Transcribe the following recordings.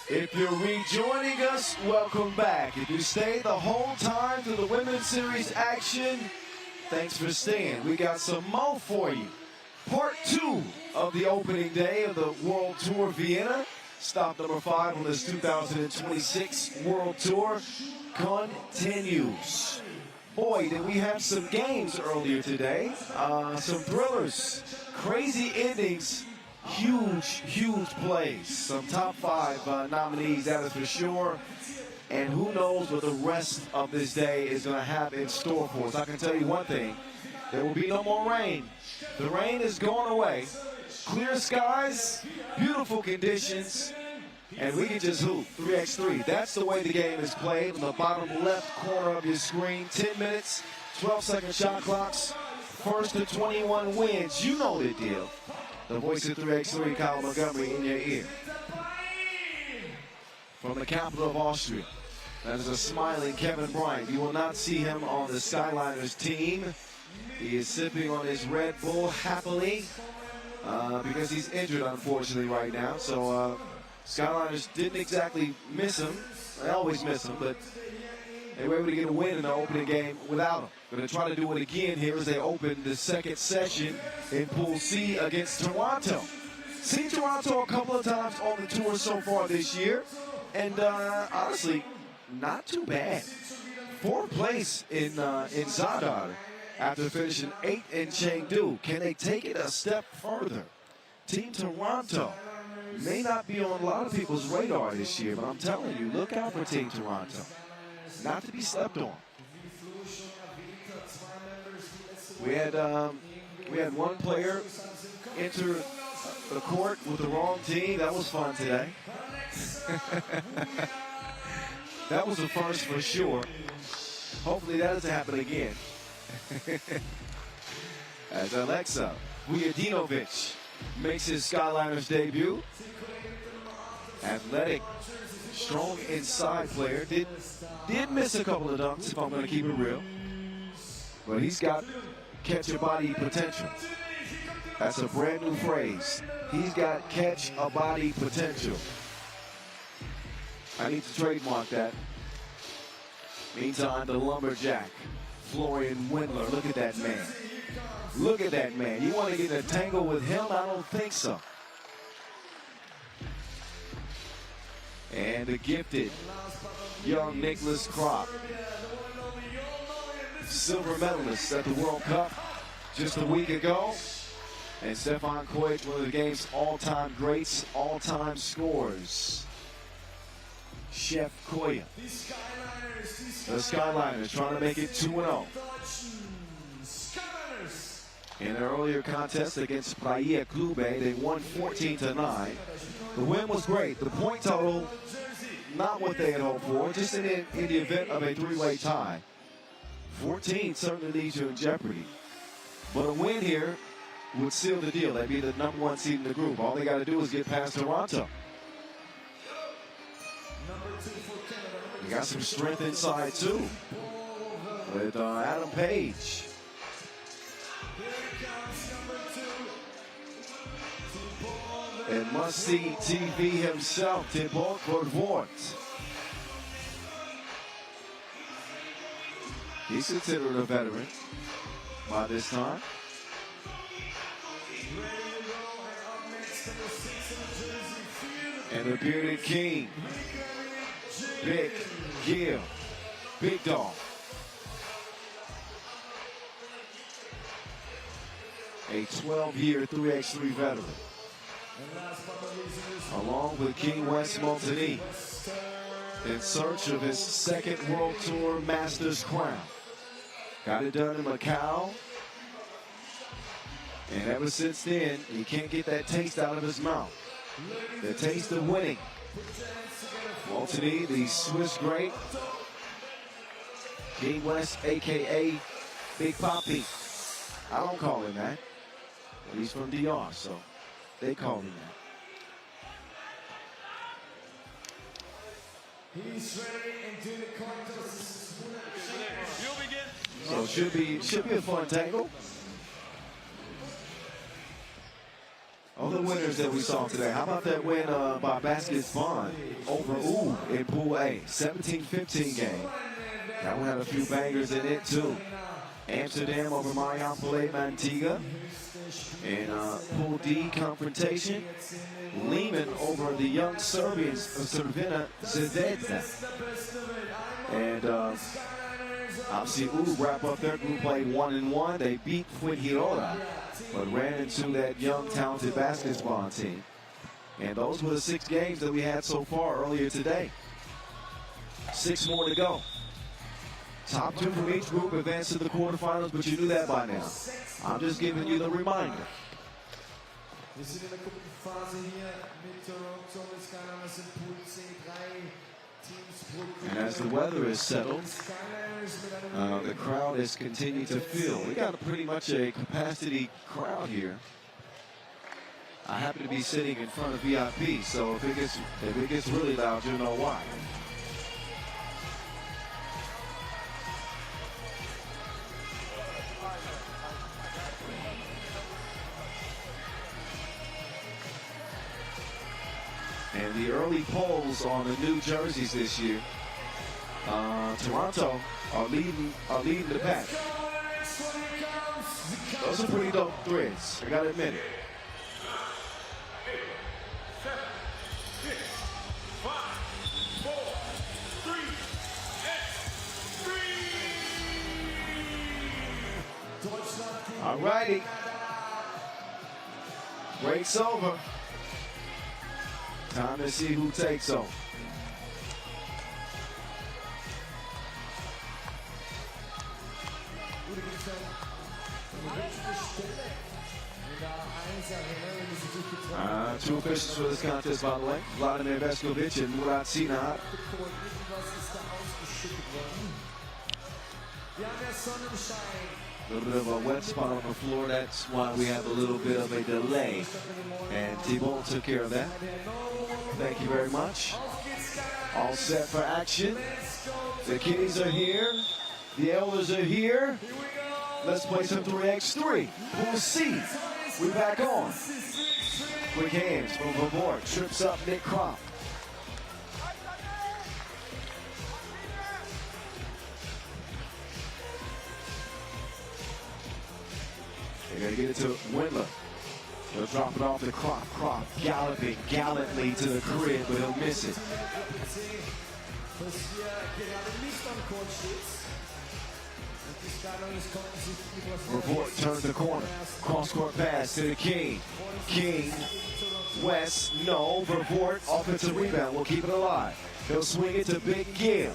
If you're rejoining us, welcome back. If you stayed the whole time through the Women's Series action, thanks for staying. We got some more for you. Part 2 of the opening day of the World Tour Vienna. Stop number 5 on this 2026 World Tour continues. Boy, did we have some games earlier today. Some thrillers, crazy endings, huge plays. Some top 5 nominees, that is for sure. And who knows what the rest of this day is going to have in store for us. I can tell you one thing, there will be no more rain. The rain is going away. Clear skies, beautiful conditions, and we can just hoop 3x3. That's the way the game is played. On the bottom left corner of your screen, 10 minutes, 12-second shot clocks. First to 21 wins. You know the deal. The voice of 3x3, Kyle Montgomery, in your ear. From the capital of Austria, that is a smiling Kevin Bryant. You will not see him on the Skyliners team. He is sipping on his Red Bull happily because he's injured, unfortunately, right now. So Skyliners didn't exactly miss him. They always miss him, but they were able to get a win in the opening game without him. Going to try to do it again here as they open the second session in Pool C against Toronto. Seen Toronto a couple of times on the tour so far this year, and honestly, not too bad. 4th place in Zadar after finishing 8th in Chengdu. Can they take it a step further? Team Toronto may not be on a lot of people's radar this year, but I'm telling you, look out for Team Toronto. Not to be slept on. We had one player enter the court with the wrong team. That was fun today. That was a first for sure. Hopefully that doesn't happen again. As Alexa Vujadinovic makes his Skyliners debut. Athletic, strong inside player. Did miss a couple of dunks, if I'm going to keep it real. But he's got catch-a-body potential. That's a brand new phrase. He's got catch-a-body potential. I need to trademark that. Meantime, the lumberjack, Florian Windler. Look at that man. Look at that man. You want to get in a tangle with him? I don't think so. And the gifted young Nicholas Kropp, silver medalist at the World Cup just a week ago. And Stefan Koich, one of the game's all-time greats, all-time scorers. Chef Koya. The Skyliners trying to make it 2-0. In an earlier contest against Praia Clube, they won 14-9. The win was great. The point total, not what they had hoped for, just in the event of a 3-way tie. 14 certainly leaves you in jeopardy. But a win here would seal the deal. They'd be the #1 seed in the group. All they got to do is get past Toronto. They got some strength inside, too, with Adam Page. And must-see TV himself, Thibaut Courvoort. He's considered a veteran by this time. And the bearded king, Big Gil, Big Dog. A 12-year 3x3 veteran. Along with King Wes Montagny, in search of his 2nd World Tour Masters crown. Got it done in Macau. And ever since then, he can't get that taste out of his mouth. The taste of winning. Montagny, the Swiss great. King West, a.k.a. Big Papi. I don't call him that. He's from DR, so they call him that. He's ready into the contest. You'll begin. So should be a fun tangle. Other winners that we saw today. How about that win by Baskets Bond over U in Pool A, 17-15 game. That one had a few bangers in it too. Amsterdam over Mariampolé Mantiga in Pool D confrontation. Lehman over the young Serbians of Cervena Zvezda. And obviously U wrap up their group play 1-1. They beat Fuengirola, but ran into that young talented basketball team. And those were the 6 games that we had so far earlier today. 6 more to go. Top 2 from each group advance to the quarterfinals, but you knew that by now. I'm just giving you the reminder. And as the weather is settled, the crowd has continued to fill. We got pretty much a capacity crowd here. I happen to be sitting in front of VIP, so if it gets really loud, you'll know why. And the early polls on the new jerseys this year, Toronto are leading the pack. Those are pretty dope threads, I gotta admit it. All righty. Break's over. Time to see who takes over. Two officials for this contest, by the way. Vladimir Veskovic and Murat Sinat. A little bit of a wet spot on the floor. That's why we have a little bit of a delay. And Thibault took care of that. Thank you very much. All set for action. The kiddies are here. The elders are here. Let's play some 3x3. Pool C. We're back on. Quick hands from Vervoort. Trips up Nick Kropp. They're going to get it to Wendler. He'll drop it off to Kropp. Kropp galloping gallantly to the crib, but he'll miss it. Vervoort turns the corner. Cross-court pass to the King. King, West, no. Vervoort, offensive rebound. We'll keep it alive. He'll swing it to Big Gil.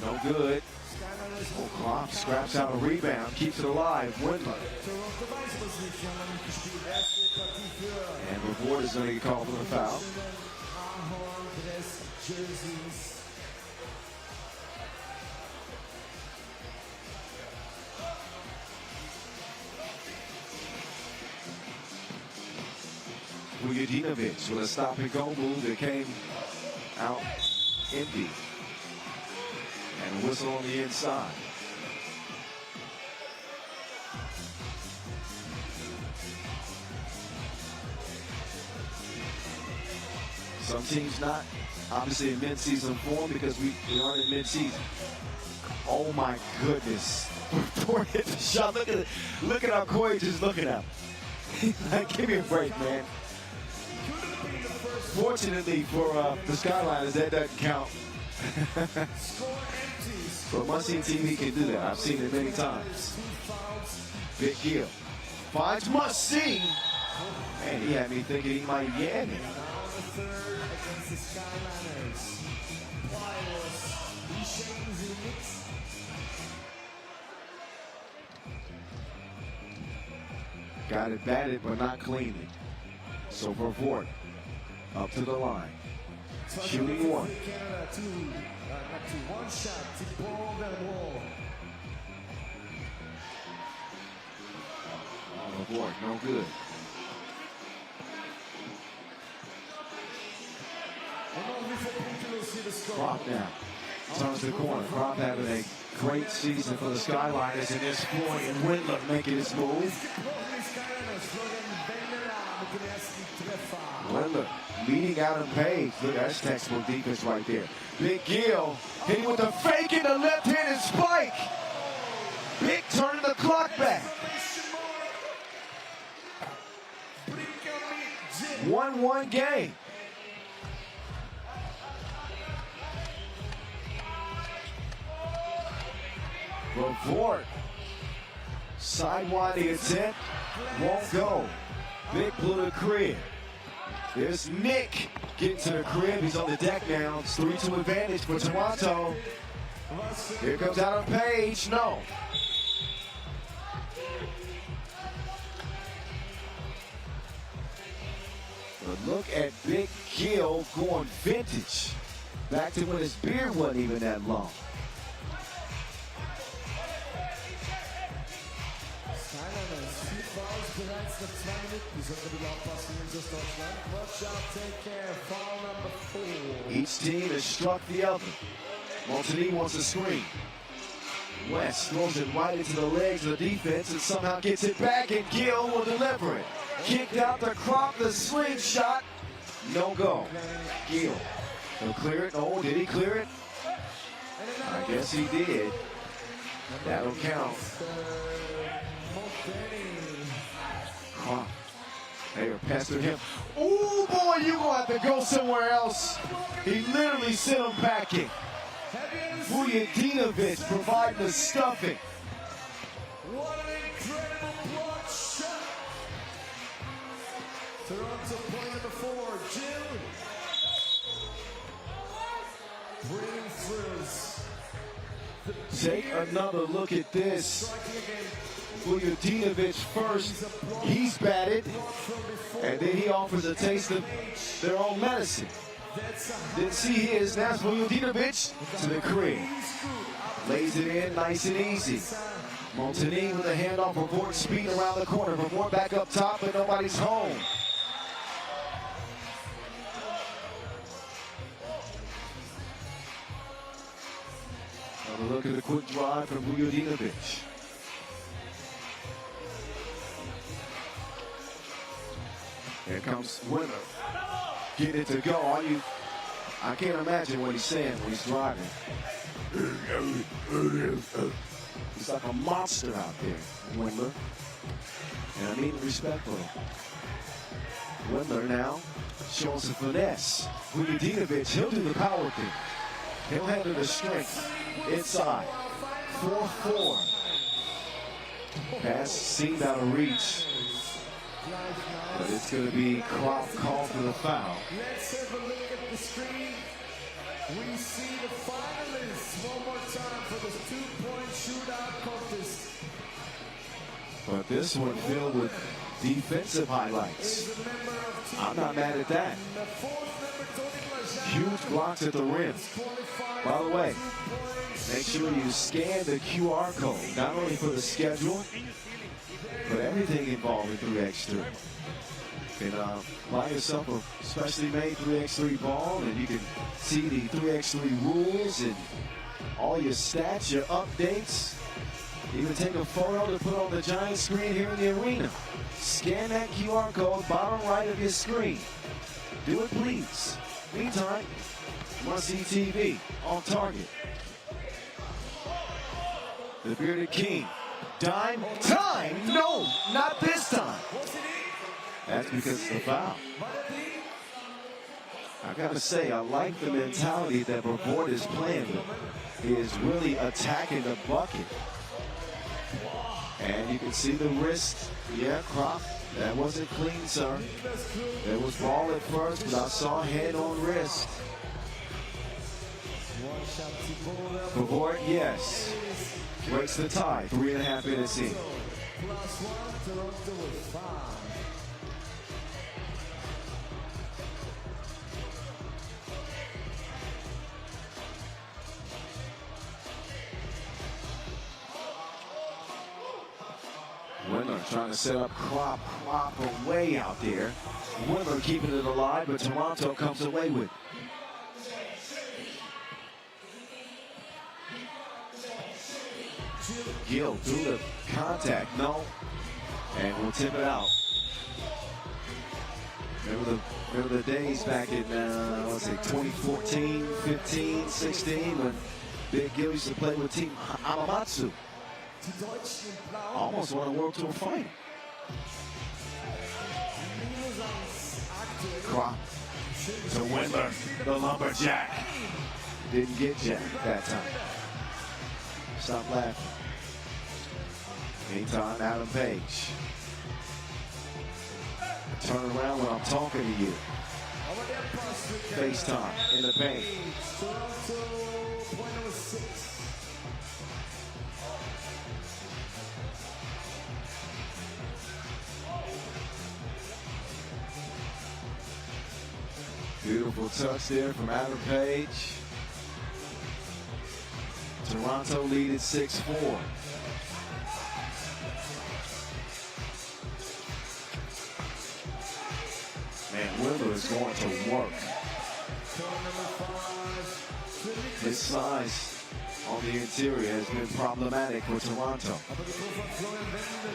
No good. Oh, Kropp scraps out a rebound, keeps it alive. Wendler. And Vervoort is going to get called for the foul. Vujadinovic with a stop-and-go move that came out empty. And a whistle on the inside. Some teams not obviously in mid-season form because we aren't in mid-season. Oh my goodness. Vervoort hit the shot. Look at how Corey just looking at him. Give me a break, man. Fortunately for the Skyliners, that doesn't count. For a Muncie team, he can do that. I've seen it many times. Big Gil finds Muncie. Man, he had me thinking he might yam it. Got it batted, but not cleanly. So Vervoort up to the line. Shooting one. Vervoort, no good. Kropp now turns the corner. Kropp having a great season for the Skyliners, and there's Florian Wendler making his move. Wendler leading out in pace. Look, that's textbook defense right there. Big Gill hitting with the fake in the left-handed spike. Big turning the clock back. 1-1 game. Before sidewinding attempt won't go. Big blew the crib. There's Nick getting to the crib. He's on the deck now. It's 3-2 advantage for Toronto. Here comes Adam Page. No. But look at Big Gill going vintage. Back to when his beard wasn't even that long. Each team has struck the other. Montigny wants a screen. West throws it right into the legs of the defense and somehow gets it back, and Gill will deliver it. Kicked out to Crop, the slingshot. No go. Gill. He'll clear it. Oh, did he clear it? I guess he did. That'll count. Crop. They were pestering him. Oh boy, you gonna have to go somewhere else. He literally sent him packing. Vujadinovic providing the stuffing. What an incredible block shot. Toronto point number 4, Jill. Bringing thrills. Take another look at this. Vujadinovic first, he's batted, and then he offers a taste of their own medicine. Didn't see his, now it's Vujadinovic to the crib. Lays it in nice and easy. Montigny with a handoff, Report speed around the corner. Report back up top, but nobody's home. Have a look at the quick drive from Vujadinovic. Here comes Winner. Get it to go. I can't imagine what he's saying when he's driving. He's like a monster out there, Windler. And I mean respectfully. Windler now showing some finesse. Vujadinovic, he'll do the power thing. He'll handle the strength inside. 4-4. Pass seemed out of reach. But it's going to be Crop called for the foul. Let's have a look at the screen. We see the finalists one more time for this 2-point shootout contest. But this one filled with defensive highlights. I'm not mad at that. Huge blocks at the rim. By the way, make sure you scan the QR code, not only for the schedule, but everything involving 3x3. You can buy yourself a specially made 3x3 ball, and you can see the 3x3 rules and all your stats, your updates. Even take a photo to put on the giant screen here in the arena. Scan that QR code, bottom right of your screen. Do it, please. Meantime, must-see TV on target. The bearded king. Dime time? No, not this time. That's because it's a foul. I gotta say, I like the mentality that Brevard is playing with. He is really attacking the bucket. And you can see the wrist. Yeah, Crop, that wasn't clean, sir. There was ball at first, but I saw head on wrist. Brevard, yes. Breaks the tie, 3.5 minutes in. Windler trying to set up Crop away out there. Windler keeping it alive, but Toronto comes away with it. Gill through the contact, no. And we'll tip it out. Remember the days back in, let's say, 2014, 15, 16, when Big Gil used to play with Team Hamamatsu. Almost won a World Tour final. Crop to Windler, the lumberjack. Didn't get Jack that time. Stop laughing. Meantime, Adam Page. Turn around when I'm talking to you. FaceTime in the paint. Beautiful touch there from Adam Page. Toronto leaded 6-4. Man, Windler is going to work. His size on the interior has been problematic for Toronto.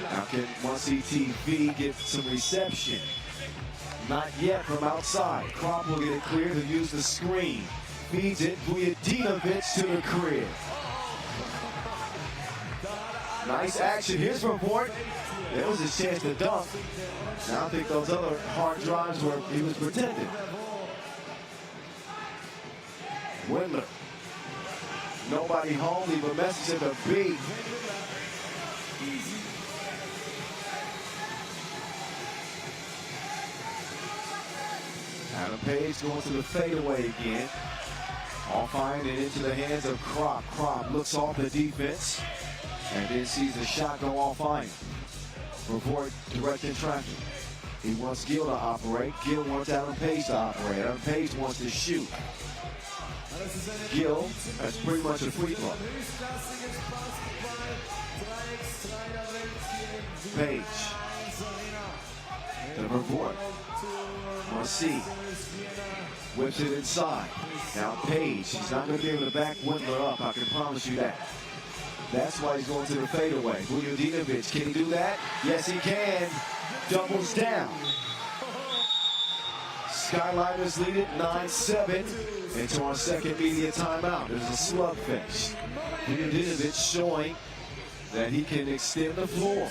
Now can once ETV get some reception? Not yet from outside. Crop will get it clear to use the screen. Feeds it, Vujadinovic to the crib. Nice action. Here's Report. There was his chance to dunk. Now I think those other hard drives were he was pretending. Windler. Nobody home. Leave a message at the B. Adam Page going to the fadeaway again. All fine and into the hands of Crop. Crop looks off the defense and then sees the shot go all fine. Report directing traffic. He wants Gil to operate. Gil wants Adam Page to operate. Adam Page wants to shoot. Gil, that's pretty much a free throw. Page. The report. Marcy. Whips it inside. Now Page. He's not going to be able to back Windler up. I can promise you that. That's why he's going to the fadeaway. Vujadinovic, can he do that? Yes, he can. Doubles down. Skyliners lead it 9-7 into our second media timeout. There's a slugfest. Vujadinovic showing that he can extend the floor.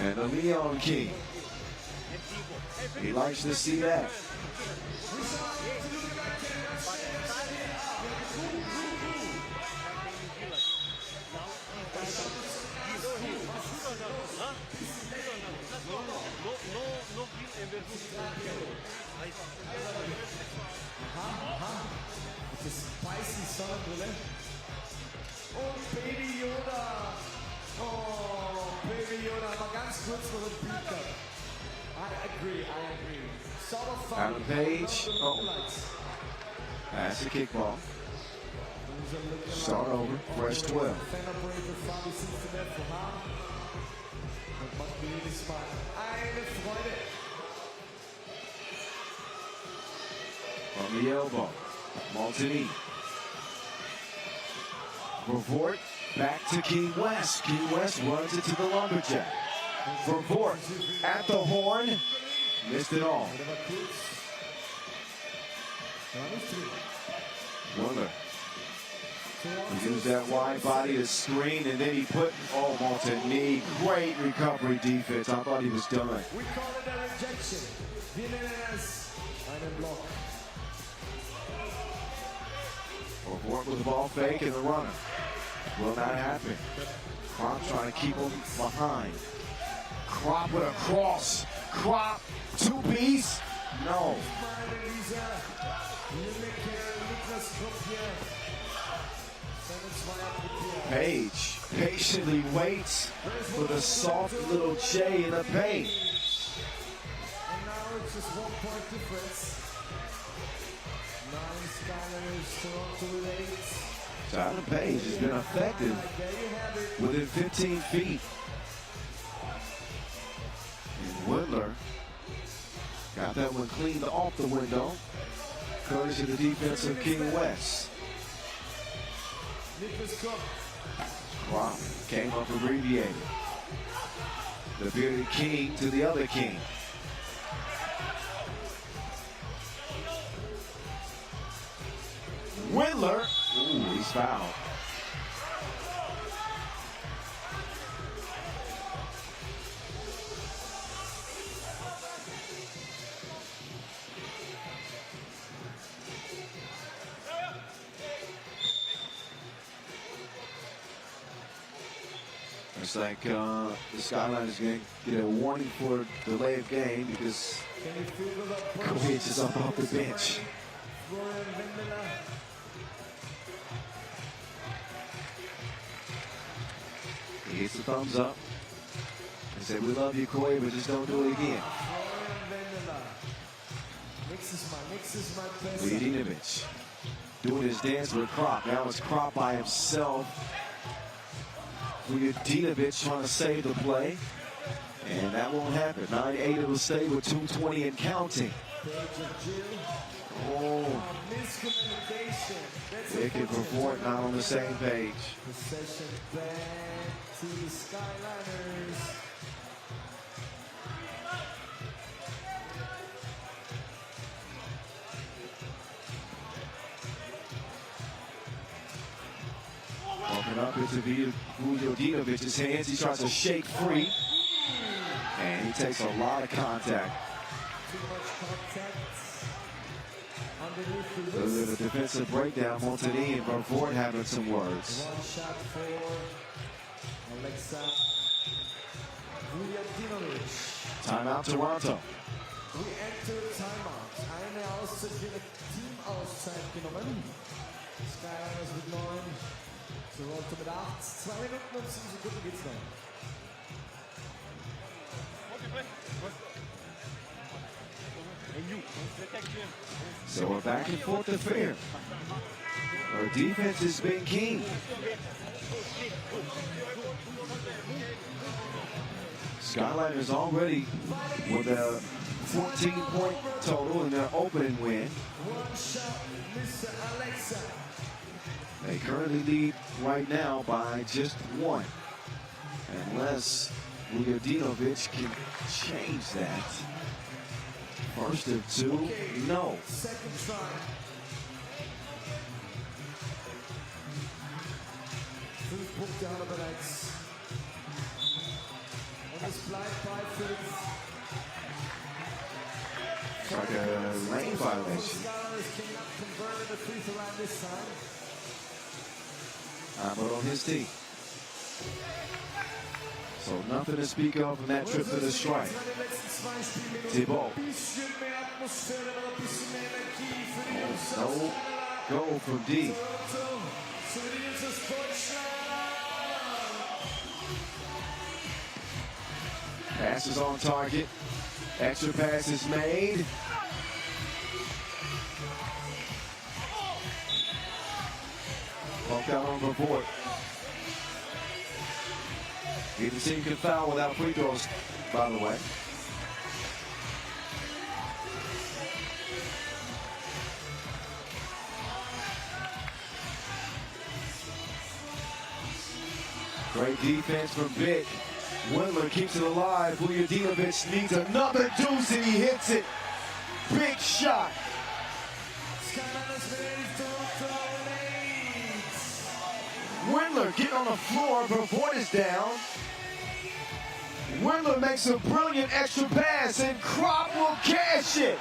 And the Leon King. He likes to see that. It's a spicy song, really. Oh, Baby Yoda. Oh, Baby Yoda. Mal ganz kurz noch ein Beat. I agree. Sort of fun. Adam Page. Oh. That's a kickball. Start over. Fresh 12. From the elbow. Maltini. Report back to King West. King West runs it to the lumberjack. Report at the horn. Missed it all. Windler. He used that wide body to screen, and then he put, Maltini. Great recovery defense. I thought he was done. We call it a rejection. Vienna's einen Block. Report with the ball fake and the runner. Will not happen. Crop trying to keep him behind. Crop with a cross. Crop, two-piece. No. Page patiently waits for the soft little J in the paint. And now it's just 1 point difference. 9 Skyliners, Toronto with 8. Adam Page has been effective within 15 feet. And Windler got that one cleaned off the window, courtesy of the defense of King West. Crop came up abbreviated. The bearded king to the other king. Windler. Ooh, he's fouled. It's like the Skyline is going to get a warning for delay of game because Kovic is up off the bench. He hits the thumbs up and said, "We love you, Koi, but just don't do it again." Vujadinovic doing his dance with Krop. Now it's Krop by himself. Vujadinovic trying to save the play, and that won't happen. 9-8, it'll stay with 2:20 and counting. Oh, Vic and Vervoort not on the same page. Possession back to the Skyliners. Walking up into Vujadinovic's hands. He tries to shake free, and he takes a lot of contact. Too much contact. A little defensive breakdown. Montini and Vervoort having some words. One shot for Alexa Vujadinovic. Timeout, Toronto. We enter timeout. Eine Auszeit für eine Teamauszeit genommen. Skyliners mit 9. Toronto mit 8. 2 Minuten und 7 Sekunden geht's noch. So we're back and forth affair. Our defense has been keen. Skyliners already with a 14-point total in their opening win. One shot, Mr. Alexa. They currently lead right now by just 1. Unless Vujadinovic can change that. First of 2, no. Second try. Fünf Punkte haben wir bereits. Und es bleibt bei 5. It's like a lane violation. Skyliners cannot convert the free throw line this time. But on his team. So nothing to speak of in that trip to the strike. Thibault. No goal from D. Pass is on target. Extra pass is made. Bumped out on Vervoort. Either team can foul without free throws, by the way. Great defense from Vic. Windler keeps it alive. Vujadinovic needs another deuce and he hits it. Big shot. Windler getting on the floor. Vervoort is down. Windler makes a brilliant extra pass and Krop will cash it.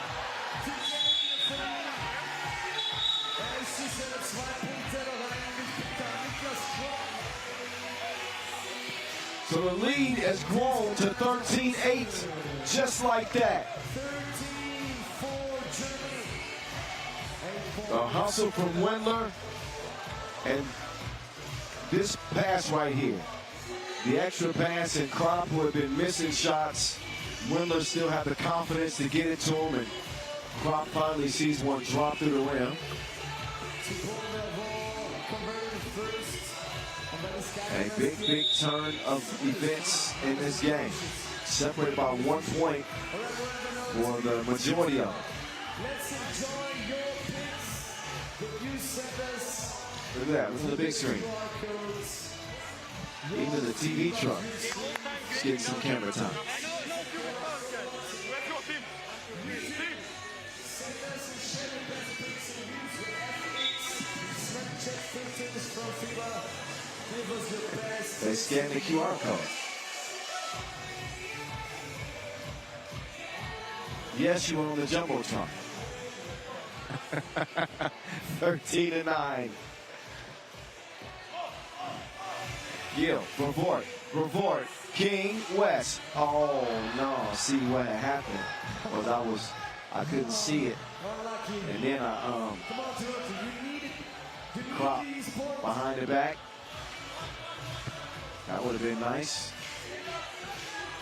So the lead has grown to 13-8, just like that. A hustle from Windler, and this pass right here. The extra pass, and Krop, who had been missing shots. Windler still had the confidence to get it to him, and Krop finally sees one drop through the rim. A big turn of events in this game. Separated by 1 point for the majority of it. Let's enjoy your picks that you sent us. Look at that, look at the big screen. Even the TV truck is getting some camera time. They scan the QR code. Yes, you were on the Jumbotron. 13-9. Gill, Revort, King, West. Oh no, see what happened was I couldn't see it. And then I crop behind the back. That would have been nice.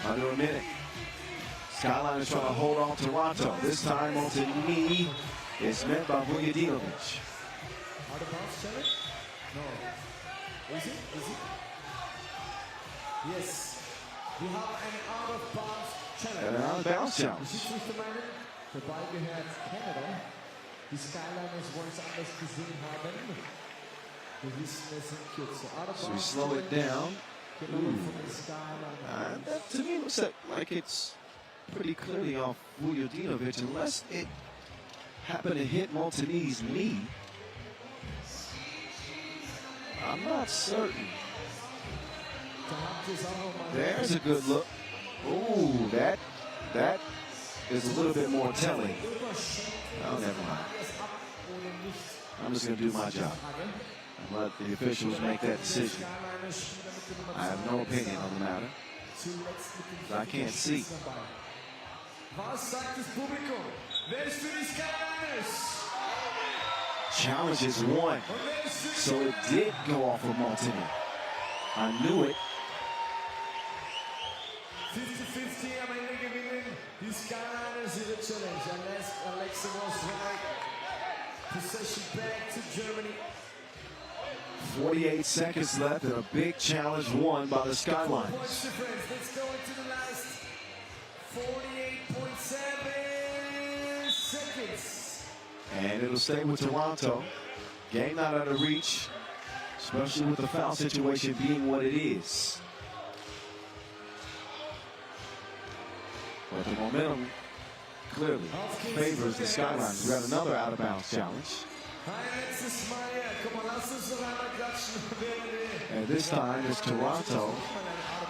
Under a minute. Skyline is trying to hold on Toronto. This time onto knee. It's met by Vujadinovic. Out of bounds challenge? No. Is it? Yes. Wir haben einen Out of Bounds Challenge. An out of bounds challenge. Die Schiedsrichter meinen, der Ball gehört Canada. Die Skyliners wollen es anders gesehen haben. Wir wissen es in Kürze. Out of bounds. So we slow it down. That to me looks like it's pretty clearly off Vujadinovic unless it happened to hit Montani's knee. I'm not certain. There's a good look. Ooh, that is a little bit more telling. Oh, never mind. I'm just going to do my job and let the officials make that decision. I have no opinion on the matter. I can't see. Challenge is won. So it did go off of Montani. I knew it. 50-50 am Ende gewinnen die Skyliners ihre Challenge. Alexa was right. Possession back to Germany. 48 seconds left and a big challenge won by the Skylines. Let's go into the last 48.7 seconds. And it'll stay with Toronto. Game not out of reach, especially with the foul situation being what it is. But the momentum clearly favors the Skylines. We got another out-of-bounds challenge. And this time it's Toronto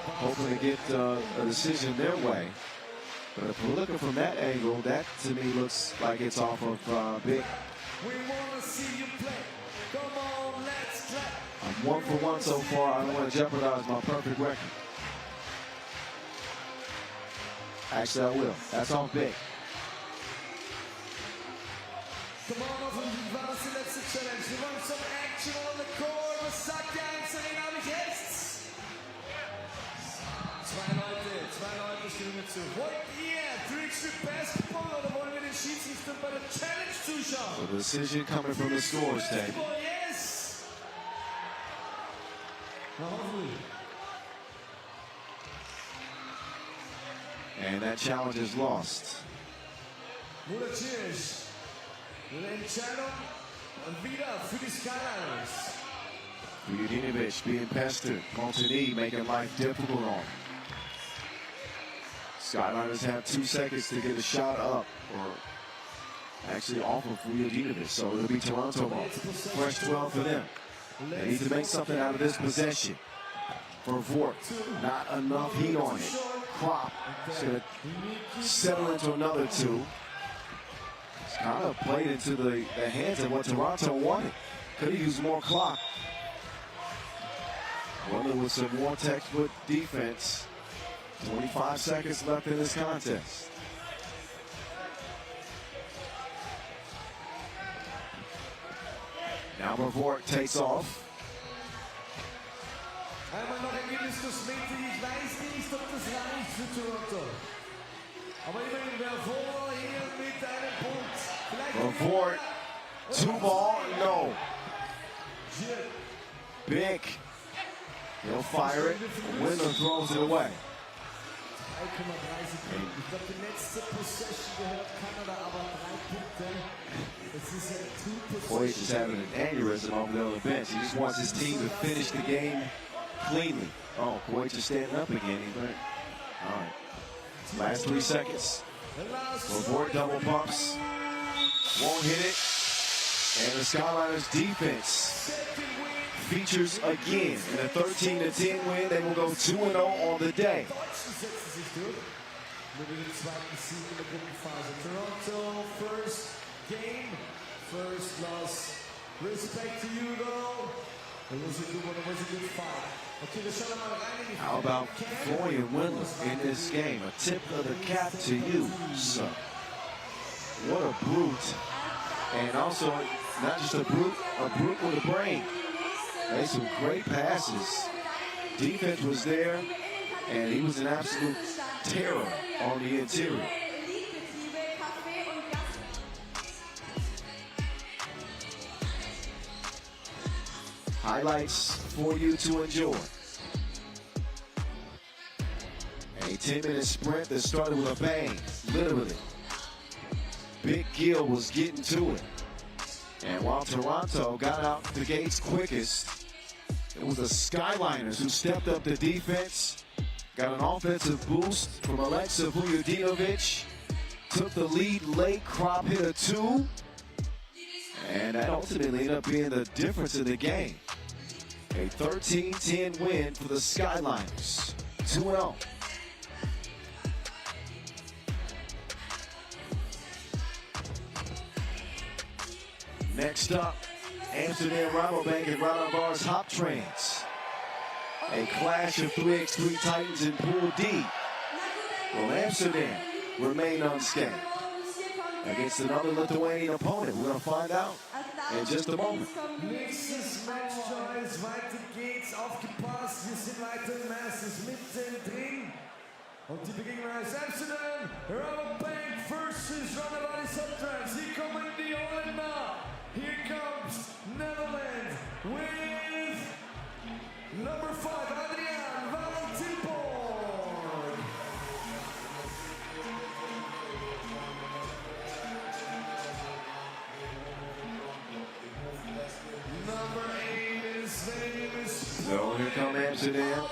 hoping to get a decision their way. But if we're looking from that angle, that to me looks like it's off of Big. We want to see you play. Come on, let's clap. I'm 1 for 1 so far. I don't want to jeopardize my perfect record. Actually, I will. That's on Big. Come on, over die war das die letzte Challenge. Wir wollen some action on the court. Was sagt der Einzelne? Habe ich jetzt? Zwei Leute stimmen mir zu. Wollt ihr Trickstreet Basketball oder wollen wir den Schiedsrichtern bei der Challenge zuschauen? So the decision coming from the scores table. Yes! Na, hoffentlich. And that challenge is lost. Cheers. L'Entscheiddung wieder für die Skyliners. Vujadinovic being pestered. Montani making life difficult on him. Skyliners have 2 seconds to get a shot up, or actually off of Vujadinovic. So it'll be Toronto ball. Fresh 12 for them. They need to make something out of this possession. For Vort, not enough heat on it. Crop should settle into another 2. It's kind of played into the hands of what Toronto wanted. Could have used more clock. Wonder with some more textbook defense. 25 seconds left in this contest. Now Vort takes off. Einmal noch Ergebniskosmetik. Ich weiß nicht, ob das reicht für Toronto. Aber immerhin Vervort hier mit einem Punkt. Vort, 2 ball, no. Big. He'll fire it. Winner throws it away. 3,3 Sekunden. Ich glaube, die letzte Possession gehört Kanada, aber 3 Punkte. Das ist ein Boy, he's just having an aneurysm over the other bench. He just wants his team to finish the game cleanly. Oh, Coit just standing up again. All right. Last 3 seconds. Avoid double pumps. Won't hit it. And the Skyliners defense features again. In a 13-10 win, they will go 2-0 on the day. Toronto, first game, first loss. Respect to you though. It was a good one, it was a good fight. How about Florian Windler in this game? A tip of the cap to you, sir. What a brute. And also, not just a brute with a brain. Made some great passes. Defense was there, and he was an absolute terror on the interior. Highlights for you to enjoy. A 10-minute sprint that started with a bang, literally. Big Gill was getting to it. And while Toronto got out the gates quickest, it was the Skyliners who stepped up the defense, got an offensive boost from Alexa Vujadinovic, took the lead late, Krop hit a 2, and that ultimately ended up being the difference in the game. A 13-10 win for the Skyliners, 2-0. Next up, Amsterdam Rabobank and Rabobank Hop Trains. A clash of 3x3 Titans in Pool D. Will Amsterdam remain unscathed against another Lithuanian opponent? We're going to find out in just a moment. Nächstes Match ist weiter geht's, aufgepasst, wir sind weiter im Masters mittendrin. Und die Begegnung ist Amsterdam, Rabobank versus Rabobank Subtrans. Hier kommen die Holländer. Here comes Netherlands with number 5, Adriaan van Tilburg. Number 8 is famous. So here come Amsterdam.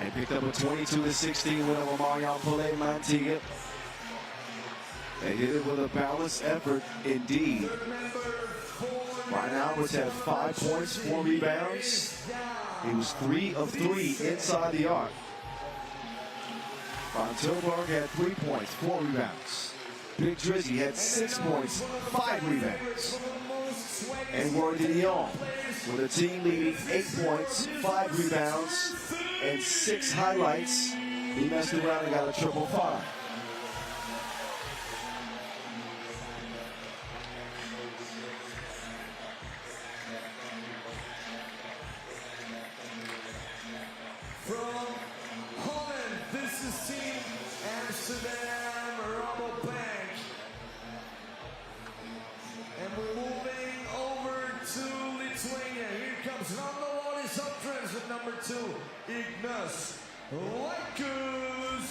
And picked up a 22-16 win over Marion Paulet Mantiga. They did it with a balanced effort indeed. Ryan Alberts had 5 points, 4 rebounds. He was 3 of 3 inside the arc. Van Tilburg had 3 points, 4 rebounds. Big Drizzy had 6 points, 5 rebounds. And Roy Dion with a team leading 8 points, 5 rebounds, and 6 highlights. He messed around and got a triple 5. From Holland, this is Team Amsterdam Rabobank. And we're moving over to Lithuania. Here comes Rabobank Subtrans with number 2, Ignas Laikus.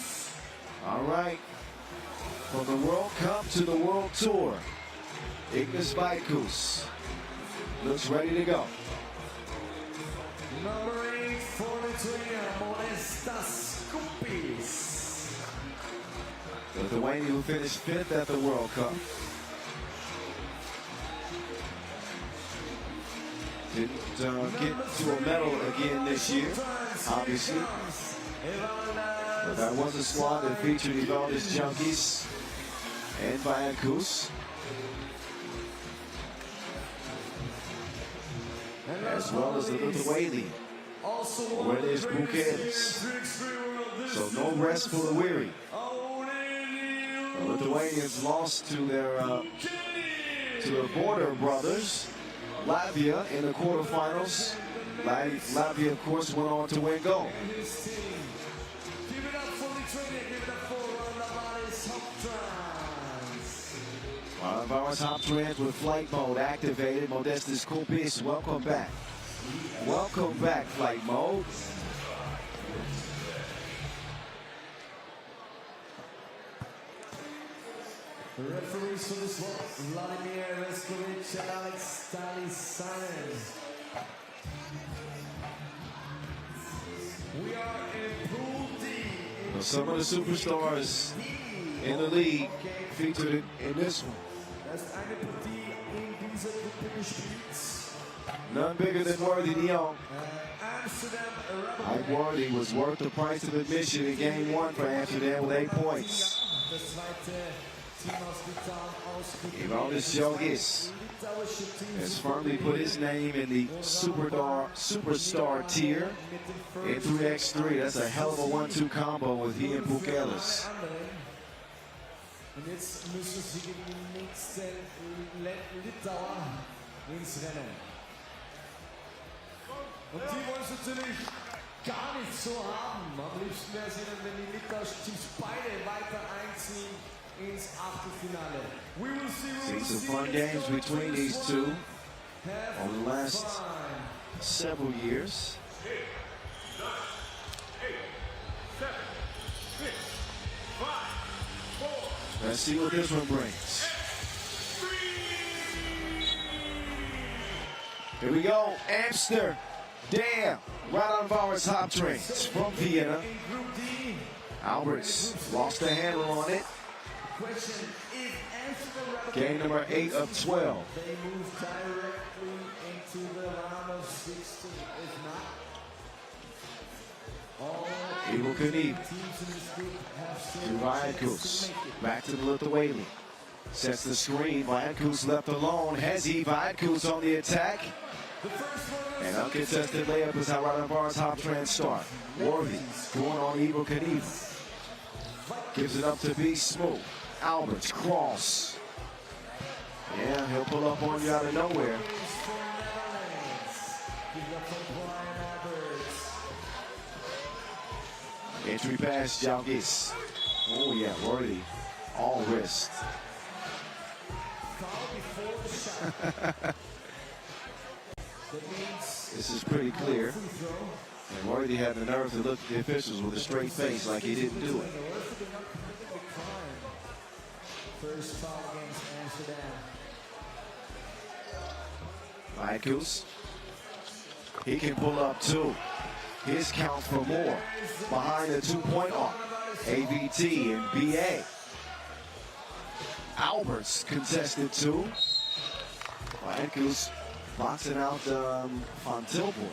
All right. From the World Cup to the World Tour, Ignas Laikus looks ready to go. Number 8 for Lithuania, Modestas Kumpis. Lithuania, who finished 5th at the World Cup. Didn't get to a medal again this year, obviously. But that was a squad that featured Ivaldis Junkies and Vajakus, as well as the Lithuanian, where there's Bukelis. So no rest for the weary. The Lithuanians lost to their border brothers, Latvia, in the quarterfinals. Latvia, of course, went on to win gold. Rabobank Hop Trans with flight mode activated. Modestas Kumpis, welcome back. Welcome back, flight mode. The referees for this one, Vladimir Veskovic and Alex Talisanen. some of the superstars in the league featured in this one. None bigger than Worthy de Jong. Mike Worthy was worth the price of admission in game 1 for Amsterdam with 8 points. Ivaldis Jogis has firmly put his name in the superstar tier in 3x3. That's a hell of a 1-2 combo with he and Pukelis. Und jetzt müssen sie gegen den nächsten Litauer ins Rennen. Und die wollen es natürlich gar nicht so haben. Am liebsten wäre es ihnen, wenn die litauischen Teams beide weiter einziehen ins Achtelfinale. We will see. Seen some fun games between these two over the last several years. 8, 9, 8, 7, 6, 5, 4. Let's see what this one brings. Here we go, Amsterdam. Right on Bauer's top trains from Vienna. Alberts lost the handle on it. Game number 8 of 12. They move directly into the round of 16. If not, Eagle Knievel teams in this group have to Vajakus. Back to the Lithuanian. Sets the screen. Vajakus left alone. Hezi Vajakus on the attack. And uncontested layup is how Roland Barnes hop trans start. Worthy going on Eagle Knievel. Gives it up to B. Smooth. Alberts cross. Yeah, he'll pull up on you out of nowhere. Entry pass, Jalgis. Oh yeah, Worthy. All wrist. This is pretty clear. And Worthy had the nerve to look at the officials with a straight face like he didn't do it. First foul against Amsterdam. Vajakus. He can pull up 2. His count for more. Behind the 2-point arc. AVT and BA. Alberts contested 2. Vajakus boxing out Von Tilburg.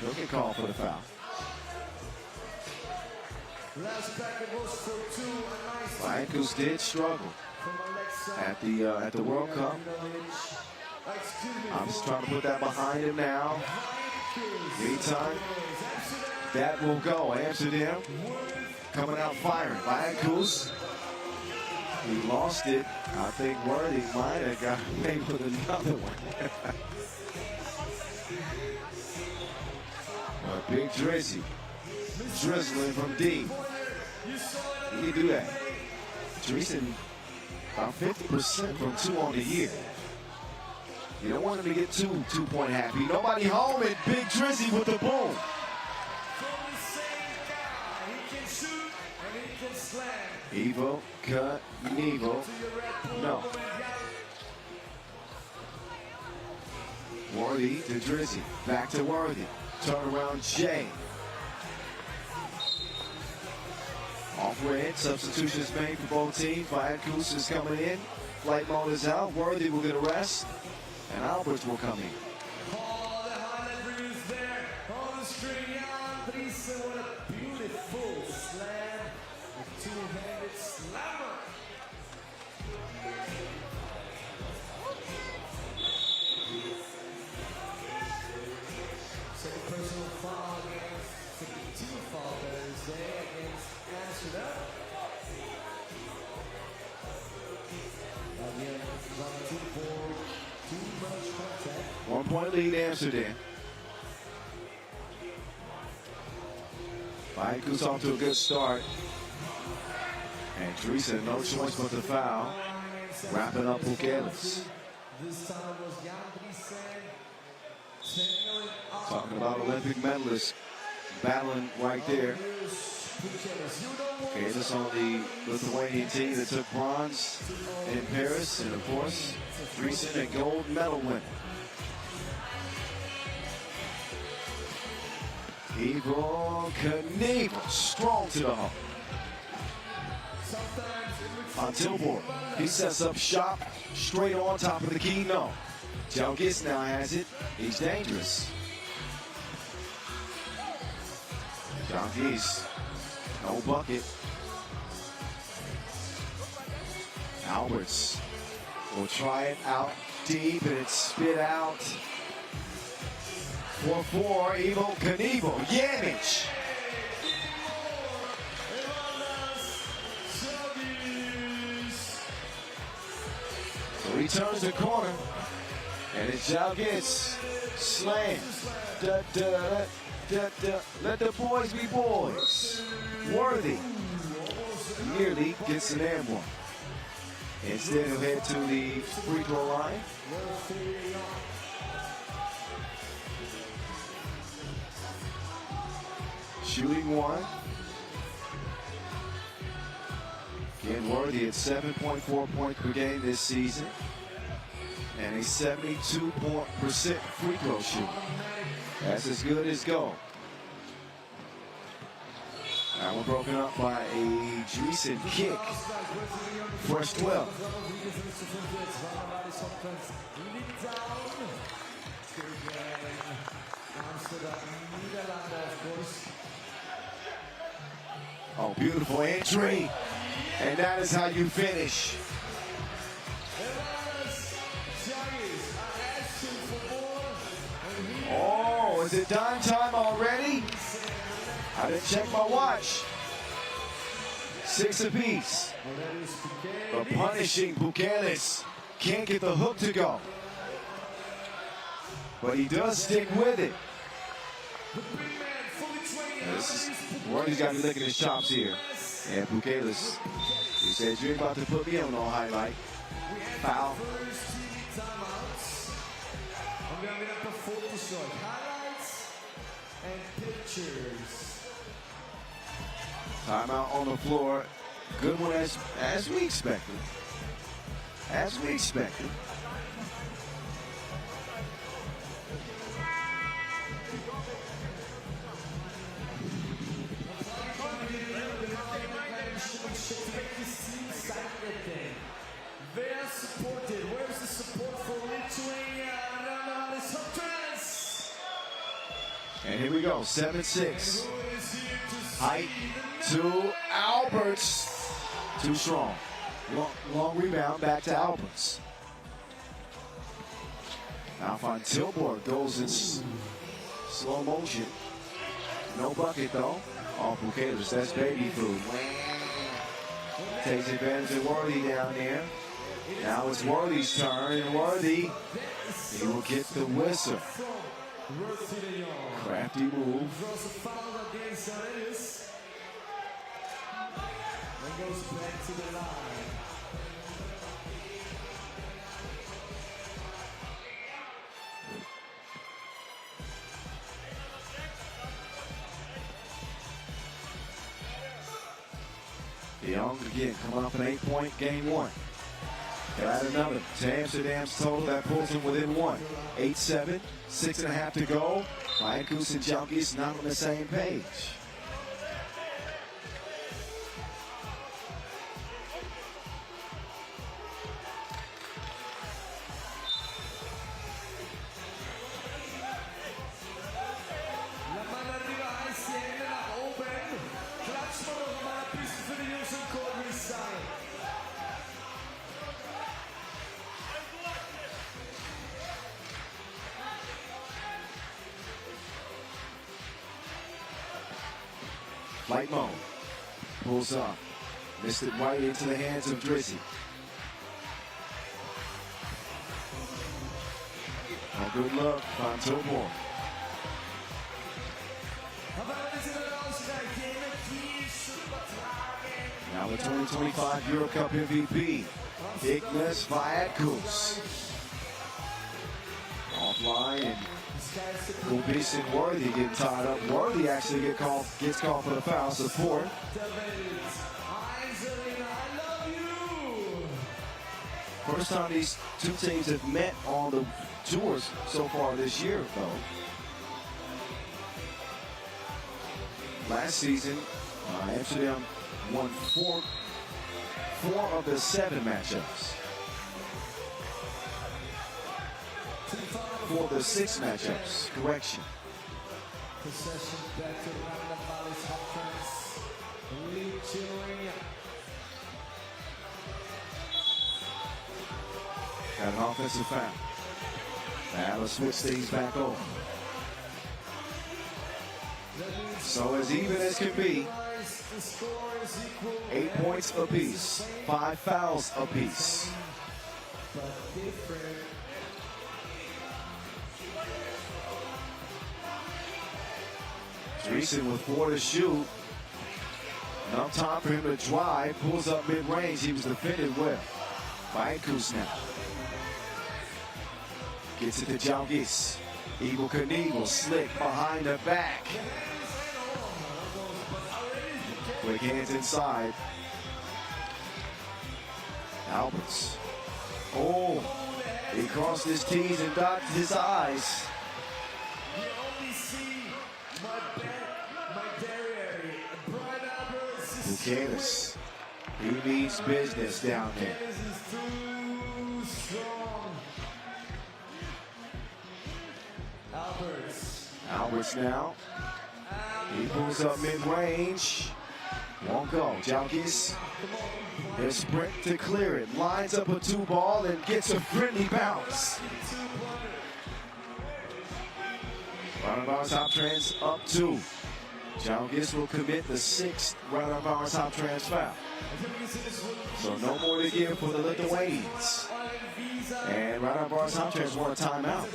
He'll get called for the foul. Vajakus did struggle at the World Cup. I'm just trying to put that behind him now. Meantime, that will go. Amsterdam coming out firing. Vajakus, he lost it. I think Worthy might have got away with another one. Big Drizzy, drizzling from D. He can do that. Dreesen about 50% from 2 on the year. You don't want him to get too 2-point happy. Nobody home and Big Drizzy with the boom. Evo, cut, Nevo. No. Worthy to Drizzy. Back to Worthy. Turnaround Jay. Off red, substitutions made for both teams. Vajakus is coming in. Flight mode is out. Worthy will get a rest. And Alberts will come in. Oh, the highlight reel is there on the screen. Jan Driessen, what a beautiful slam. A two-handed slammer. Second personal foul against, second team foul Thursday against Amsterdam. Again, round 2 for too much contact. 1-point lead, Amsterdam. Vajakus off to a good start. And Teresa, no choice but to foul. Wrapping up Pukelis. This time was Jan Driessen. Talking about Olympic medalists battling right there. Okay, this on the Lithuanian team that took bronze in Paris, and of course, Driessen, a gold medal winner. Eagle Knievel, strong to the hole. On Tilburg, he sets up shop straight on top of the key. No. Jalgis now has it. He's dangerous. Jalgis, no bucket. Alberts will try it out deep, and it's spit out. 4-4, Evo Knievel, Janic. So he turns the corner, and it's Jalgis. Slam. Da, da, da, da, da. Let the boys be boys. Worthy nearly gets an air one. Instead, he'll head to the free throw line. Shooting one. Again, Worthy at 7.4 points per game this season. And a 72% free throw shooting. That's as good as go. That one broken up by a Dreesen kick. First 12. Oh, beautiful entry. And that is how you finish. Oh, is it dime time already? I didn't check my watch. 6 apiece. But punishing Buchanan can't get the hook to go. But he does stick with it. Worthy's got to be licking his chops here. And Buchanan, he says, you're about to put me on no highlight. Foul. Timeout on the floor. Good one as we expected. As we expected. They are supported. Where's the support for Lithuania? And here we go, 7-6. Height to Alberts. Too strong. Long rebound, back to Alberts. Now find Tilburg goes in slow motion. No bucket though. Off Buchanan, that's baby food. Takes advantage of Worthy down there. Now it's Worthy's turn, and Worthy, he will get the whistle. Crafty move. Goes back to the line. Young again coming off an 8-point game one. Got another to Amsterdam's total that pulls him within one. 8-7, 6.5 to go. Mayakus and Jalgis not on the same page. Flight mode. Pulls up. Missed it right into the hands of Drizzy. Oh, good luck. Van Tilburg. Now the 2025 Euro Cup MVP, Ignas Viatkus. Offline, and Kubis and Worthy getting tied up. Worthy actually gets called for the foul support. First time these two teams have met on the tours so far this year, though. Last season, Amsterdam won 4 of the 7 matchups. For the 6 matchups, correction. Possession back to Random Valley's offense. Lead chilling. Got an offensive foul. Now let's switch things back over. So as even as can be, 8 points apiece, 5 fouls apiece. But different. Dreesen with 4 to shoot. Enough time for him to drive. Pulls up mid-range. He was defended well by Kus now. Gets it to Jalgis. Eagle Knievel, slick behind the back. Quick hands inside. Alberts. Oh, he crossed his T's and dotted his I's. You only see my Derriere, Brian Alberts. Buchanan, he needs business down there. This is too strong. Alberts now. He pulls up mid-range. Won't go. Jalgis. He'll sprint to clear it. Lines up a 2-ball and gets a friendly bounce. Right of our top trans up 2. Jalgis will commit the 6th right of our top trans foul. So no more to give for the Lithuanians. And right of our top trans want a timeout.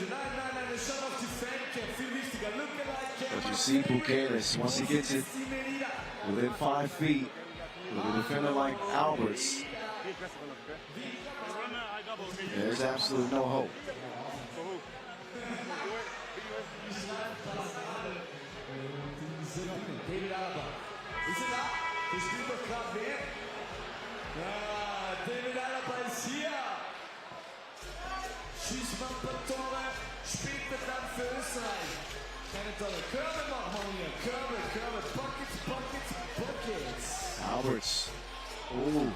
But you see Buchanan, once he gets it within 5 feet, with a defender like Alberts, there's absolutely no hope. David Alaba. Is it up? Is Cooper Club there? David Alaba ist hier. Schießmann-Tore spielt er dann für Österreich. Keine tolle Körbe machen wir hier. Körbe, Pockets. Alberts. Ooh.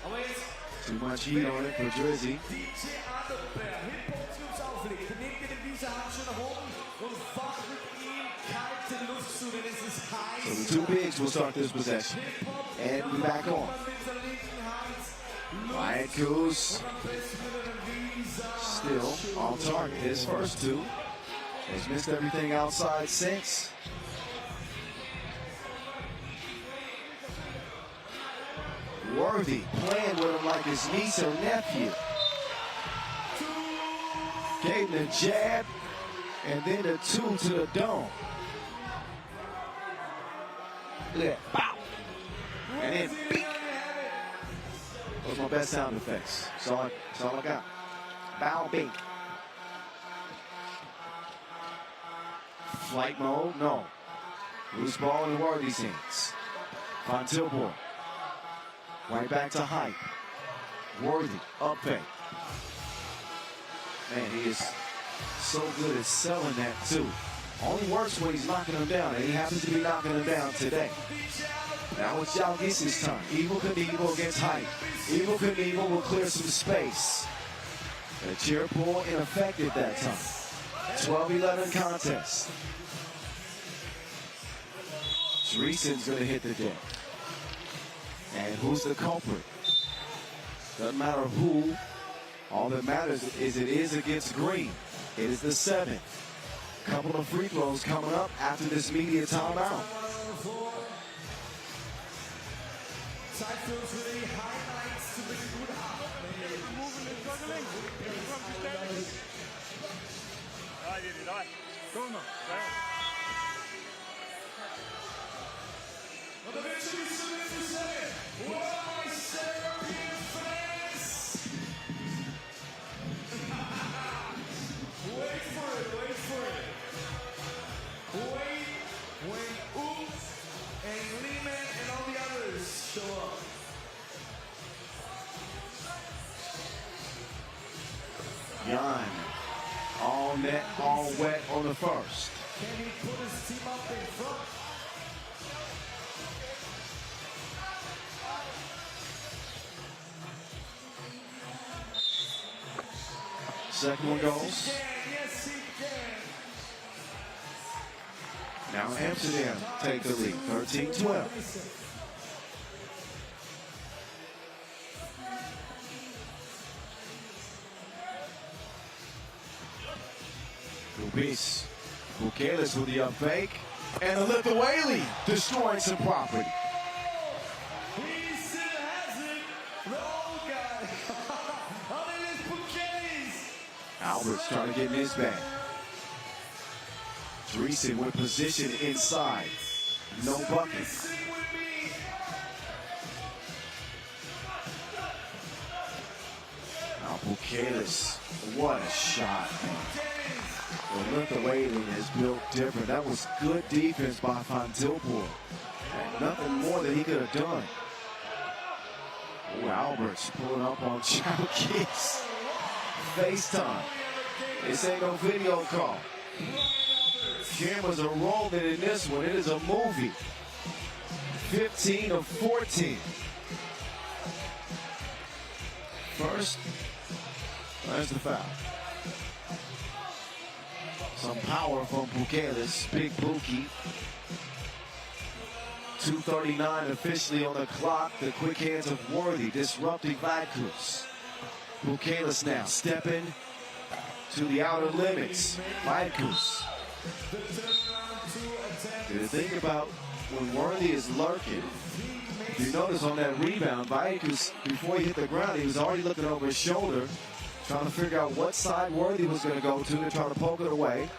Aber jetzt Too much heat on it for Drizzy. DJ Adelberg. Hitbox uns auflegt. Legt den Visa-Handschuh nach oben und facht mit ihm kalte Luft zu, denn es ist heiß. So the 2 bigs will start this possession. And we back on. Ryan Kus still on target. His first 2. Has missed everything outside since. Worthy playing with him like his niece or nephew. Gave him the jab and then the 2 to the dome. Look at that. Bow. And then beat. Those are my best sound effects. That's all I got. Bow, bink. Flight mode, no. Loose ball in Worthy's hands. Von Tilburg. Right back to Hype. Worthy, up fake. Man, he is so good at selling that too. Only works when he's knocking him down, and he happens to be knocking him down today. Now it's Jalgis' turn. Eagle Knievel against Hype. Eagle Knievel will clear some space. The cheer pull ineffective that time. 12-11 contest. Dreesen's gonna hit the deck. And who's the culprit? Doesn't matter who. All that matters is it is against Green. It is the 7th. Couple of free throws coming up after this media timeout. Jan, all net, all wet on the first. Can he put his team up in front? Second one goes. Yes, he can. Now Amsterdam take the lead, 13-12. Kubis, Bukelis with the up fake, and a Lithuanian destroying some property. He still has it. The old guy. Oh, it is Bukelis. Albert's trying to get in his bag. Dreesen with position inside. No bucket. Sing with me. Now Bukelis, what a shot, man. The Lithuanian is built different. That was good defense by Van Tilburg. And nothing more that he could have done. Oh, Albert's pulling up on Chowkis. FaceTime. This ain't no video call. Cameras are rolling in this one. It is a movie. 15 of 14. First, there's the foul. Some power from Bukelis, big Buki. 2:39 officially on the clock. The quick hands of Worthy disrupting Vaitkus. Bukelis now stepping to the outer limits. Vaitkus. You think about when Worthy is lurking. If you notice on that rebound, Vaitkus, before he hit the ground, he was already looking over his shoulder, trying to figure out what side Worthy was going to go to try to poke it away.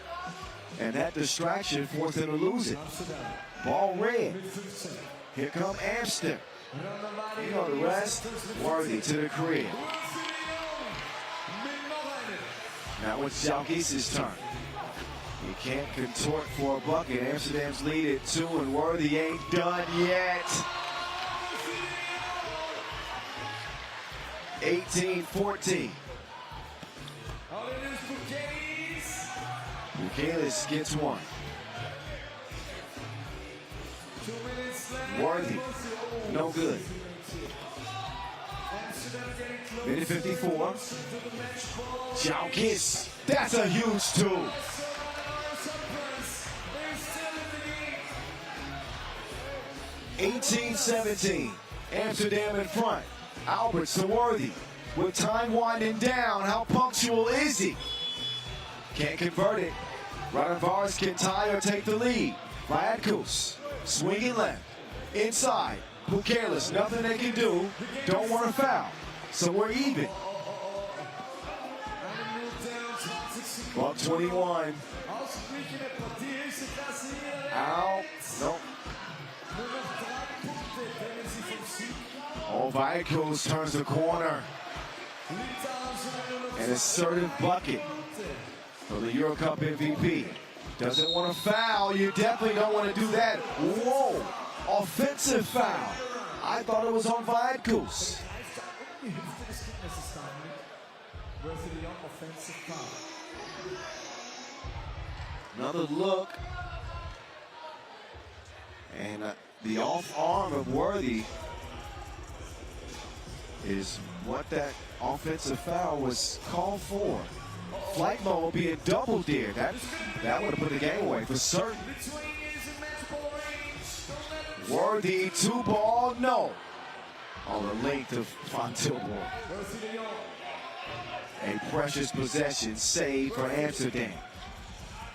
And that distraction forced him to lose it. Ball red. Here come Amsterdam. You know the rest. Worthy to the crib. Now it's Jalkis' turn. He can't contort for a bucket. Amsterdam's lead at 2, and Worthy ain't done yet. 18-14. Bukelis gets one. Worthy, no good. Minute 54. Jalkis, that's a huge two. 18-17. Amsterdam in front. Alberts to Worthy. With time winding down, how punctual is he? Can't convert it. Radonvaris can tie or take the lead. Vaitkus, swinging left. Inside. Bukelis, nothing they can do. Don't want to foul. So we're even. Buck 21. Out. Nope. Oh, Vaitkus turns the corner. An assertive bucket for the Euro Cup MVP. Doesn't want to foul. You definitely don't want to do that. Whoa. Offensive foul. I thought it was on Vaitkus. Another look. And the off arm of Worthy is what that offensive foul was called for. Flight mode being double deer. That would have put the game away for certain. Worthy, 2 ball, no. On the length of Van Tilburg. A precious possession saved for Amsterdam.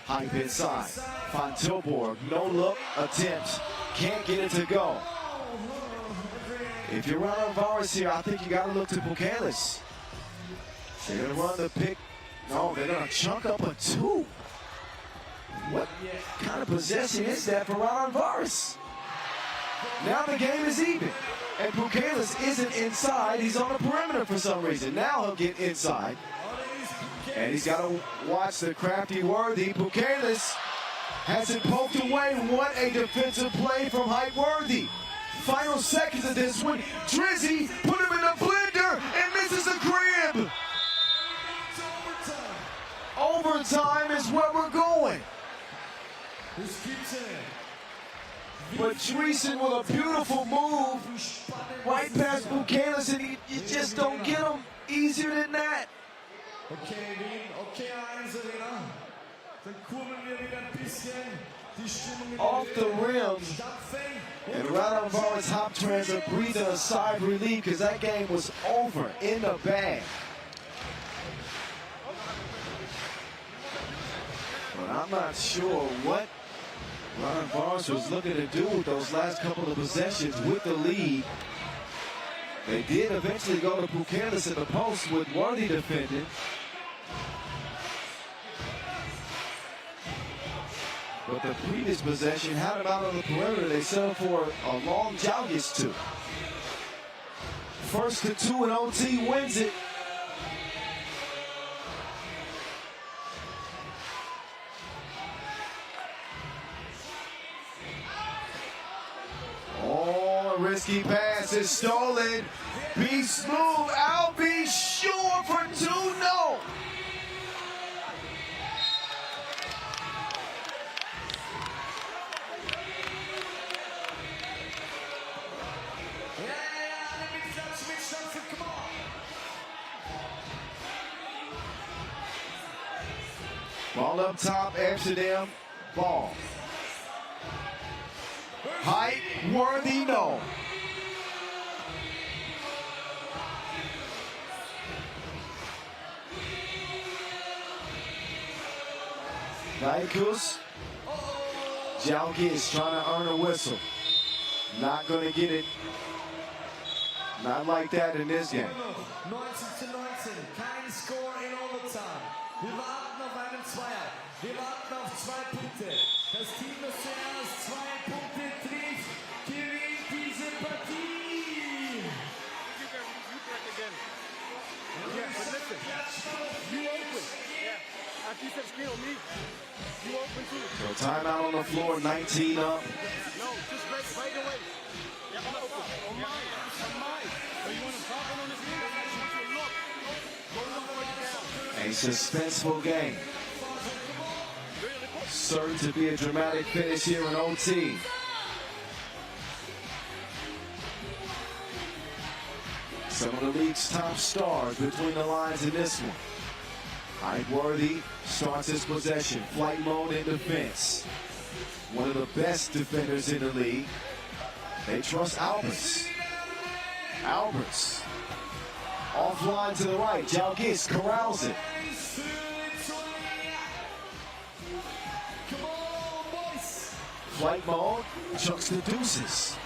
Hype inside. Van Tilburg, no look, attempts. Can't get it to go. If you're Radonvaris here, I think you got to look to Bukelis. They're going to run the pick. No, they're going to chunk up a 2. What kind of possession is that for Radonvaris? Now the game is even. And Bukelis isn't inside. He's on the perimeter for some reason. Now he'll get inside. And he's got to watch the crafty Worthy. Bukelis has it poked away. What a defensive play from Hype Worthy. Final seconds of this one. Drizzy put him in the blender and misses the crib. Overtime is where we're going. But Dreesen with a beautiful move right past Bukelis, and you just don't get him easier than that. Okay, Wien, okay, 1 Arena. Dann kurbeln wir wieder ein bisschen die Stimmung in Off the rim. Stapfen. And Radonvar's hop trans are breathing a sigh of relief because that game was over in the bag. But I'm not sure what Radonvar was looking to do with those last couple of possessions with the lead. They did eventually go to Buchanan in the post with Worthy defending. But the previous possession had him out on the perimeter. They settled for a long Jalgis two. 1st to 2 and OT wins it. Oh, a risky pass is stolen. Be smooth, I'll be sure for 2, no. Ball up top, Amsterdam, ball. Height, Worthy, no. Vaikus, Jalgis trying to earn a whistle. Not gonna get it. Not like that in this game. 19:19, kein Score in Overtime. Wir warten auf einen Zweier. Wir warten auf 2 Punkte. Das Team, das zuerst 2 Punkte trifft, gewinnt diese Partie. Yeah, but listen, you open. Yeah, after you set screen on me, you open too. So timeout on the floor, 19 up. No, just right away. Yeah, I'm open. On mine. So you want to pop on this game? I want you to look. Go look where you're down. A suspenseful game. Certain to be a dramatic finish here in OT. Some of the league's top stars between the lines in this one. Height Worthy starts his possession. Flight mode in defense. One of the best defenders in the league. They trust Alberts. Alberts. Offline to the right. Jalgis corrals it. Flight mode, chucks the deuces.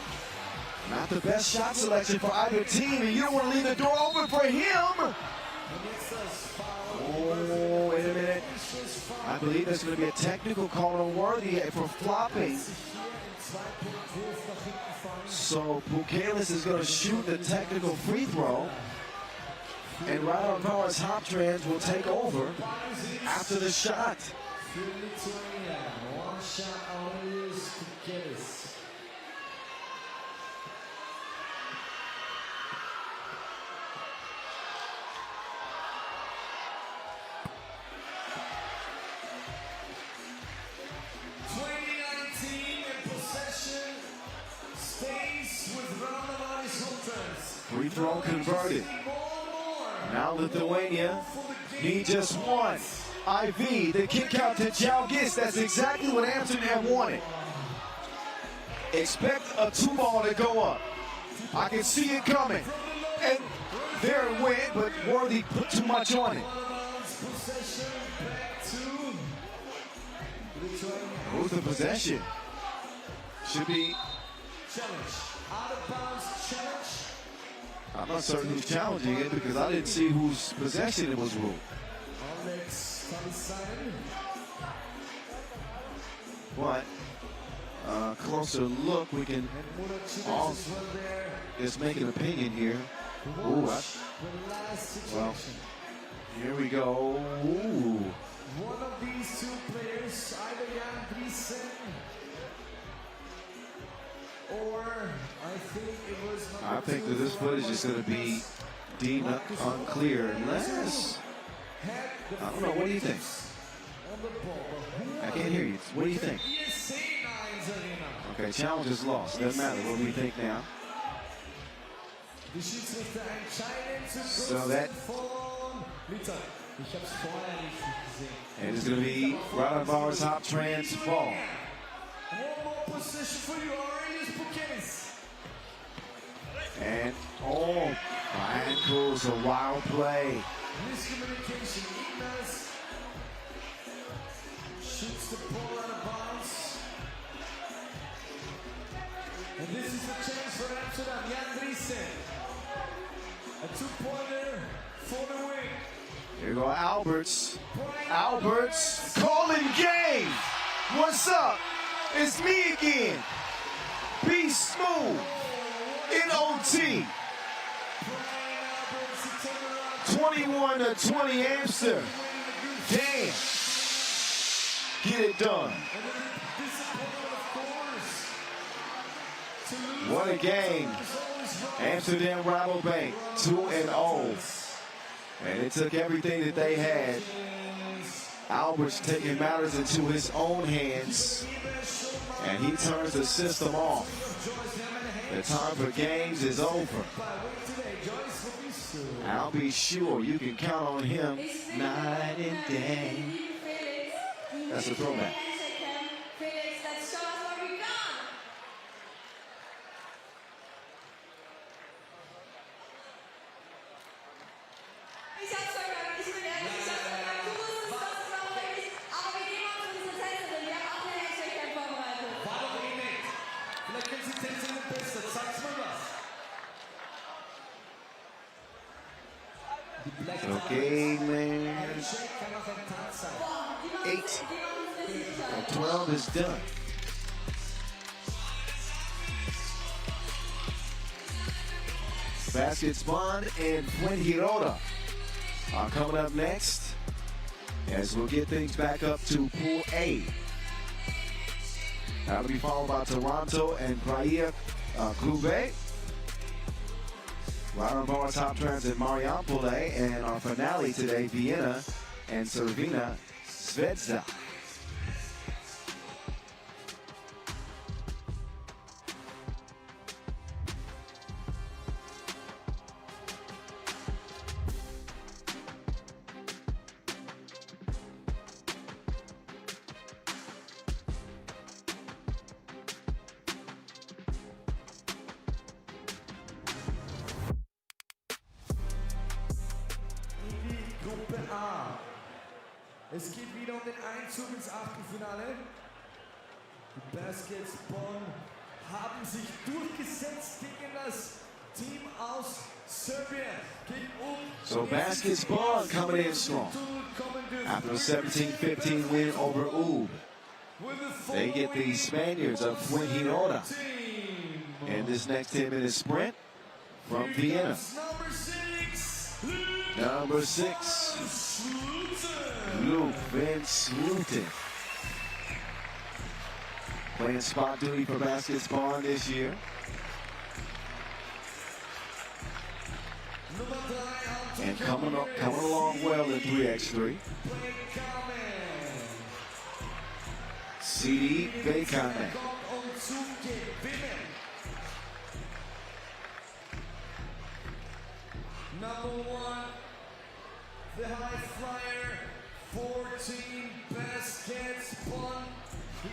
Not the best shot selection for either team, and you don't want to leave the door open for him. Oh, wait a minute. I believe there's going to be a technical call on Worthy for flopping. So Buchanan is going to shoot the technical free throw. And Radonvar's hop trans will take over after the shot. One shot only is to get us. Possession stays with Radonvar's home turns. Free throw converted. Now Lithuania need just one. IV, the kick out to Jalgis. That's exactly what Amsterdam wanted. Expect a 2-ball to go up. I can see it coming. And there it went, but Worthy put too much on it. Who's the possession? Should be. Challenge. Out of bounds challenge. I'm not certain who's challenging it because I didn't see whose possession it was ruled. But closer look, we can all just make an opinion here. Ooh, well, here we go. Ooh. One of these 2 players, either Jan Driesen or I think that this footage is going to be deemed unclear unless, I don't know, what do you think? I can't hear you. What do you think? Okay, challenge is lost. Doesn't matter. What do we think now? So that Ich hab's vorher nicht gesehen. And it's going to be RELIVE top trans ball. One more position for you, Aurelius Bouquets. And, oh, Brian Cruz, a wild play. Miscommunication. Ignas shoots the ball out of bounds. And this is the chance for Amsterdam. Jan Driessen. A two-pointer for the win. Here you go, Alberts. Alberts calling game. What's up? It's me again. Be smooth. In OT. 21-20 Amsterdam. Damn. Get it done. What a game. Amsterdam Rabobank 2-0. And it took everything that they had. Albert's taking matters into his own hands. And he turns the system off. The time for games is over. I'll be sure you can count on him night and day. That's a throwback. Okay, man. 8 and 12 is done. Baskets Bond and Fuengirola are coming up next as we'll get things back up to Pool A. That'll be followed by Toronto and Praia Clube. RELIVE top trans in Mariupol, and our finale today, Vienna and Cervena Zvezda. Gruppe A. Es geht wieder um den Einzug ins Achtelfinale. Die Baskets Bonn haben sich durchgesetzt gegen das Team aus Serbien. So Baskets Bonn coming in strong. After a 17-15 win over UB, they get the Spaniards of Fuengirola in this next 10-minute sprint from Vienna. Number 6, Luke Van Sluten. Playing spot duty for Baskets Bond this year. And coming along well in 3x3. CD Bekane. Number 1, the high flyer, 14 Baskets Bond.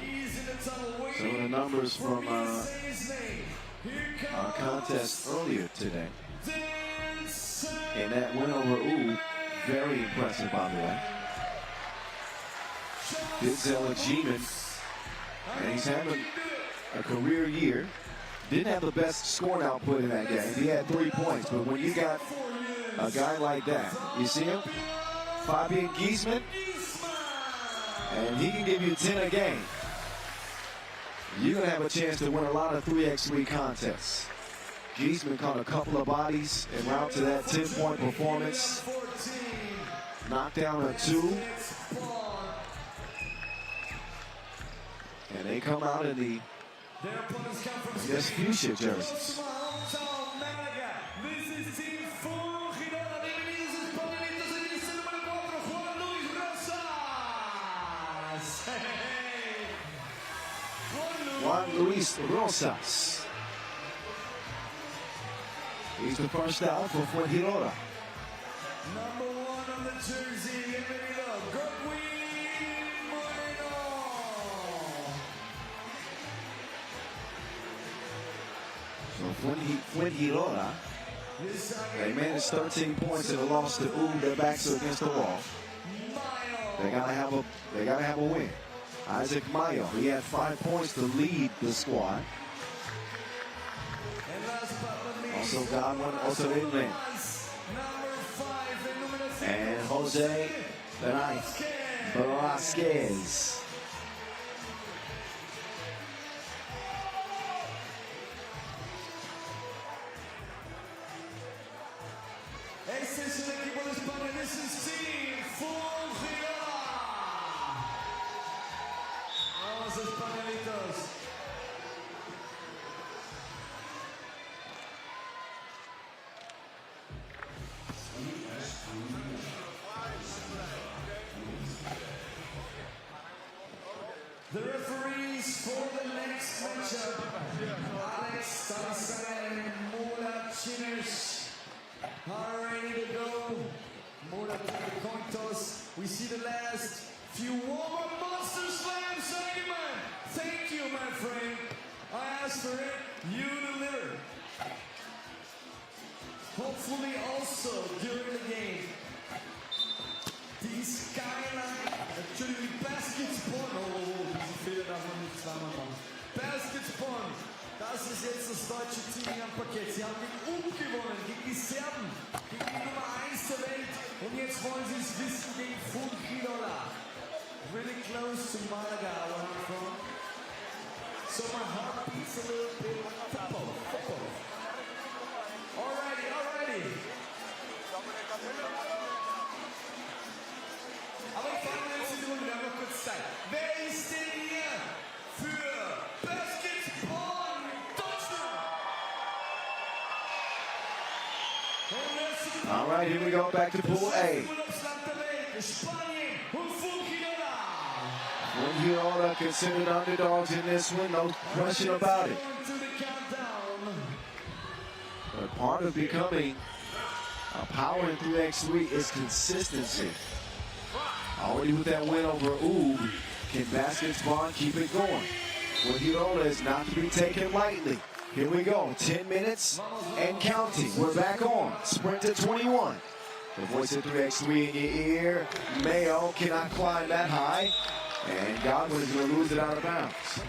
He's in the tunnel. Some of the numbers from our contest earlier today. And that win over UB, very impressive, by the way. Denzel Ajiman, and he's having a career year. Didn't have the best scoring output in that game. He had 3 points, but when you got a guy like that, you see him? Fabian Giesman, and he can give you 10 a game. You're going to have a chance to win a lot of 3x3 contests. Giesman caught a couple of bodies en route to that 10-point performance. Knocked down a 2. And they come out in the, I guess, fuchsia jerseys. Juan Luis Rosas. He's the first out for Fuengirola. Number 1 on the jersey, bienvenido, Godwin Moreno. So Fuengirola, they managed 13 points in a loss to their backs are against the wall. They gotta have a win. Isaac Mayo, he had 5 points to lead the squad. Also Godwin, also England. And Jose Velasquez. Este es el equipo de España. This is Team Fuengirola. Vamos, españolitos. The referees for the next matchup, Alex Tarzan and Mula Chinners, are ready to go. Mula to the coin toss. We see the last few warm-up monster slams. Thank you, my friend. I asked for it, you deliver. Hopefully also during the game. Die Skyline, natürlich die Basketball. Oh, diese Fehler darf man nicht zweimal machen. Basketball, das ist jetzt das deutsche Team am Parkett. Sie haben gegen gewonnen, gegen die Serben, gegen die Nummer 1 der Welt. Und jetzt wollen sie es wissen gegen Fuengirola. Really close to Malaga, where I'm from. So my heart beats a little bit. Football. Alrighty. Aber ich fange jetzt in die Runde, wir haben noch kurz Zeit. Wer ist denn hier für Basketball Deutschland? All right, here we go, back to Pool A. Spanien und Fuengirola. Fuengirola considered underdogs in this one, no question about it. But part of becoming a power in 3x3 is consistency. Already with that win over Oob, can Basketball keep it going? Fuengirola is not to be taken lightly. Here we go, 10 minutes and counting. We're back on, sprint to 21. The voice of 3x3 in your ear. Mayo cannot climb that high. And Godwin is going to lose it out of bounds.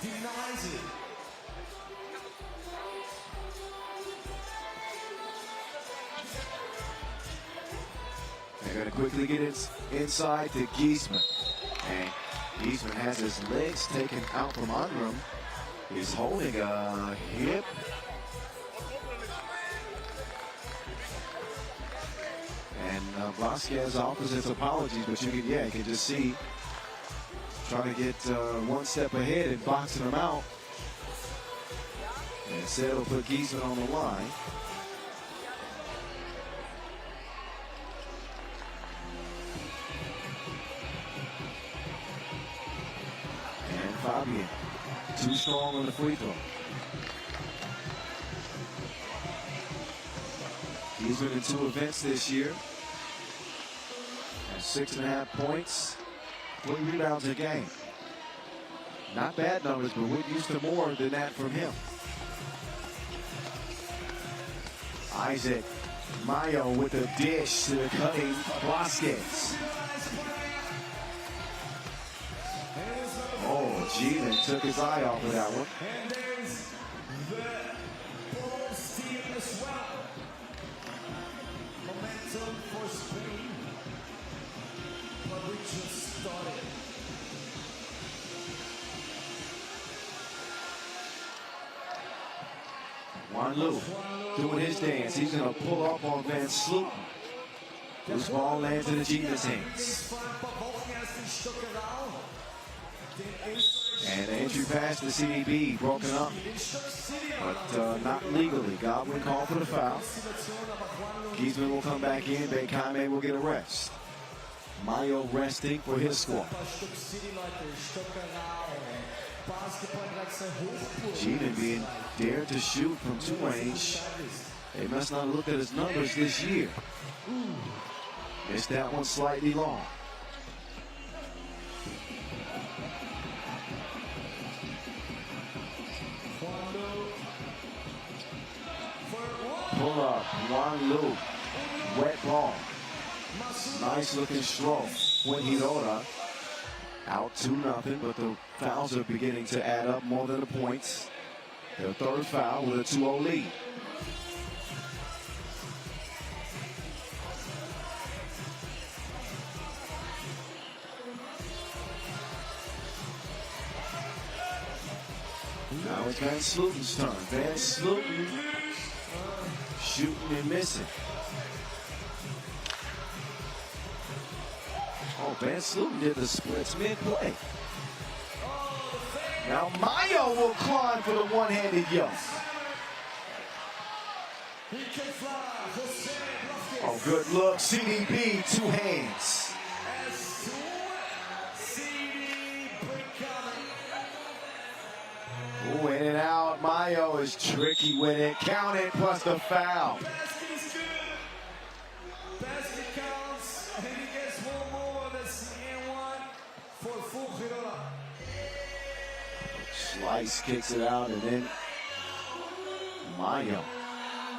Denies it. They're going to quickly get it inside to Giesman. And Giesman has his legs taken out from under him. He's holding a hip. And Vasquez offers his apologies, but you can just see trying to get one step ahead and boxing him out. And instead he'll put Giesman on the line. And Fabian, too strong on the free throw. He's been in 2 events this year. And 6.5 points, 3 rebounds a game. Not bad numbers, but we're used to more than that from him. Isaac Mayo with a dish to the cutting Vasquez. Oh, Gielan took his eye off of that one. And there's the ball steal as well. Momentum for Spain. But we just started. Juan Lu doing his dance. He's going to pull up on Van Sloten. Loose ball lands in the Gielan's hands. And the entry pass to CDB broken up, but not legally. Godwin called for the foul. Giesman will come back in. Bekame will get a rest. Mayo resting for his squad. Gielan being dared to shoot from 2 range They must not have looked at his numbers this year. Missed that one slightly long. Pull up, Juan Lu. Wet ball. Nice looking stroke. Fuengirola out 2-0, but the fouls are beginning to add up more than the points. Their third foul with a 2-0 lead. Now it's Van Sluten's turn. Van Sluten shooting and missing. Oh, Van Sluten did the splits mid-play. Now Mayo will climb for the one-handed yoke. Oh, good look. CDP, 2 hands. Ooh, in and out. Mayo is tricky with it. Count it plus the foul. Basket counts, and he gets one more. That's and 1 for Fuengirola. Slice kicks it out, and then Mayo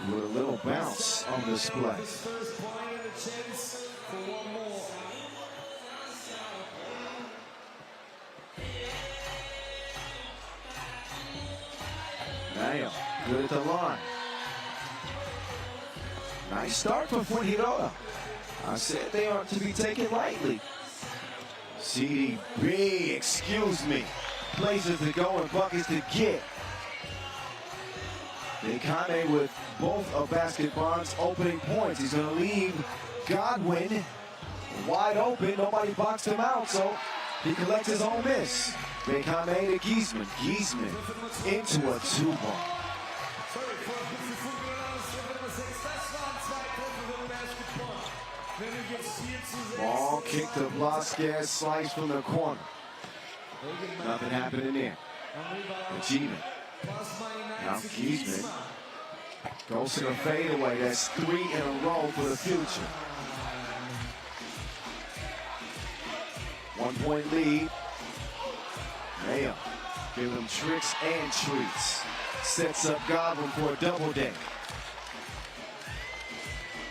with a little bounce on display. His first point and a chance for one more. Mayo, good at the line. Nice start for Fuengirola. I said they aren't to be taken lightly. CDB, excuse me. Places to go and buckets to get. Bekane with both of Basketball's opening points. He's going to leave Godwin wide open. Nobody boxed him out, so he collects his own miss. Bekane to Giesman. Giesman into a 2-ball. Ball kicked to Blasquez, slice from the corner. Nothing happening there. Giesman. Now Giesman goes to the fadeaway. That's 3 in a row for the future. 1-point lead. Mayo giving them tricks and treats. Sets up Godwin for a double day.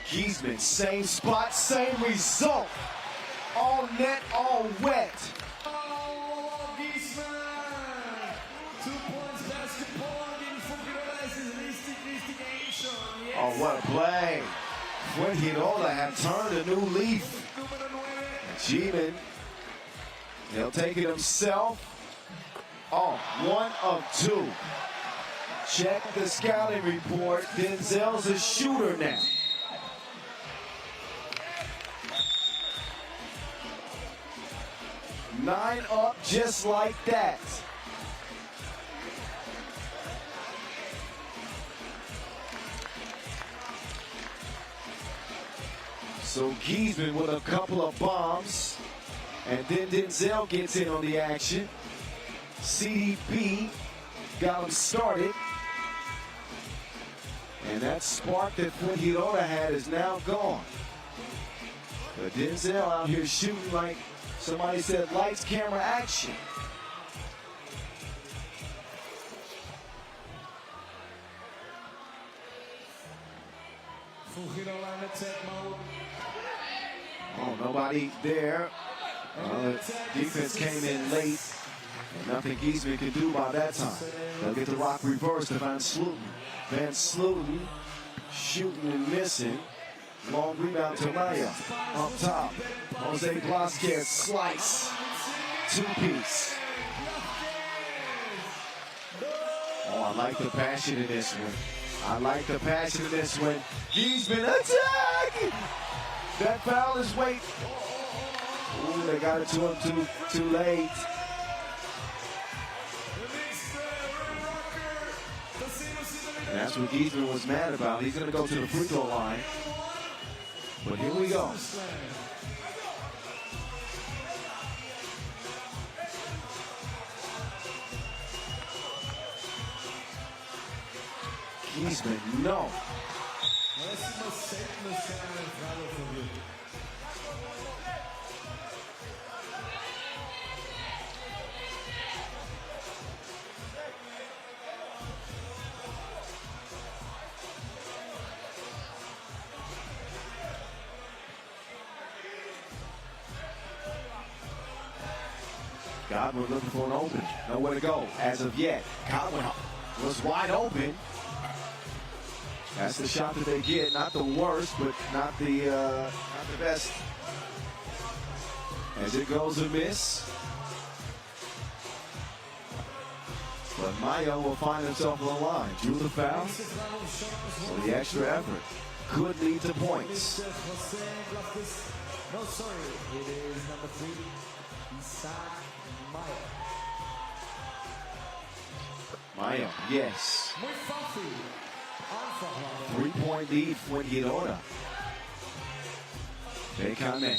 Giesman, same spot, same result. All net, all wet. Oh, Giesman! 2 points basketball gegen Fuengirola. Es ist richtig action. Yes. Oh, what a play. Fuengirola have turned a new leaf. Giesman, he'll take it himself. Oh, 1 of 2. Check the scouting report. Denzel's a shooter now. Nine up just like that. So Giesman with a couple of bombs. And then Denzel gets in on the action. CDP got him started. And that spark that Fuengirola had is now gone. But Denzel out here shooting like somebody said, lights, camera, action. Fuengirola in attack mode. Oh, nobody there. Defense came in late. And nothing Giesman can do by that time. They'll get the rock reversed to Van Sluten. Van Sluten shooting and missing. Long rebound to Mayo. Up top. Jose Blasquez slice. 2-piece. Oh, I like the passion in this one. I like the passion in this one. Giesman attack! That foul is wait. Ooh, they got it to him too late. And that's what Giesman was mad about. He's going to go to the free throw line. But here we go. Giesman, no. Lass ihn mal selten, dass keiner einen Freiwurf verliert. Godwin looking for an open. Nowhere to go as of yet. Godwin was wide open. That's the shot that they get. Not the worst, but not the best. As it goes a miss. But Mayo will find himself on the line. Drew the foul. So the extra effort could lead to points. No, sorry. It is number 3, Isaac Mayo. Mayo, yes. Muy fácil. 3-point lead for Girona. Bekane.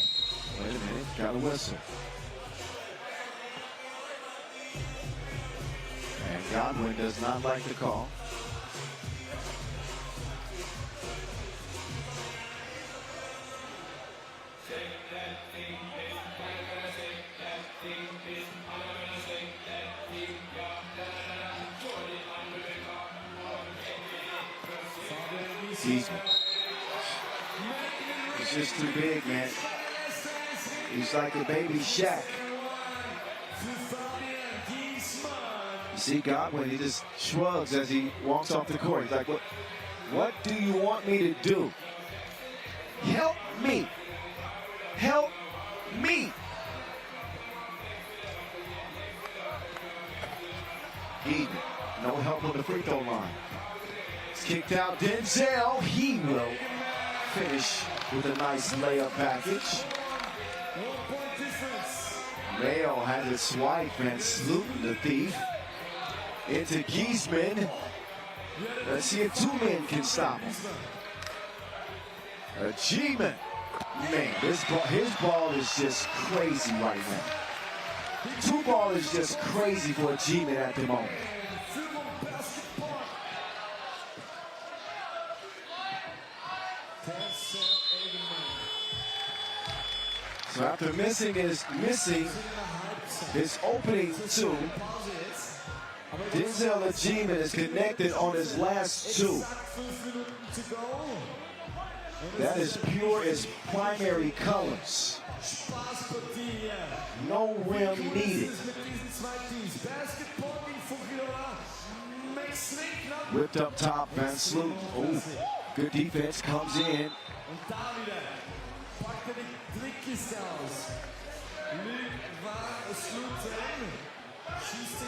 Wait a minute, got a whistle. And Godwin does not like the call. He's just too big, man. He's like a baby Shaq. You see Godwin, he just shrugs as he walks off the court. He's like, what do you want me to do? Help me. Help me. Eden, no help on the free throw line. It's kicked out. Denzel, he will finish with a nice layup package. Mayo had it swipe and Slutin, the thief, into Giesman. Let's see if two men can stop him. G-Man. Man, his ball is just crazy right now. Two ball is just crazy for a G-Man at the moment. So after missing his opening two, Denzel G-Man is connected on his last two. That is pure as primary colors. No rim needed. Whipped up top, Van Sloot. Oh, good defense comes in.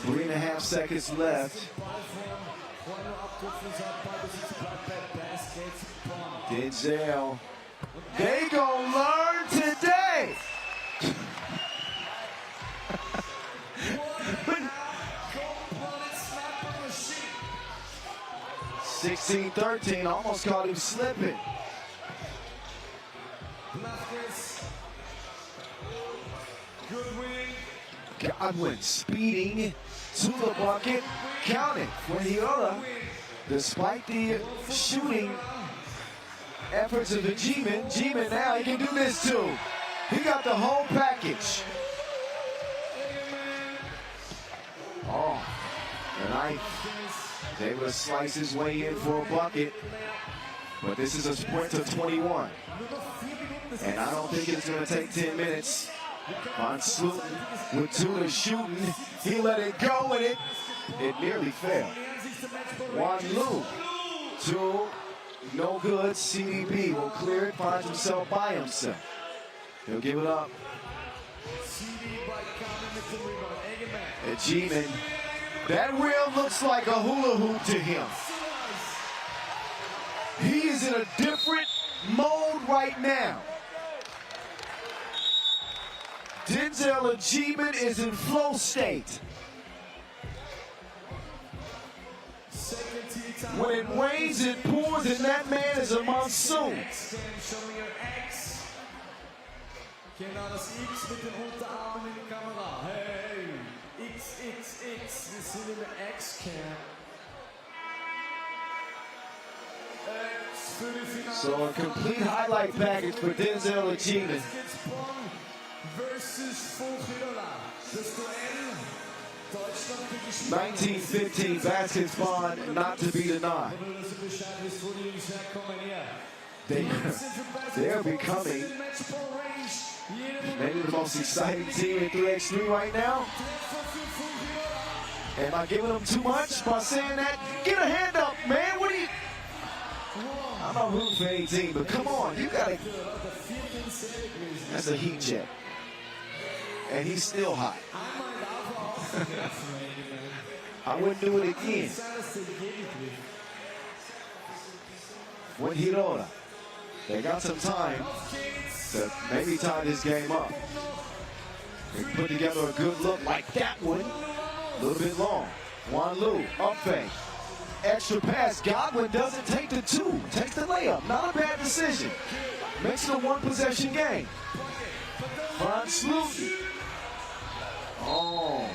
3.5 seconds left. Denzel. They gon' learn today. 16-13, almost caught him slipping. Godwin speeding to the bucket, counted for Girona. Despite the shooting efforts of the G-Man, G-Man now he can do this too. He got the whole package. Oh, the knife is able to slice his way in for a bucket. But this is a sprint to 21. And I don't think it's going to take 10 minutes. Van Sloot with two shooting. He let it go and it nearly fell. Juan Lu, two, no good. CDB will clear it, finds himself by himself. He'll give it up. And G-Man, that rim looks like a hula hoop to him. He is in a different mode right now. Denzel G-Man is in flow state. When it rains, it pours, and that man is a monsoon. Genau, das X mit den Unterarmen in die Kamera. Hey, X, X, X. Wir sind in der X-Cam. X So a complete highlight package for Denzel Achievement. Versus 1915 basketball, not to be denied. They're becoming maybe the most exciting team in 3x3 right now. Am I giving them too much by saying that? Get a hand up, man. What are you? I'm not rooting for any team, but come on, you gotta. That's a heat check. And he's still hot. I wouldn't do it again. When Hirora, they got some time to maybe tie this game up. They put together a good look like that one. A little bit long. Juan Lu, up fake. Extra pass. Godwin doesn't take the two. Takes the layup. Not a bad decision. Makes it a one-possession game. Von Sluten. Oh,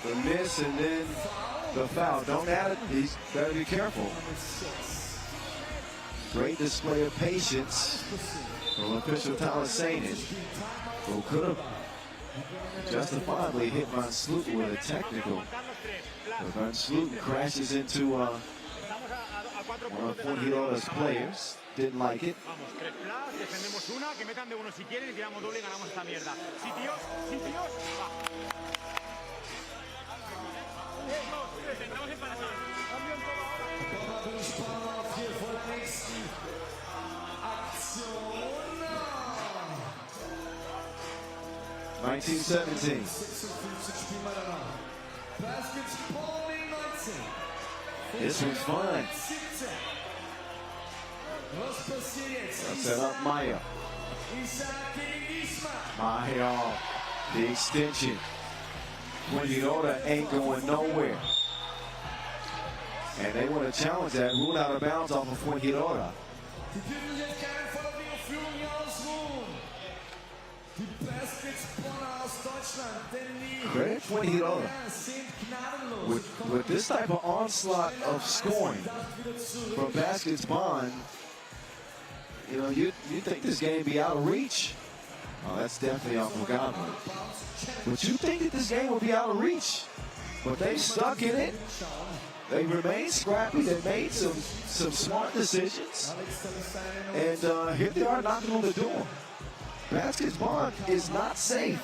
the miss and then the foul. Don't add it. He's better be careful. Great display of patience from official Talasainen, who could have justifiably hit Von Sluten with a technical. But Von Sluten crashes into one of Hirora's players. Didn't like it. (1917). This was fun. Set up Maya. Maya, the extension. When Hirora ain't going nowhere. And they want to challenge that, rule out of bounds off of Juan Hirora. Credit Juan Hirora. With this type of onslaught of scoring from Baskets Bond, you know, you think this game be out of reach. Oh, that's definitely off of Godwin. But you think that this game will be out of reach. But they stuck in it. They remained scrappy. They made some smart decisions. And here they are knocking on the door. Baskets Bond is not safe.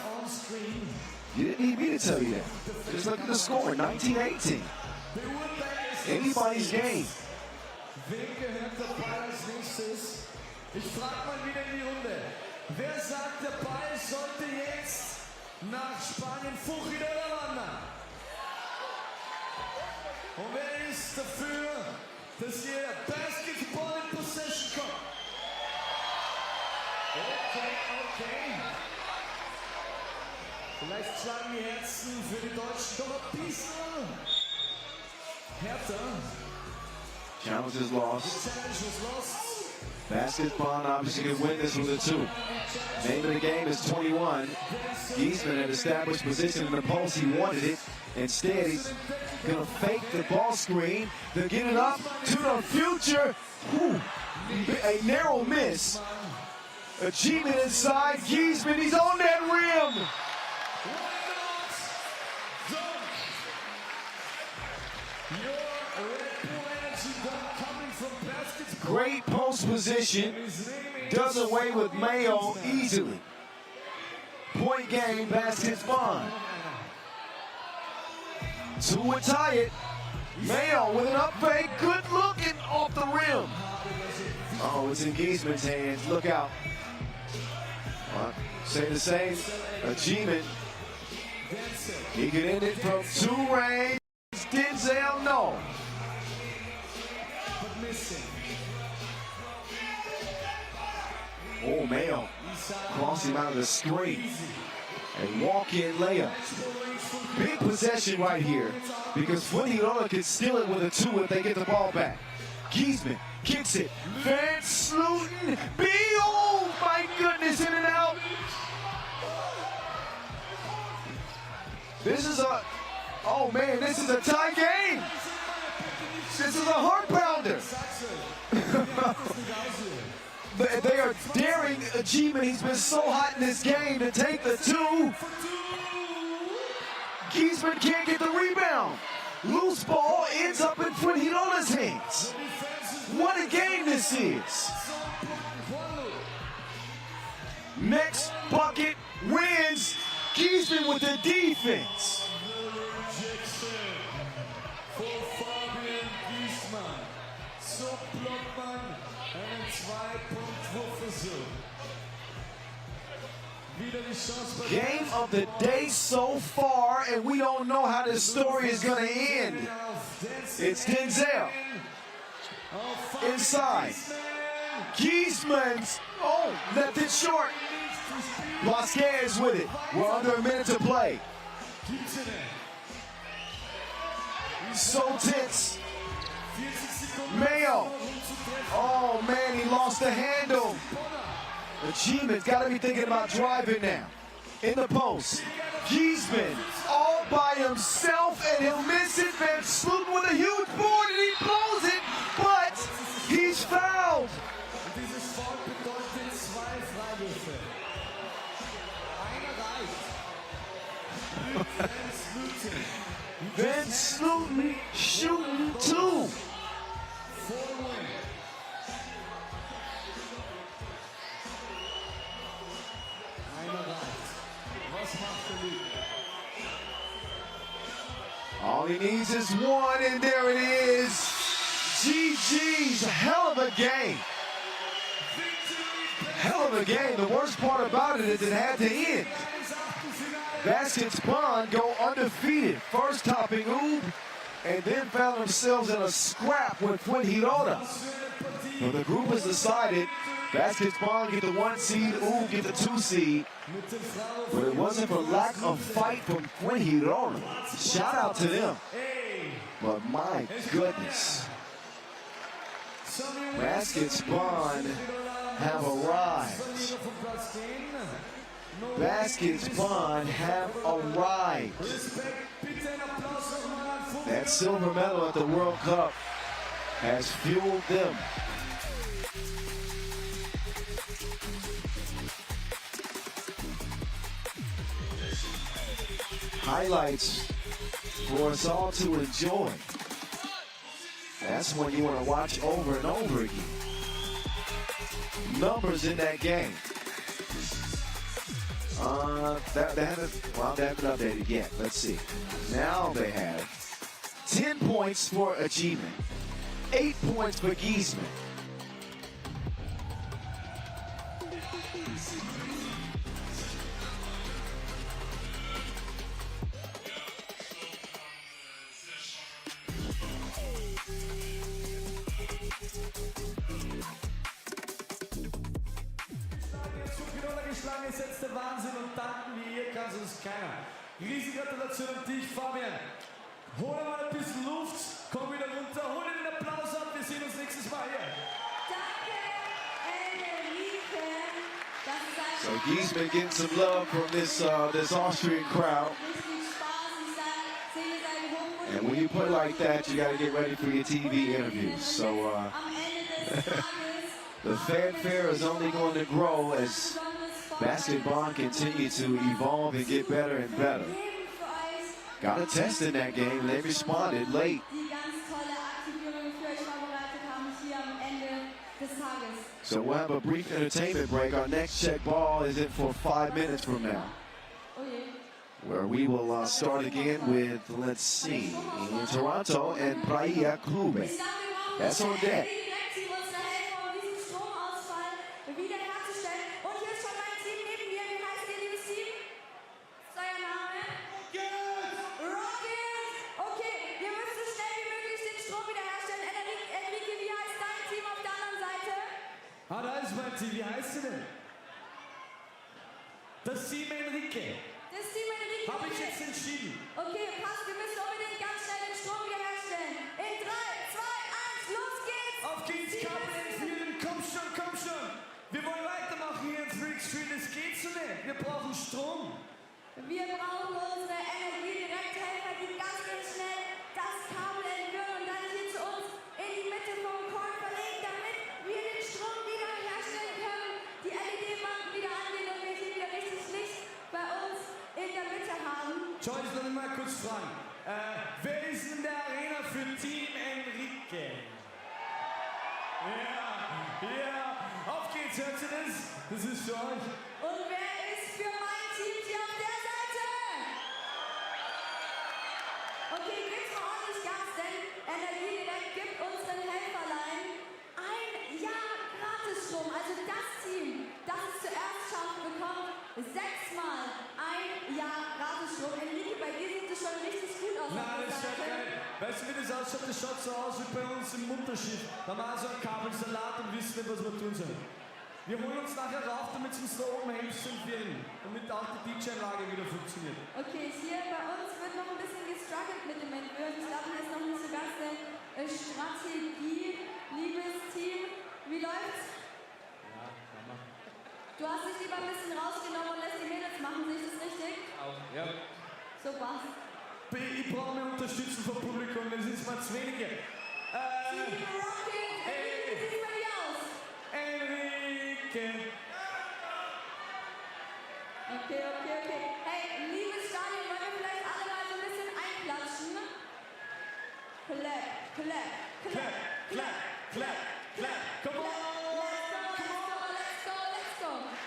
You didn't need me to tell you that. Just look at the score, 19-18. Anybody's game. Ich frage mal wieder in die Runde. Wer sagt, der Ball sollte jetzt nach Spanien Fuchidora wandern? Und wer ist dafür, dass hier Basketball in Possession kommt? Okay. Vielleicht schlagen die Herzen für die Deutschen doch ein bisschen härter. Challenge is lost. Baskets Bond obviously can win this with a 2. Name of the game is 21. Giesman had established position in the post. He wanted it. Instead, he's going to fake the ball screen. They'll get it up to the future. Whew. A narrow miss. Achievement inside. Giesman, he's on that rim. Great post position, does away with Mayo easily. Point game, Baskets Bond. 2 would tie it. Mayo with an up fake, good looking off the rim. Oh, it's in Giesman's hands, look out. Say the same, Achievement. He can end it from 2 range. Denzel, no. Oh, Mayo crossing out of the screen. A walk-in layup. Big possession right here because Fuengirola can steal it with a 2 if they get the ball back. Giesman kicks it. Van Sluten. Oh, my goodness, in and out. This is a tie game. This is a heart pounder. They are daring Achievement. He's been so hot in this game to take the two. Giesman can't get the rebound. Loose ball ends up in Fuengirola's hands. What a game this is. Next bucket wins. Giesman with the defense. Game of the day so far, and we don't know how this story is going to end. It's Denzel. Inside. Giesman's, left it short. Vasquez with it. We're under a minute to play. So tense. Mayo. Oh man, he lost the handle. Achievement's got to be thinking about driving now. In the post. Giesman all by himself, and he'll miss it. Van Sloten with a huge board, and he blows it, but he's fouled. Van Sloten shooting two. All he needs is one, and there it is. GG's, hell of a game. Hell of a game. The worst part about it is it had to end. Baskets Bond go undefeated, first topping Ub, and then found themselves in a scrap with Fuengirola. But the group has decided Baskets Bond get the 1 seed, Ub get the 2 seed. But it wasn't for lack of fight from Fuengirola. Shout out to them. But my goodness. Baskets Bond have arrived. Baskets Bond have arrived. That silver medal at the World Cup has fueled them. Highlights for us all to enjoy. That's when you want to watch over and over again. Numbers in that game. They haven't updated yet. Let's see. Now they have 10 points for Achievement, 8 points for Giesman. Ist jetzt der Wahnsinn und danken wie ihr kann es uns keiner. Riesige Gratulation an dich, Fabian. Hol mal ein bisschen Luft, komm wieder runter, hol den Applaus ab, wir sehen uns nächstes Mal hier. So Giesman getting some love from this Austrian crowd. And when you play like that, you got to get ready for your TV interviews. So the fanfare is only going to grow as Basket Bond continue to evolve and get better and better. Got a test in that game, and they responded late. So we'll have a brief entertainment break. Our next check ball is in for 5 minutes from now, where we will start again with, let's see, in Toronto and Praia Clube. That's on deck. Da ist mein Team, wie heißt du denn? Das Team Enrique. Das Team Enrique. Habe ich jetzt entschieden. Okay, passt, wir müssen unbedingt ganz schnell den Strom wiederherstellen. In 3, 2, 1, los geht's! Auf geht's, Kabel, komm schon! Wir wollen weitermachen hier in Freak Street, es geht so nicht. Wir brauchen Strom. Wir brauchen unsere Energiedirekthelfer, die ganz schnell das Kabel entwirren und dann hier zu uns Seite vom Court verlegt, damit wir den Strom wieder herstellen können, die LED-Lampen wieder angehen und wir hier wieder richtig Licht bei uns in der Mitte haben. Joyce, noch mal kurz fragen. Wer ist in der Arena für Team Enrique? Ja, auf geht's, hört ihr das? Das ist für euch. Und wer ist für mein Team hier auf der Seite? Okay, gibt's mal ordentlich Gas, denn Energiedirekt gibt unseren Helferlein ein Jahr Gratisstrom. Also das Team, das es zuerst schafft, bekommt 6-mal ein Jahr Gratisstrom. Enrique, bei dir sieht es schon richtig gut aus. Nein, das schaut geil. Weißt du, wie das ausschaut? Das schaut so aus wie bei uns im Mutterschiff. Da machen wir so einen Kabelsalat und wissen nicht, was wir tun sollen. Wir holen uns nachher rauf, damit es uns da oben hilft und wirren, damit auch die DJ-Anlage wieder funktioniert. Okay, hier bei uns wird noch ein bisschen gestruggelt mit dem Entwurf. Ich glaube, hier ist noch nicht so ganz eine Strategie. Liebes Team, wie läuft's? Ja, Mama. Du hast dich lieber ein bisschen rausgenommen und lässt die Mädels machen, sehe ich das richtig? Ja. Super. Ich brauche mehr Unterstützung vom Publikum, das ist mal zu wenige. Team Rocket, wie sieht's bei dir aus? Enrique. Okay. Hey, liebes Stadion, wollen wir vielleicht alle mal so ein bisschen einklatschen? Come on! Let's go.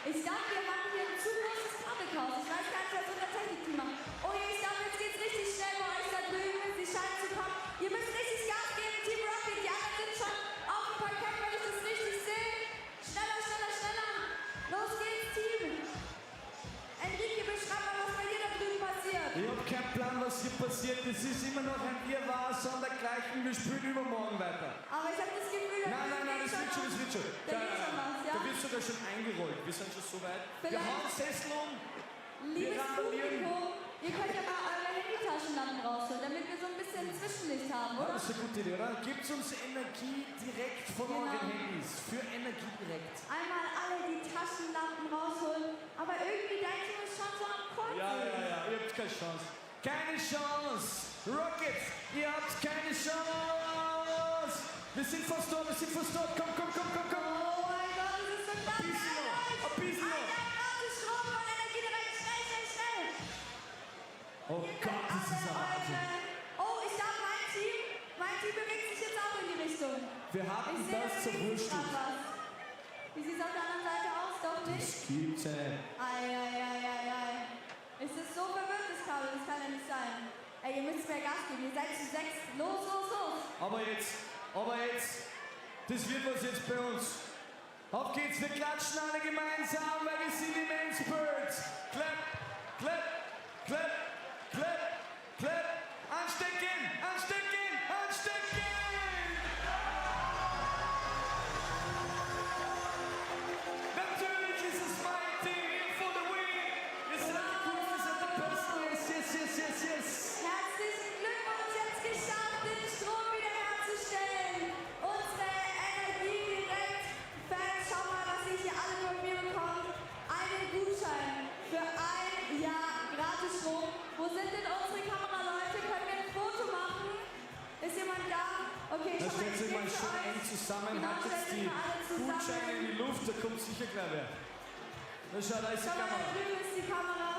Ich dachte, wir machen hier ein zu großes Kabelchaos. Ich weiß gar nicht, was unser Technikteam macht. Oh je, ich glaube, jetzt geht's richtig schnell bei euch da drüben. Sie scheinen zu kommen. Ihr müsst richtig Gas geben, Team Rocket. Die anderen sind schon auf dem Parkett, wenn ich das richtig sehe. Schneller. Los geht's, Team. Enrique, beschreib mal, was bei dir da drüben passiert. Ich hab keinen Plan, was hier passiert. Es ist immer noch ein Irrwarr, sondergleichen. Wir spielen übermorgen weiter. Aber ich habe das Gefühl, Nein, das wird schon. Da geht schon was, ja? Da wird sogar schon eingerollt. Wir sind schon so weit. Wir Vielleicht- hauen Sessel um. Liebes randalieren. Publikum, ihr könnt ja mal eure Handytaschenlampen rausholen, damit wir so ein bisschen Zwischenlicht haben, Ja, oder? das ist eine gute Idee, oder? Gebt uns Energie direkt von Genau. euren Handys. Für Energie direkt. Einmal alle die Taschenlampen rausholen, aber irgendwie dein Team ist schon so am Kreuz. Ja. Ihr habt keine Chance. Keine Chance. Rocket, ihr habt keine Chance. Wir sind fast dort. Komm. Oh mein Gott, das ist so knapp. Ein bisschen noch. Ein Jahr gratis Strom von Energie direkt. Schnell. Oh Ihr Gott, könnt das ist alle Wahnsinn. Oh, ich glaube, mein Team bewegt sich jetzt auch in die Richtung. Wir hatten Ich sehe, das da zur bewegt sich Wurscht. grad was. Wie sieht es auf der anderen Seite aus? Doch nicht? Das gibt's, ey. Ei. Es ist so verwirrt, das Kabel, das kann ja nicht sein. Ey, ihr müsst mehr Gas geben, ihr seid zu 6. Los. Aber jetzt, das wird was jetzt bei uns. Auf geht's, wir klatschen alle gemeinsam, weil wir sind die Men's Birds. Clap. Anstecken. Natürlich ist es mein Team, here for the win. Ihr seid die Coolsten, ihr seid die Besten. Yes. Herzlichen Glückwunsch, jetzt geschafft, den Strom wiederherzustellen. Unsere Energie direkt. Fans, schau mal, was ihr hier alle von mir bekommt. Einen Gutschein für ein Jahr Gratisstrom. Wo sind denn unsere Kameraleute? Können wir ein Foto machen? Ist jemand da? Okay, Da schau mal, stellt ich sich gebe mal für schon euch. eng zusammen, Genau, hat jetzt stellt die sich mal alle zusammen. Gutscheine in die Luft, da kommt sicher gleich wer. Da schau, da ist die Schau mal, da Kamera. drüben ist die Kamera.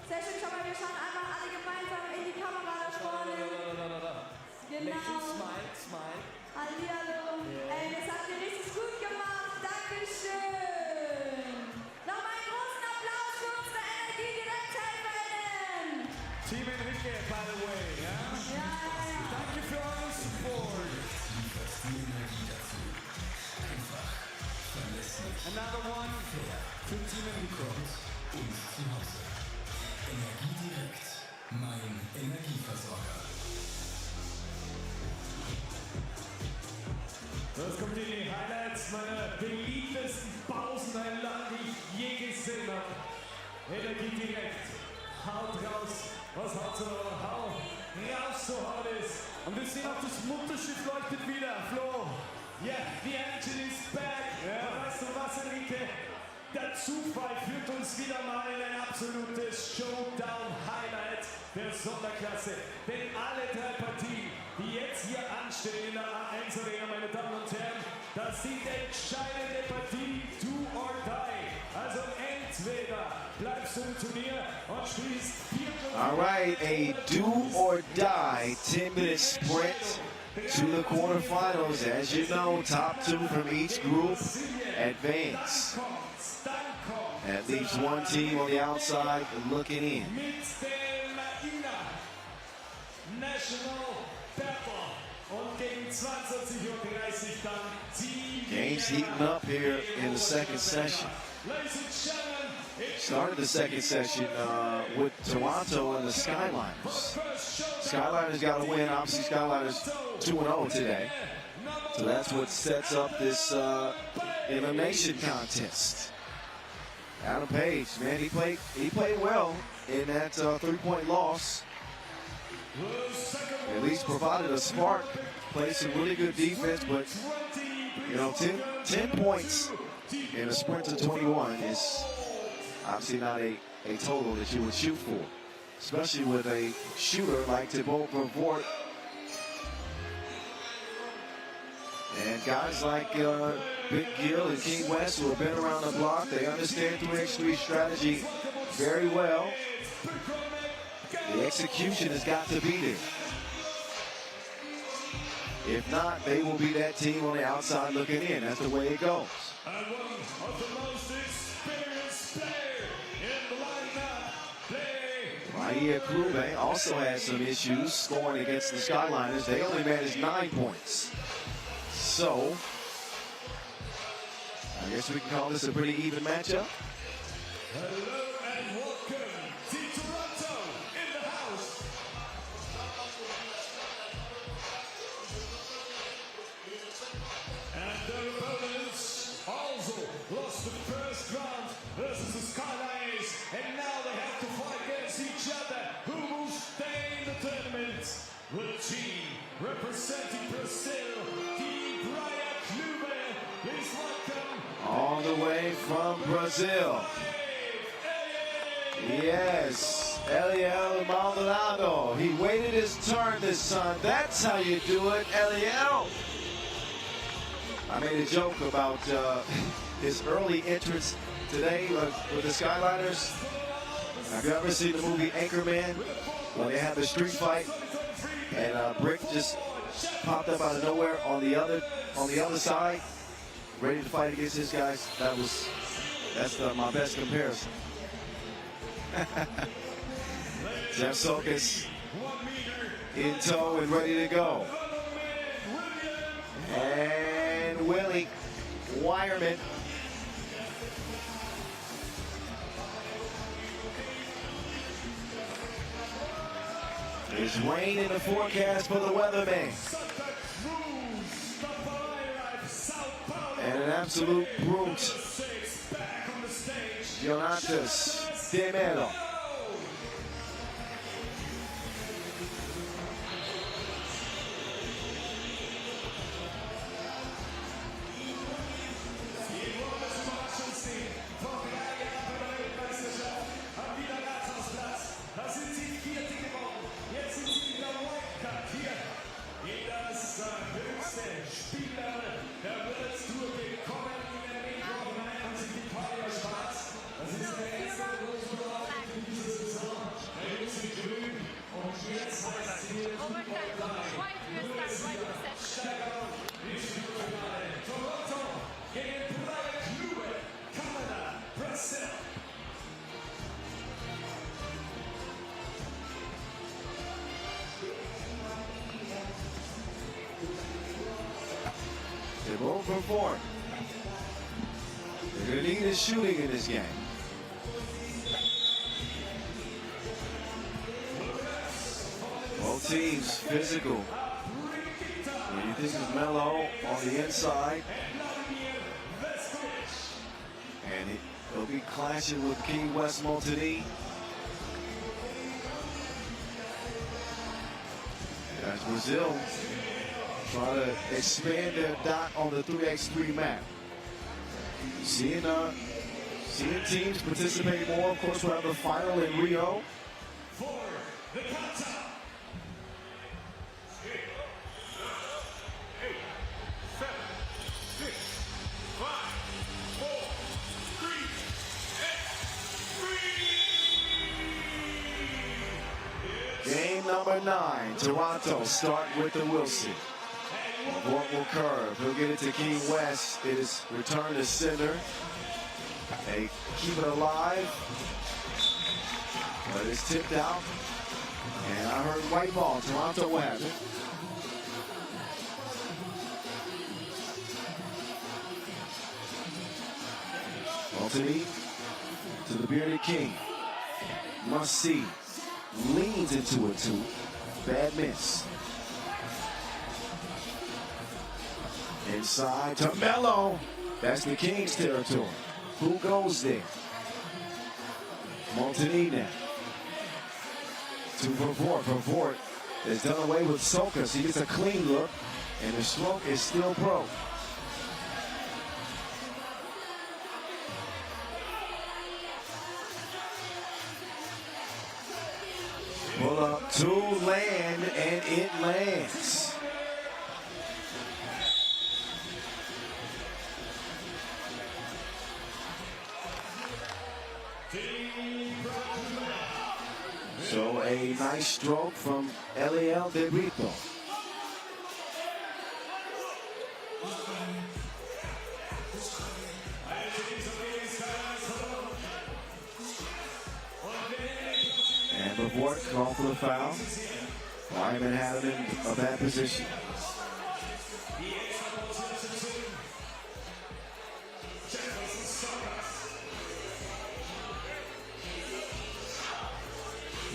Sehr schön, schau mal, wir schauen einmal alle gemeinsam in die Kamera da vorne. Da. Genau. Lächeln, smile. Hallihallo. Ey, das habt ihr richtig gut gemacht. Dankeschön. Nochmal einen großen Applaus für unsere Energiedirekt-Helferinnen. Team Enrique, by the way, ja? Ja. Danke für euren Support. Another one für Team Enrique. Und zu Hause. Energiedirekt, mein Energieversorger. Das kommt in die Highlights meiner beliebtesten Pauseneinlagen, die ich je gesehen habe. Energie direkt. Haut raus. Was haut so? Hau raus, so haut es. Und wir sehen auch, das Mutterschiff leuchtet wieder. Flo. Yeah, the engine is back. Ja. Und weißt du was, Enrique? Der Zufall führt uns wieder mal in ein absolutes Showdown-Highlight der Sonderklasse. Denn alle drei Partien, die jetzt hier anstehen in der A1 Arena, meine Damen und Herren, das sind entscheidende Partien, do or die. Also entweder bleibst du im Turnier und spielst 4. All right, a do or die 10-minute sprint to the quarterfinals. As you know, top 2 from each group advance. At least one team on the outside looking in. Games heating up here in the second session. Started the second session with Toronto and the Skyliners. Skyliners got to win. Obviously, Skyliners 2-0 today. So that's what sets up this elimination contest. Adam Page, man, he played well in that 3-point loss. At least provided a spark, played some really good defense, but you know, 10 points in a sprint to 21 is obviously not a total that you would shoot for, especially with a shooter like Thibaut Vervoort. And guys like Big Gill and King West, who have been around the block, they understand 3x3 strategy very well. The execution has got to be there. If not, they will be that team on the outside looking in. That's the way it goes. And one of the most experienced players in the lineup, Maia Klube also has some issues scoring against the Skyliners. They only managed 9 points. So, I guess we can call this a pretty even matchup. Hello and welcome to Toronto in the house. And their opponents also lost the first round versus the Skyliners, and now they have to fight against each other. Who will stay in the tournament? The team representing Brazil, Team Klube. Please welcome. All the way from Brazil. Yes, Eliel Maldonado. He waited his turn this time. That's how you do it, Eliel. I made a joke about his early entrance today with the Skyliners. Have you ever seen the movie Anchorman, when they had the street fight and Brick just popped up out of nowhere on the other side, ready to fight against his guys? That's my best comparison. Jeff Sokas in tow and ready to go. And Willie Wireman. There's rain in the forecast for the weatherman. And an absolute brute, Jonatas de Melo. They both perform. They're going to need his shooting in this game. Both teams physical. When you think of Melo on the inside, and he'll be clashing with King West Montini. As Brazil trying to expand their dot on the 3x3 map. Seeing Seeing teams participate more. Of course, we'll have the final in Rio. For the countdown. 8, 7, 6, 5, 4, 3, 2, Game number 9, Toronto start with the Wilson. What will curve? He'll get it to King West. It is return to center. They keep it alive, but it's tipped out. And I heard white ball. Toronto will have it. Alternate to the bearded king. Must see. Leans into it too. Bad miss. Inside to Melo. That's the King's territory. Who goes there? Montanina. To Vervoort. Vervoort has done away with Soka, so he gets a clean look, and the stroke is still broke. Pull up to land, and it lands. So a nice stroke from Eliel De Brito. And Vervoort called for the foul. Lyman had him in a bad position.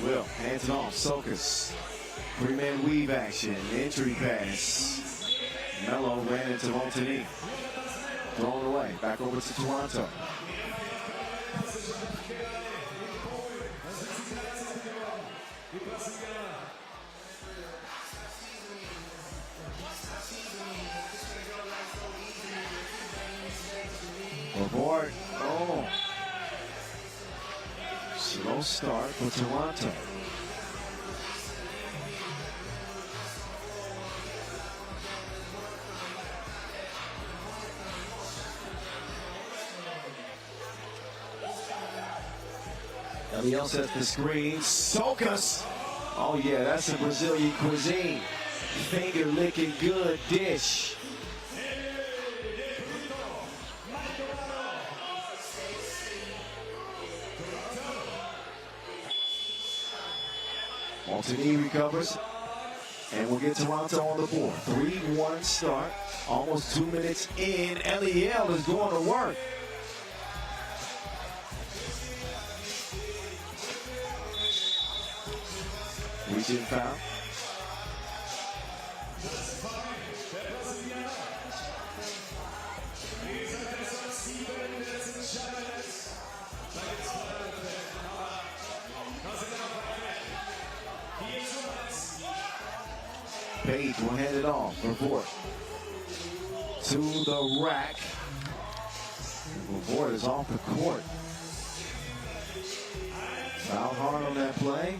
Will hands it off. Sokas. Three-man weave action. Entry pass. Melo ran into Montanini. Thrown away. Back over to Toronto. Vervoort. Oh. Slow start for Toronto. Eliel sets the screen. Sokas. Oh yeah, that's a Brazilian cuisine. Finger licking good dish. Montanini recovers, and we'll get Toronto on the board. 3-1 start, almost 2 minutes in. Eliel is going to work. Reaching foul. Page will hand it off. Vervoort to the rack. Vervoort is off the court. Foul hard on that play.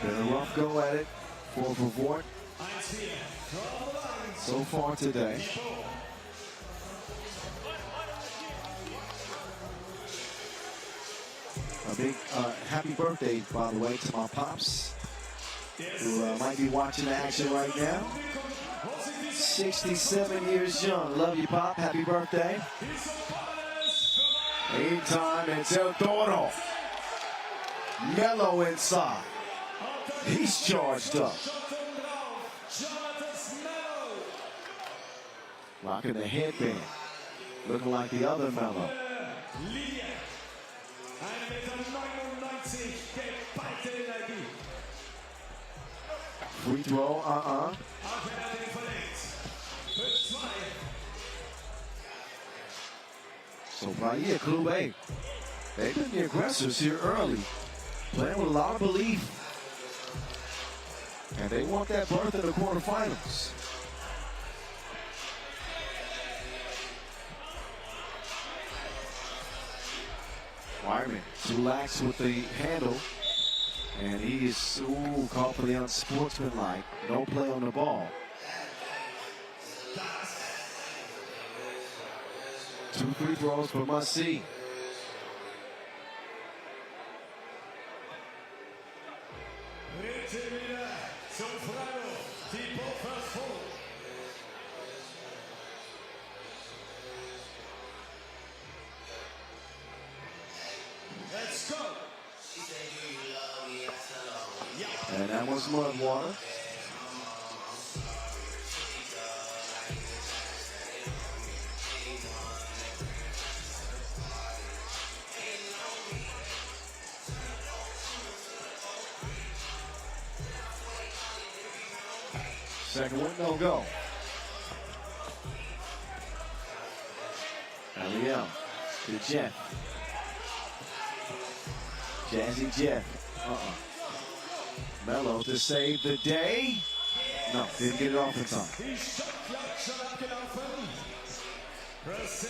Been a rough go at it for Vervoort so far today. A big happy birthday, by the way, to my pops, who might be watching the action right now. 67 years young. Love you, Pop. Happy birthday. Game time, and El Toro. Melo inside. He's charged up. Rocking the headband. Looking like the other Melo. Free throw, So Bahia, Club A, they've been the aggressors here early. Playing with a lot of belief. And they want that berth in the quarterfinals. Wyman too lax with the handle. And he is called for the unsportsmanlike. No play on the ball. 2 free throws for Must-See. Let's go. And that was Mudwater. Second one, no go. Ariel to Jeff. Jazzy Jeff. Mello to save the day. No, didn't get it off in time. Die Shotclock schon abgelaufen. Brazil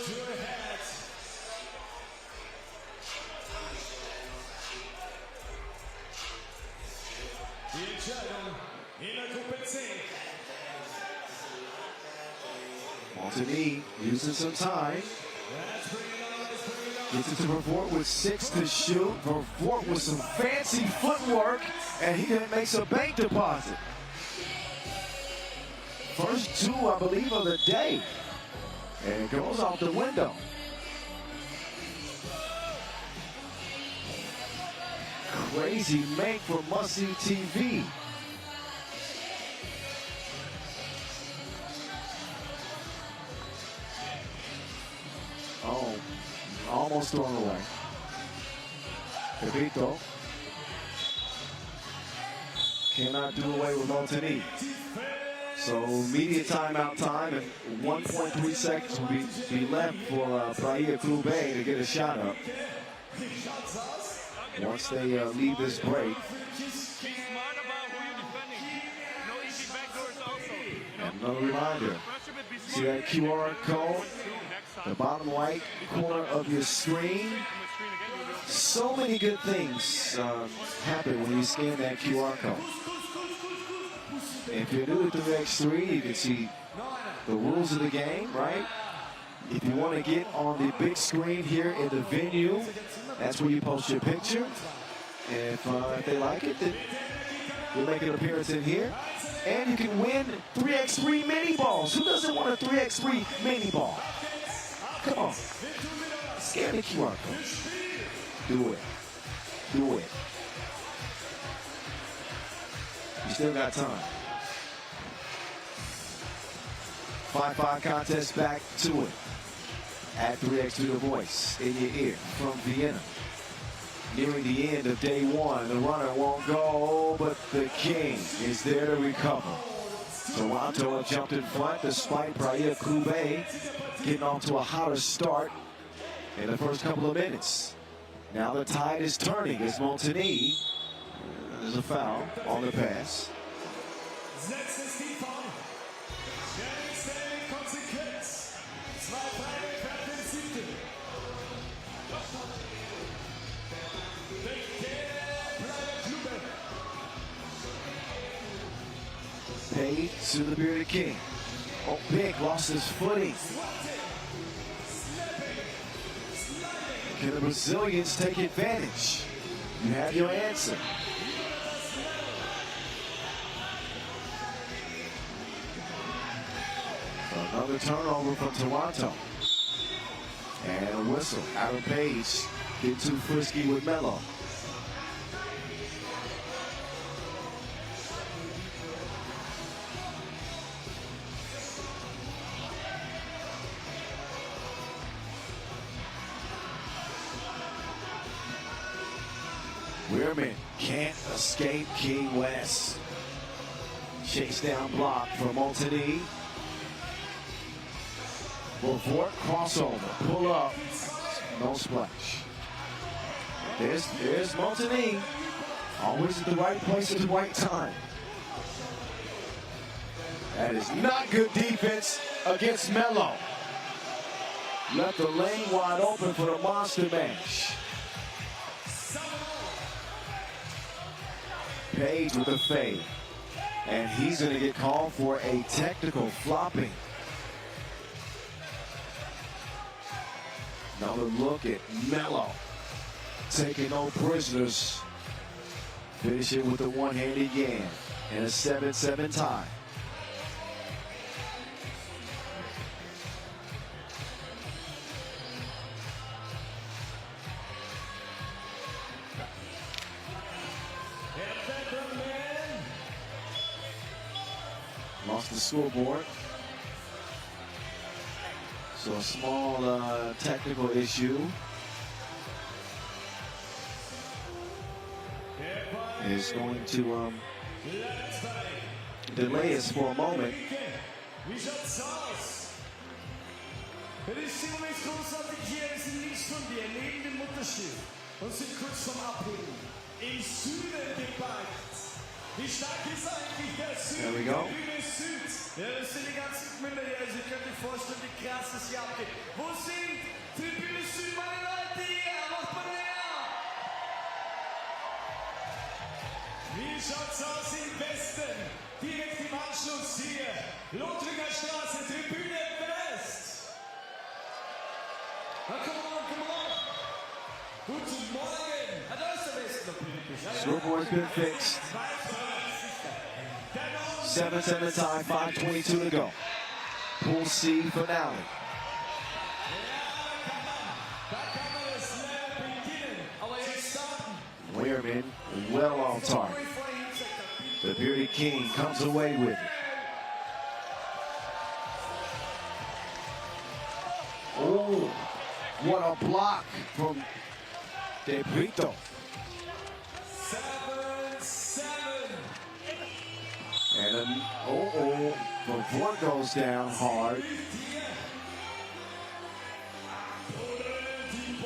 to ahead. Die Entscheidung in der Gruppe C. Montigny using some time. Let's bring it on, let's bring it on. Gets it to Vervoort with 6 to shoot. Vervoort with some fancy footwork, and he makes a bank deposit. First 2, I believe, of the day. And it goes out the window. Crazy make for Must-See TV. Oh, almost thrown away. Pepito cannot do away with Montigny. So media timeout time, and 1.3 seconds will be left for Bahia Club to get a shot up. Once they leave this break. And another reminder, see that QR code? The bottom right corner of your screen. So many good things happen when you scan that QR code. If you're new to 3x3, you can see the rules of the game, right? If you want to get on the big screen here in the venue, that's where you post your picture. And if they like it, then you'll make an appearance in here. And you can win 3x3 mini balls. Who doesn't want a 3x3 mini ball? Come on. Scan the QR code. Do it. Do it. You still got time. 5-5 contest, back to it. At 3x3 The Voice in your ear from Vienna. Nearing the end of day 1, the runner won't go, but the king is there to recover. Toronto have jumped in front despite Bahia Club getting off to a hotter start in the first couple of minutes. Now the tide is turning as Montigny, there's a foul on the pass. Paid to the bearded king. Oh, Big lost his footing. Can the Brazilians take advantage? You have your answer. Another turnover from Toronto. And a whistle. Adam Page getting too frisky with Mello. Weirman can't escape King West. Chase down block from Montigny. Vervoort crossover, pull up, no splash. There's Montigny, always at the right place at the right time. That is not good defense against Melo. Left the lane wide open for the monster mash. Page with a fade. And he's going to get called for a technical flopping. Another look at Melo. Taking no prisoners. Finish it with the one-handed Yan. And a 7-7 tie. Lost the scoreboard. So a small technical issue. Is going to delay us for a moment. Wie schaut's aus? Ja, die Stimmung ist großartig hier. Wir sind links von dir, neben dem Mutterschiff und sind kurz vom Abheben. Im Süden gepackt. Wie stark ist eigentlich der Süden? There we go. Tribüne Süd. Ja, das sind die ganzen Münder hier. Also, ihr könnt euch vorstellen, wie krass das hier abgeht. Wo sind Tribüne Süd, meine Leute hier? Macht man her! Wie schaut's aus im Westen? Direkt im Anschluss hier. Lothringer Straße, Tribüne West. Na, come on, come on. Guten Morgen. Ah, da ist der Westen natürlich. Scoreboard's been fixed. 7-7 tie, 5:22 to go. Pool C finale. Da kann man das schnell beginnen. Aber jetzt starten. Weirman well off target. The bearded king comes away with it. Oh, what a block from De Brito. 7-7. And Before goes down hard.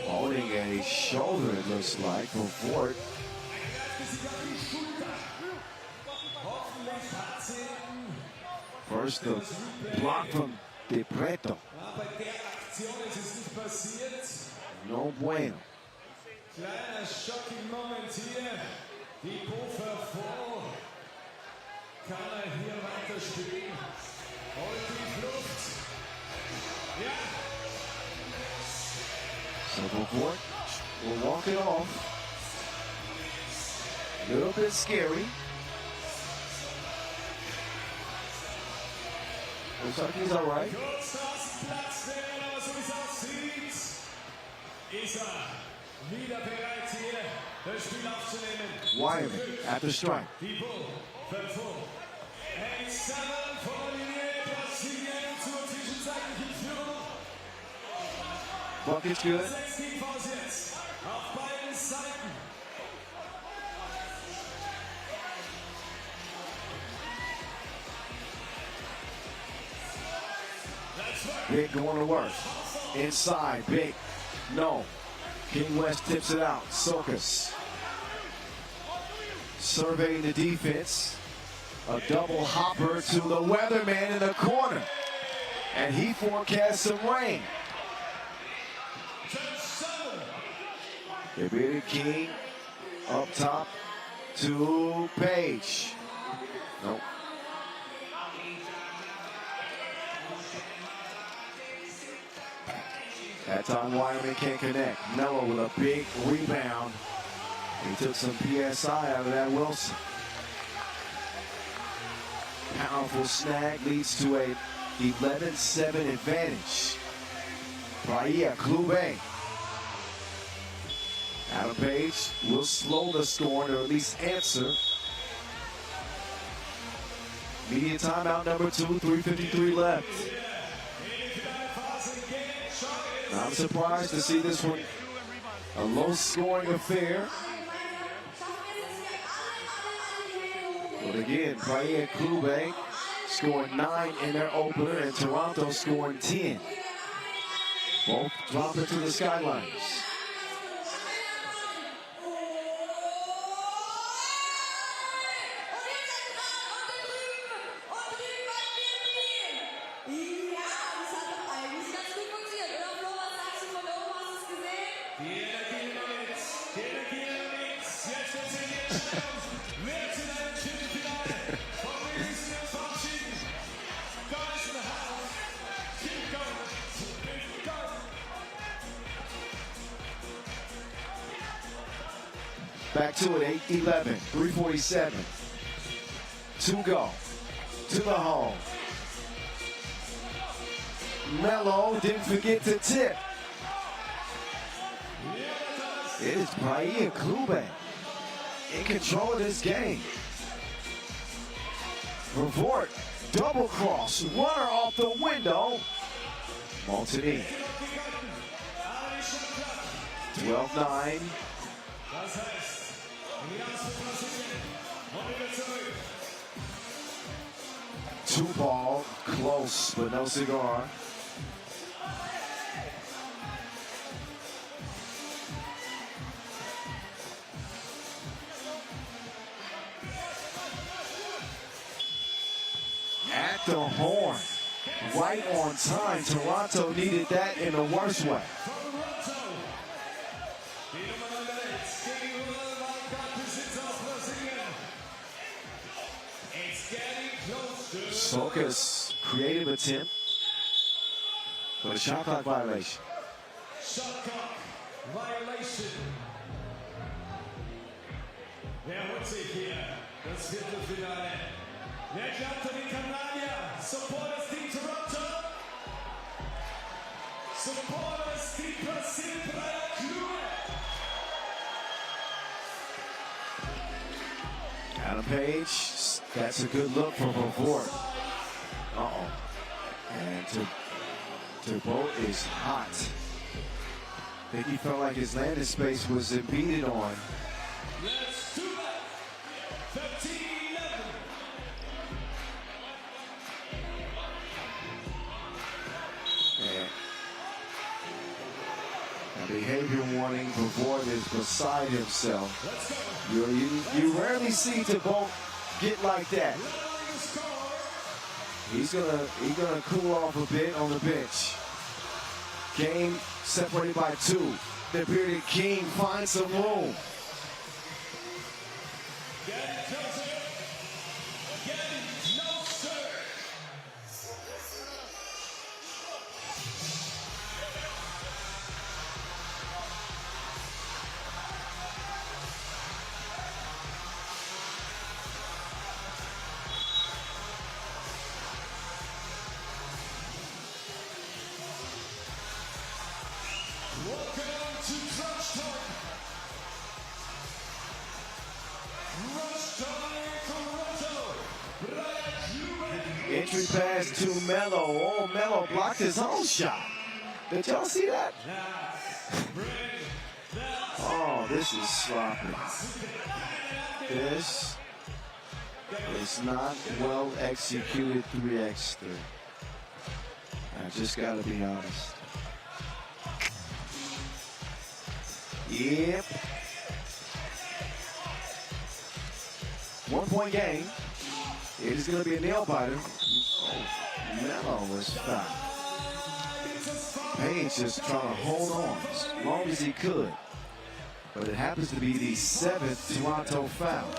Holding a shoulder, it looks like, before it. First, the block from De Preto. No bueno. Kleiner shocking Moment hier. Die Puffer vor. Kann hier weiter spielen? Holt die Luft. Ja. So before will walk it off. A little bit scary. Looks like he's all right. Kurzstraßenplatz, aber so wie es aussieht, ist wieder bereit hier, das Spiel aufzunehmen. Wyman at the strike. Die Bull, verfolgt. 1-7 vor der Linie, Brasilien zur zwischenzeitlichen Führung. Bucket's good. 6 Teamfouls jetzt, auf beiden Seiten. Big going to work. Inside, Big. No. King West tips it out. Sokas. Surveying the defense. A double hopper to the weatherman in the corner. And he forecasts some rain. The bearded King up top to Page. Nope. That time Wyoming can't connect. Melo with a big rebound. He took some PSI out of that Wilson. Powerful snag leads to a 11-7 advantage. Bahia Klube. Adam Page will slow the scoring or at least answer. Media timeout number 2, 3:53 left. I'm surprised to see this one a low-scoring affair. But again, Bahia Klube scored 9 in their opener, and Toronto scoring 10. Both dropping to the skylines. to it, 8-11, 3:47. 2 go. To the hole. Melo didn't forget to tip. It is Praia Klube in control of this game. Revort, double cross, runner off the window. Montini. 12-9. 2 ball, close, but no cigar. At the horn, right on time. Toronto needed that in the worst way. Soka's creative attempt for a shot clock violation. Shot clock violation. Wer holt sich hier das Viertelfinale? Wer glaubt an die Kanadier? Supporters Team Toronto. Supporters Team Brasil Praia Clube. Adam Page, that's a good look for Revort. Uh-oh. And Thibault is hot. I think he felt like his landing space was impeded on. Let's do that. 13-11. And behavior warning, Revort is beside himself. You rarely see Thibault get like that. He's gonna cool off a bit on the bench. Game separated by 2. The bearded king finds some room. Entry pass to Melo. Oh, Melo blocked his own shot. Did y'all see that? Oh, this is sloppy. This is not well executed 3x3. I just gotta be honest. Yep. 1-point game. It is going to be a nail biter. Oh, Melo was fouled. Payne's just trying to hold on as long as he could. But it happens to be the 7th Toronto foul.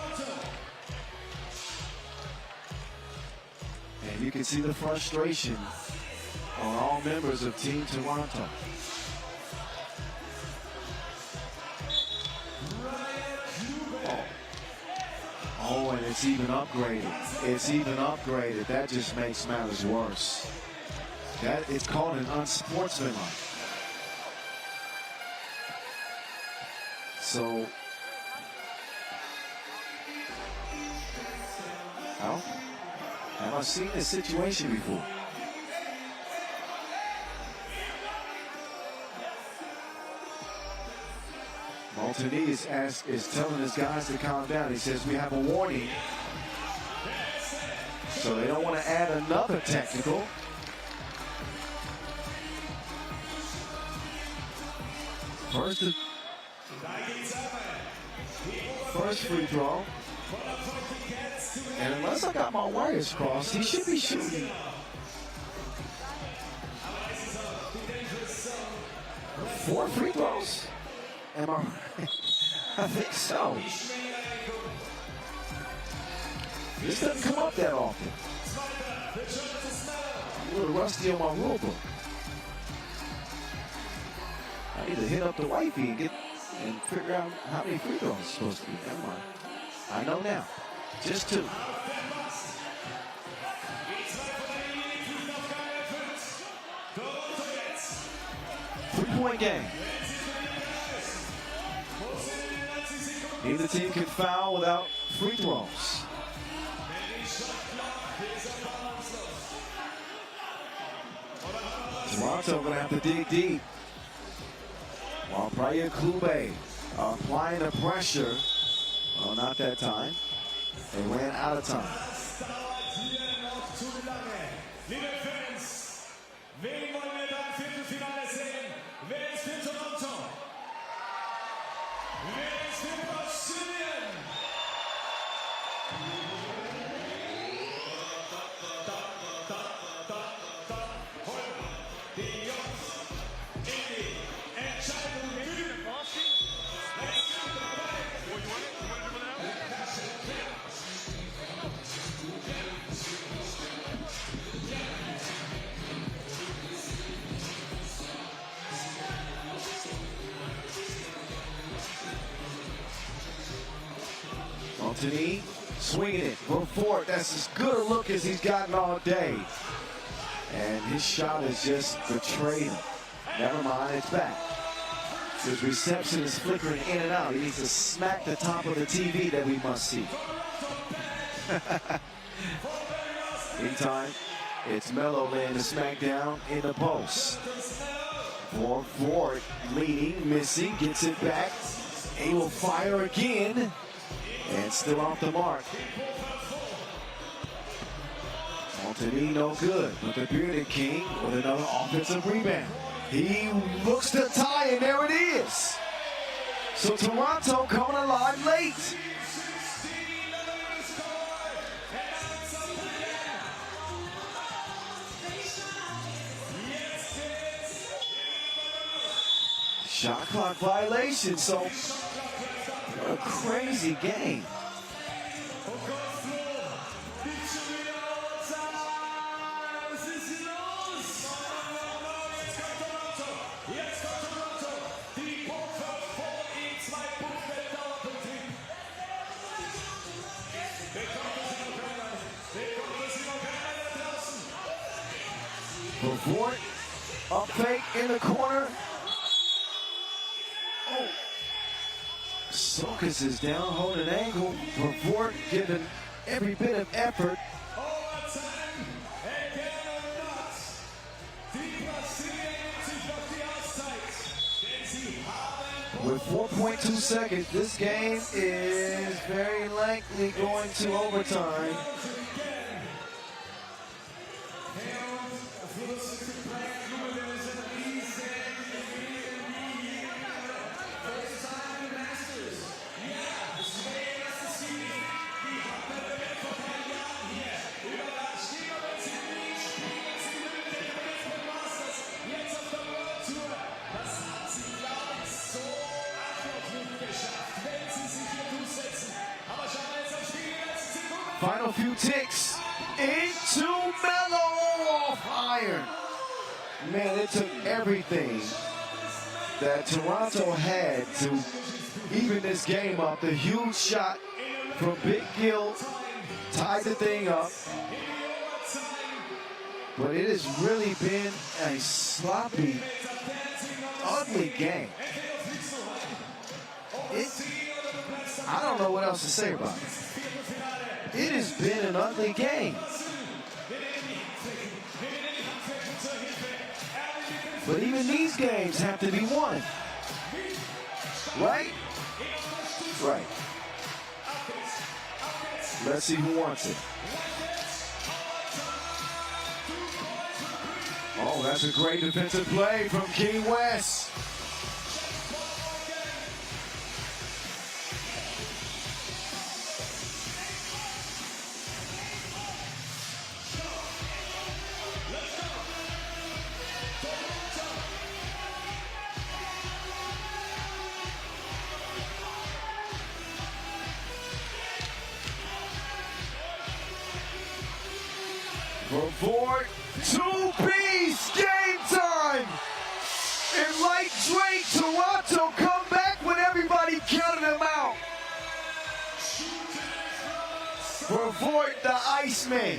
And you can see the frustration on all members of Team Toronto. Oh, and it's even upgraded. It's even upgraded. That just makes matters worse. It's called an unsportsmanlike. So, have I seen this situation before? Montini is telling his guys to calm down. He says, we have a warning. So they don't want to add another technical. First free throw. And unless I got my wires crossed, he should be shooting. 4 free throws? Am I right? I think so. This doesn't come up that often. I'm a little rusty on my rule book. I need to hit up the wifey and get and figure out how many free throws it's supposed to be. Never mind. I know now. Just 2. Three-point game. Neither team can foul without free throws. Toronto going to have to dig deep. While Brian Klube applying the pressure. Well, not that time. They ran out of time. Liebe Fans, wen wollen wir da im Viertelfinale sehen? Wer ist für Toronto? Wer ist für Brasilien? Die Jungs in die Entscheidung gehen. Anthony swinging it for Fort. That's as good a look as he's gotten all day. And his shot is just betrayed him. Never mind, it's back. His reception is flickering in and out. He needs to smack the top of the TV that we must see. Meantime, it's Melo laying the smack down in the post. For Fort leading, missing, gets it back. He will fire again. And still off the mark. Anthony no good, but the Bearded King with another offensive rebound. He looks to tie, and there it is. So Toronto coming alive late. Shot clock violation, so a crazy game. Fort, up fake in the corner. Oh. Sokas is down, holding an ankle. Fort giving every bit of effort. With 4.2 seconds, this game is very likely going to overtime. Final few ticks into Melo off iron. Man, it took everything that Toronto had to even this game up. The huge shot from Big Gill tied the thing up. But it has really been a sloppy, ugly game. I don't know what else to say about it. It has been an ugly game. But even these games have to be won. Right? Right. Let's see who wants it. Oh, that's a great defensive play from King West. For two-piece game time! And like Drake, Toronto come back with every Voigt the Iceman.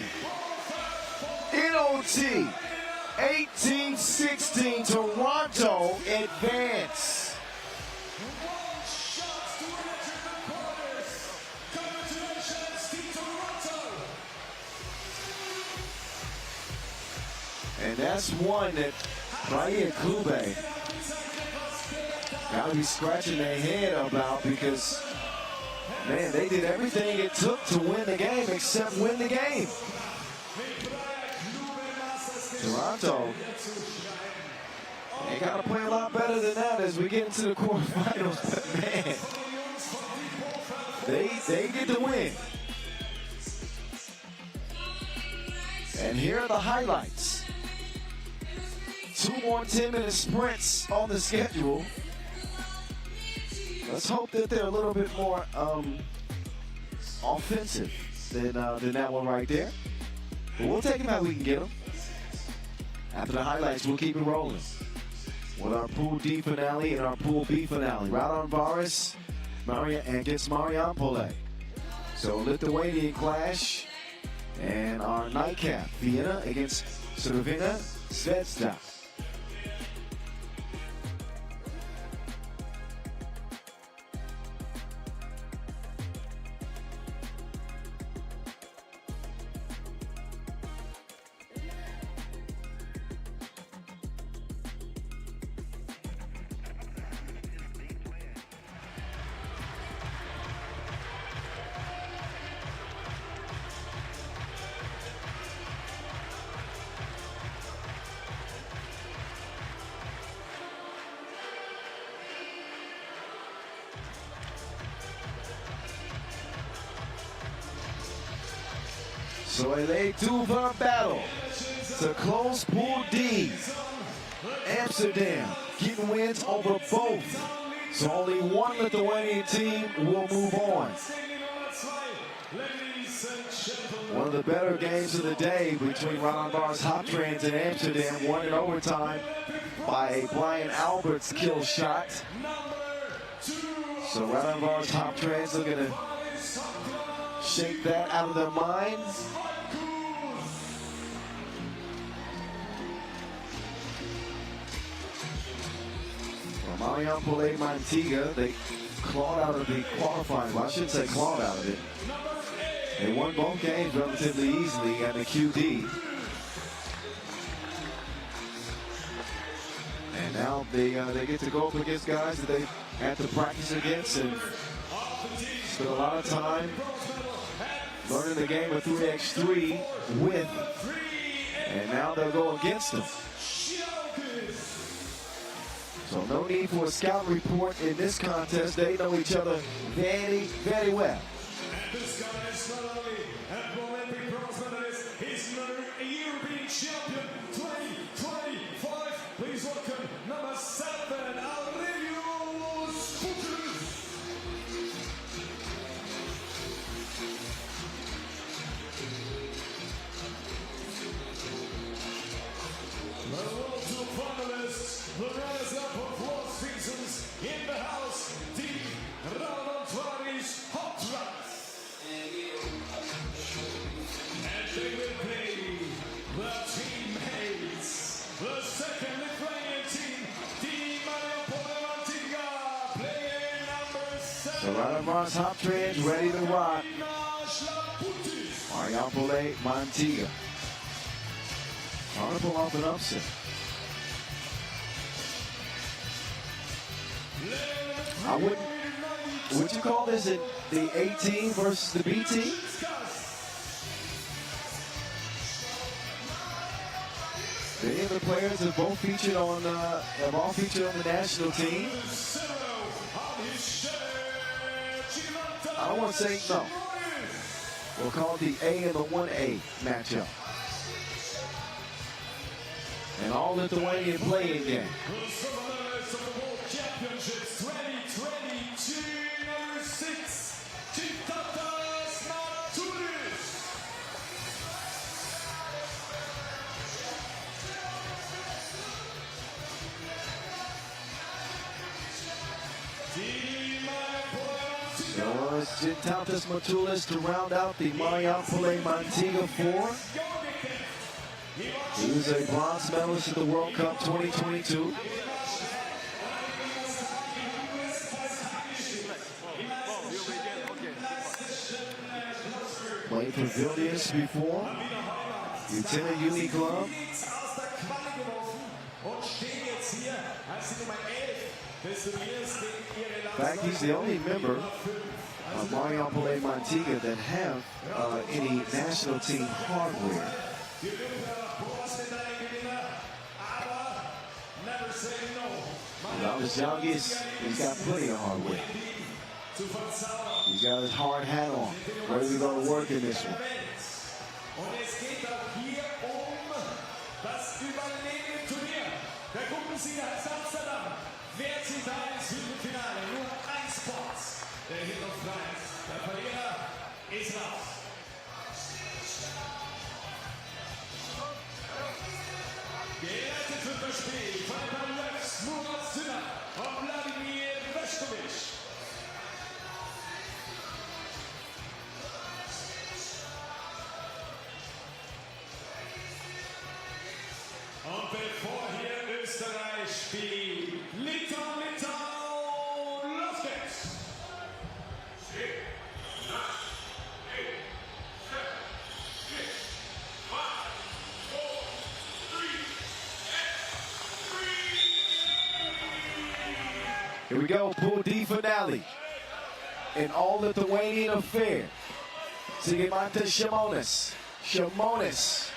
In OT, 18-16, Toronto advance. And that's one that Ryan Kube got to be scratching their head about because, man, they did everything it took to win the game except win the game. Toronto, they got to play a lot better than that as we get into the quarterfinals. But man, they get the win. And here are the highlights. 2 more 10-minute sprints on the schedule. Let's hope that they're a little bit more offensive than that one right there. But we'll take them how we can get them. After the highlights, we'll keep it rolling with our Pool D finale and our Pool B finale. Radon Varis against Mariampolė. So Lithuanian clash. And our nightcap, Vienna against Cervena Zvezda. So they do for battle to close Pool D. Amsterdam getting wins over both. So only one Lithuanian team will move on. One of the better games of the day between Radon Varis Hoptrans and Amsterdam, won in overtime by a Brian Alberts kill shot. So Radon Varis Hoptrans looking to shake that out of their minds. Mariampolė Mantiga, they clawed out of the qualifying. Well, I shouldn't say clawed out of it. They won both games relatively easily at the QD. And now they get to go up against guys that they had to practice against and spend a lot of time learning the game of 3x3 with. And now they'll go against them. So no need for a scout report in this contest. They know each other very, very well. And this guy is not only an Olympic bronze medalist, he's another European champion 2025. Please welcome number 7, Aurelius Putus. The World Tour finalists, the runners-up of World Seasons in the house, the Radon Varis Hoptrans. And they will play the teammates. The second Lithuanian team, the Mariampolė Mantiga, playing number 7. So Radon Varis Hoptrans ready to rock. Mariampolė Mantiga. Trying to pull off an upset. I wouldn't. Would you call this the A team versus the B team? Many of the players have both featured on the national team. I don't want to say no. We'll call it the A and the 1A matchup. An all Lithuanian playing game. Championships 2022, number 6, Chitatas Matulis. Gintautas Matulis to round out the Mariampolé Mantiga 4. He was a bronze medalist at the World Cup 2022. Played for Vilnius before. Lieutenant Uni Club. In fact, he's the only member of Mariampolé Mantiga that have any national team hardware. Without his youngest, he's got plenty of hardware. He's got his hard hat on. Ready to go to work in this one. Und bevor hier Österreich spielt, Litauen, los geht's! Here we go, Pool D finale. An all-Lithuanian affair. Sigimantas Šimonis.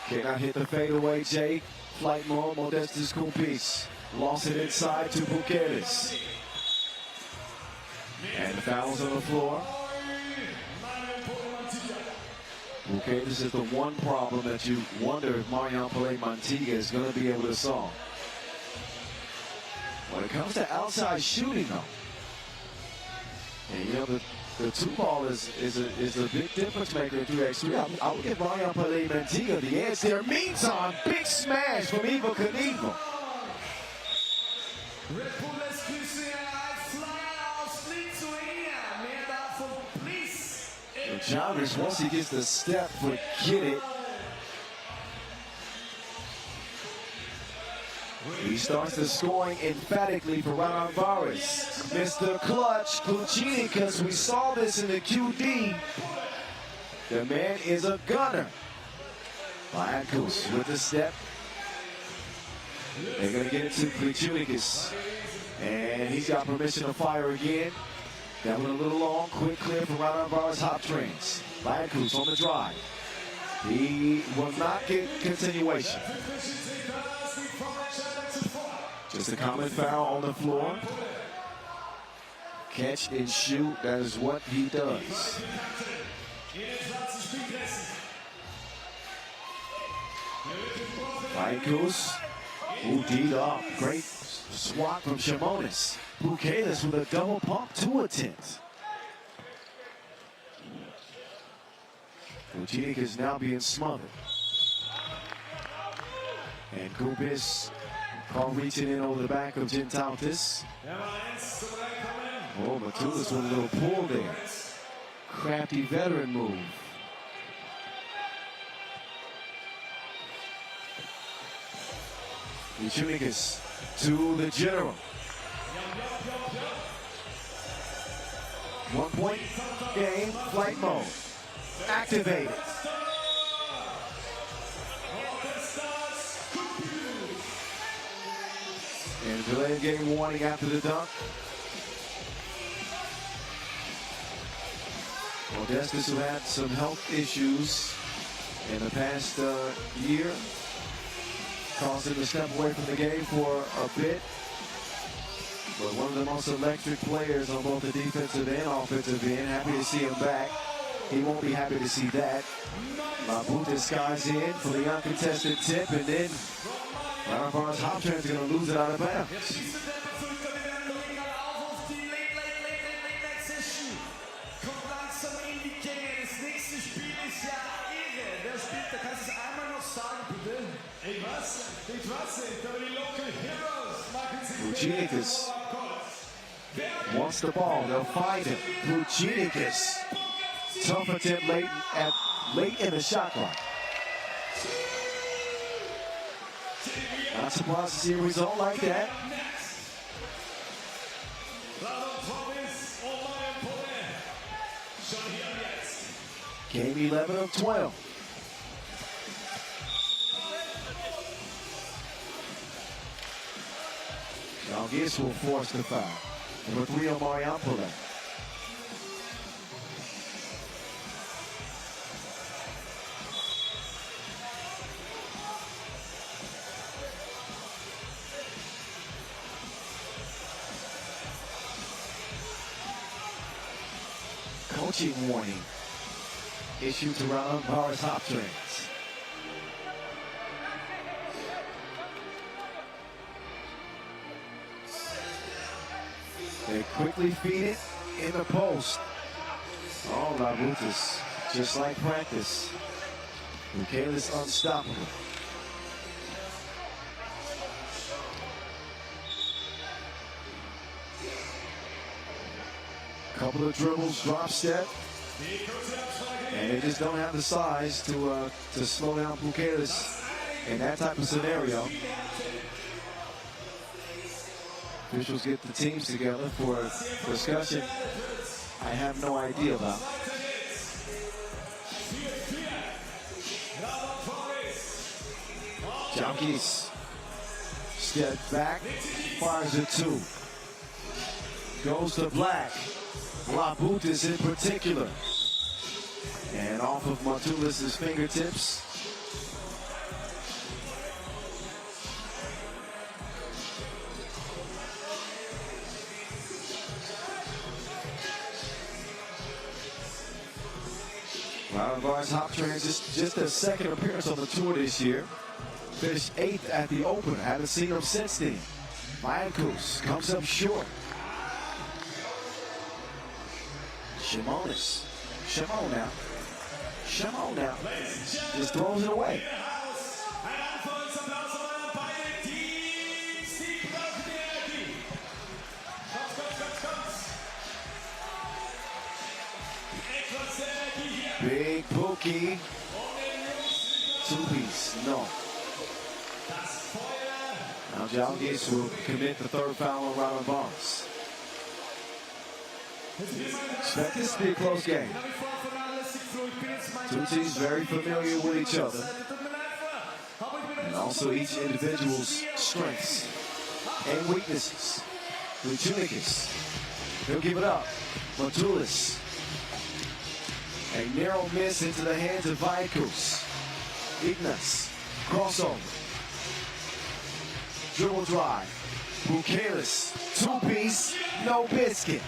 Cannot hit the fadeaway, Jay. Flight mode, Modestas Kumpis. Lost it inside to Bukelis. And the fouls on the floor. Bukelis is the one problem that you wonder if Mariampolé Mantiga is going to be able to solve. When it comes to outside shooting, though, and you know the two ball is a big difference maker in 3x3. I would give Mariampolé Mantiga the edge there. Meantime, big smash from Ivo Knievel. Jarvis, once he gets the step, forget it. He starts the scoring emphatically for Ron Alvarez. Mr. Clutch, Kluchinikas, we saw this in the QD. The man is a gunner. Liakus with the step. They're going to get it to Kluchinikas. And he's got permission to fire again. That one a little long, quick clear for Ron Alvarez hop trains. Liakus on the drive. He will not get continuation. Just a common foul on the floor. Catch and shoot, that is what he does. Liakus, who D'd up. Great swat from Šimonis. Bukelis with a double pump, 2 attempts. Kuchinik is now being smothered. And Kubis caught reaching in over the back of Gintautas. Oh, Matulis with a little pull there. Crafty veteran move. Kuchinik to the general. 1 point game, flight mode. Activated. And delayed game warning after the dunk. Modestas, who had some health issues in the past year, caused him to step away from the game for a bit. But one of the most electric players on both the defensive and offensive end. Happy to see him back. He won't be happy to see that. Mabuta skies in for the uncontested tip, and then Alvarez hop train is going to lose it out of bounds. Kuchinik wants the ball. They'll find him. Bucinikas. Tough attempt late in the shot clock. Not surprised to see a result like that. Game 11 of 12. Jalgis will force the foul. Number 3 on Mariampole. Coaching warning issued to Round Bars Hop Trains. They quickly feed it in the post. Oh, Labutas, just like practice. Michaela's unstoppable. Couple of dribbles, drop step. And they just don't have the size to slow down Buchelis in that type of scenario. Officials get the teams together for a discussion I have no idea about. Jalgis step back, fires a 2. Goes to Black. Labutas in particular. And off of Montulis' fingertips. Round Bars Hop Trains, just their second appearance on the tour this year. Finished 8th at the Open. Haven't seen them since then. Mayakus comes up short. Shimonis. Shimon now. Shimon now. Just throws it away. Big Pookie. 2-piece. No. Now Jalgis will commit the 3rd foul on Round Bars. Expect this to be a close game. Two teams very familiar with each other. And also each individual's strengths and weaknesses. Bucinikas. He'll give it up. Montulis. A narrow miss into the hands of Vaicus. Ignas. Crossover. Dribble drive. Buchelis. 2-piece. No biscuit.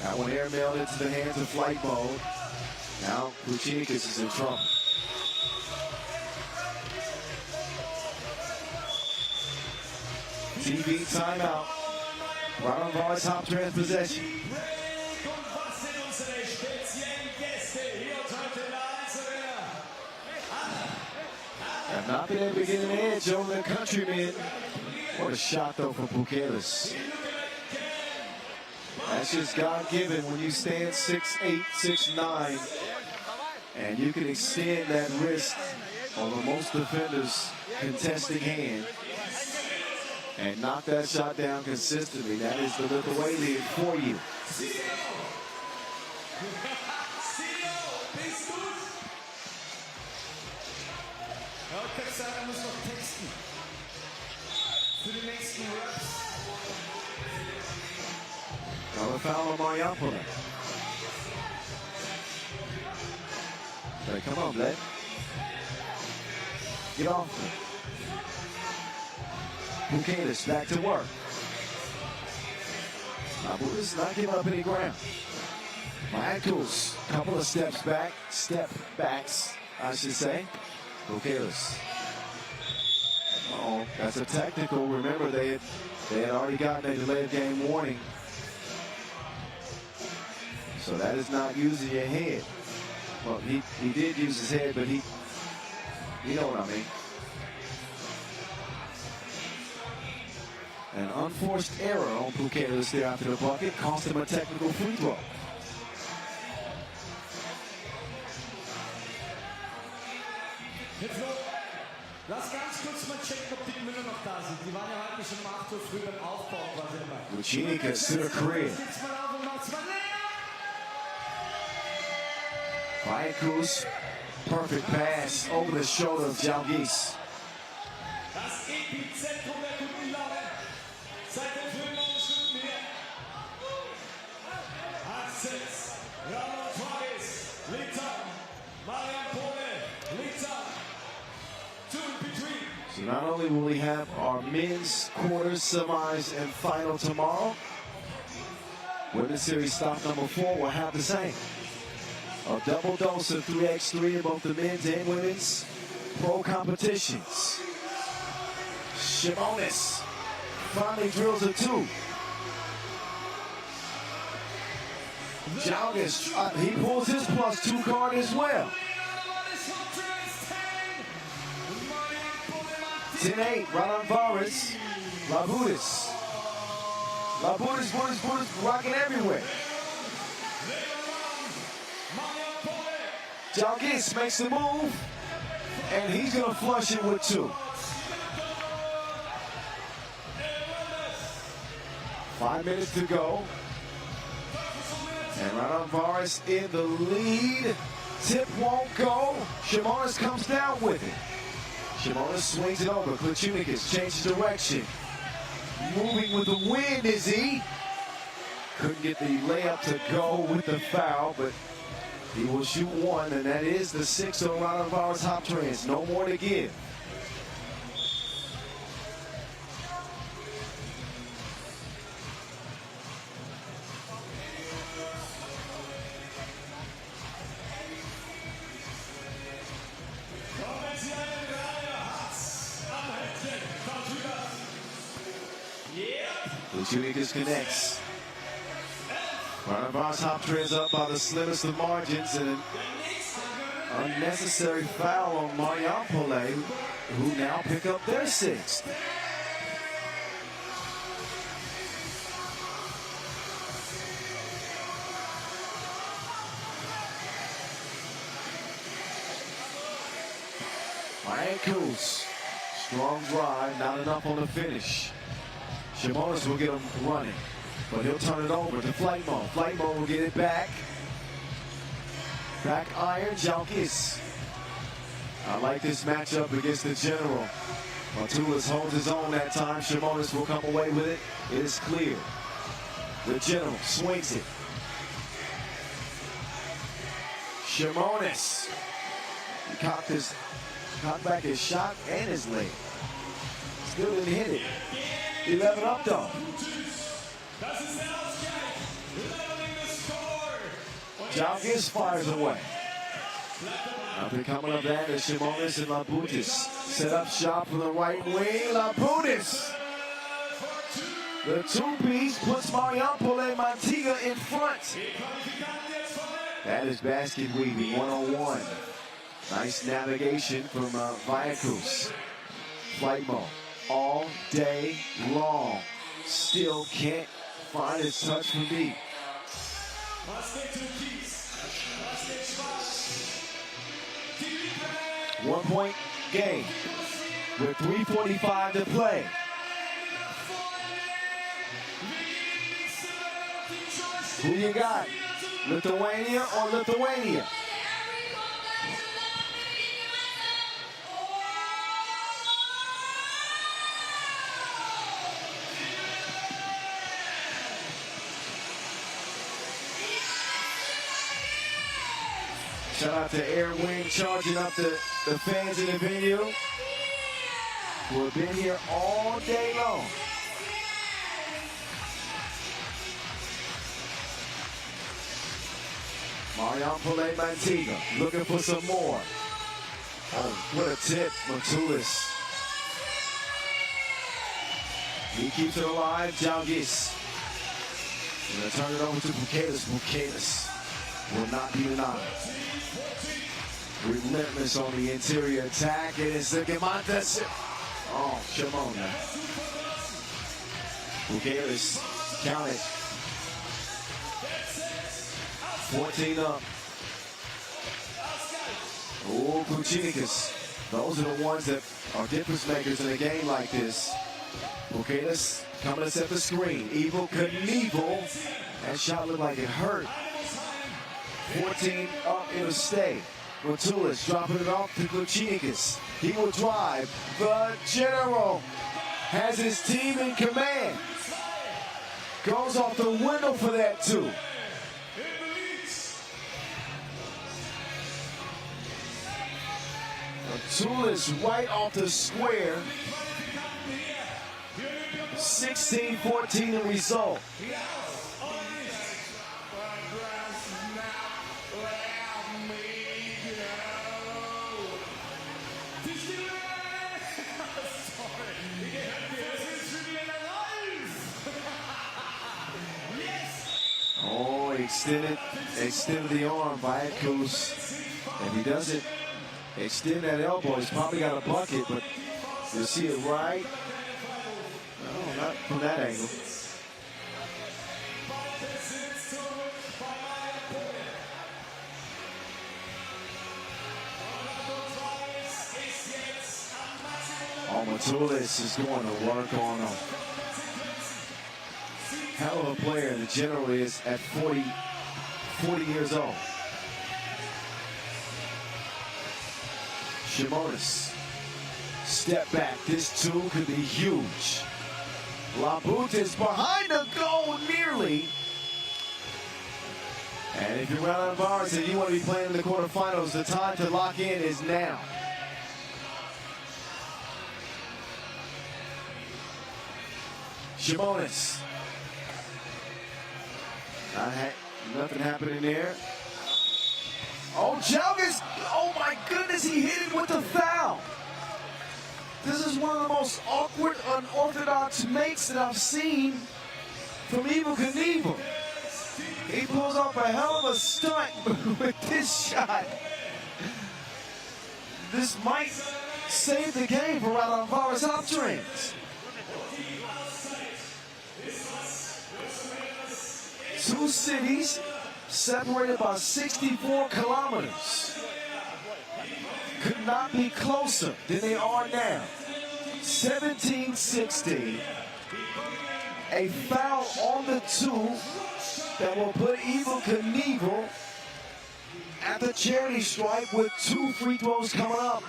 That one airmailed into the hands of flight mode. Now Bucinikas is in trouble. TV timeout. Round Bars Hop Trains possession. Have not been able to get an edge over the countrymen. What a shot though for Buchelis. That's just God-given when you stand 6'8", 6'9", and you can extend that wrist over most defenders' contesting hand and knock that shot down consistently. That is the Lithuanian for you. Another foul on Mariampole. Hey, come on, Blake. Get off him. Buchelis back to work. Buchelis not giving up any ground. Michaels, couple of step backs, I should say. Buchelis. Oh, that's a technical. Remember, they had already gotten a delayed game warning. So that is not using your head. Well, he did use his head, but he You know what I mean. An unforced error on Pukelis there after the bucket cost him a technical free throw. Jetzt noch, lass ganz kurz mal checken, ob die Müller noch da sind. Die waren ja heute schon um 8 Uhr früh beim Aufbau quasi dabei. Lucinicas to the crib. Jetzt mal auf und macht zwei Vaicus, perfect pass over the shoulder of Jalgis. Das Epizentrum der guten Laune. Seit den frühen Morgenstunden hier. Access, Ramon Suarez, Litan, Marian Pole, Litan. Two in between. So not only will we have our men's quarters, semis, and final tomorrow, women's series stop number 4 will have the same. A double dose of 3x3 in both the men's and women's pro competitions. Shimonis finally drills a 2. Jalgis, he pulls his +2 card as well. 10-8, Roland Vargas, Labutis. Labutis rocking everywhere. Jalgis makes the move, and he's gonna flush it with 2. 5 minutes to go. And Roland Vargas in the lead. Tip won't go. Shimonis comes down with it. Shimonis swings it over. Klichunicas changes direction. Moving with the wind, is he? Couldn't get the layup to go with the foul, but he will shoot 1, and that is the 6 on Roland Vargas top trends. No more to give. Klichunicas connects. Roland Vargas top trends up by the slimmest of margins, and an unnecessary foul on Mariampole, who now pick up their 6th. Vaicus, strong drive, not enough on the finish. Shimonis will get him running, but he'll turn it over to Flightmo. Flightmo will get it back. Back iron, Jalgis. I like this matchup against the General. Matulis holds his own that time. Shimonis will come away with it. It is clear. The General swings it. Shimonis. He cocked back his shot and his leg. Still didn't hit it. 11 up though. Jalgis fires away. Nothing coming of that is Shimonis and Labutis. Set up shot from the right wing. Labutis. The 2-piece puts Mariampole Mantiga in front. That is basket weaving, 1-on-1. Nice navigation from Vaicus. Flightmo all day long. Still can't find his touch from deep. 1-point game with 3:45 to play. Who you got? Lithuania or Lithuania? Shout out to Air Wing charging up the fans in the venue who have been here all day long. Mariampole Mantiga looking for some more. Oh, what a tip, Matulis. He keeps it alive, Jalgis. Gonna turn it over to Pukelis. Pukelis will not be denied. Relentless on the interior attack. It is the Gemantas. Oh, Shimona. Bukelis, count it. 14 up. Oh, Kuchinikas. Those are the ones that are difference makers in a game like this. Bukelis coming to set the screen. Evil Knievel. That shot looked like it hurt. 14 up, it'll stay. Matulis dropping it off to Kuchinikas. He will drive. The General has his team in command. Goes off the window for that too. Matulis right off the square. 16-14 the result. Oh, extended the arm by Ekus. If he doesn't extend that elbow, he's probably got a bucket, but you'll see it right. No, not from that angle. Oh, Matulis is going to work on him. Hell of a player, the General is at 40 years old. Shimonis, step back. This too could be huge. Labute is behind the goal nearly. And if you're Roland Barnes and you want to be playing in the quarterfinals, the time to lock in is now. Shimonis. Nothing happening there. Oh, Jalgis, oh my goodness, he hit it with the foul. This is one of the most awkward, unorthodox makes that I've seen from Evil Knievel. He pulls off a hell of a stunt with this shot. This might save the game for Roland Barnes Optrings. Two cities separated by 64 kilometers. Could not be closer than they are now. 17-16. A foul on the two that will put Evil Knievel at the charity stripe with 2 free throws coming up.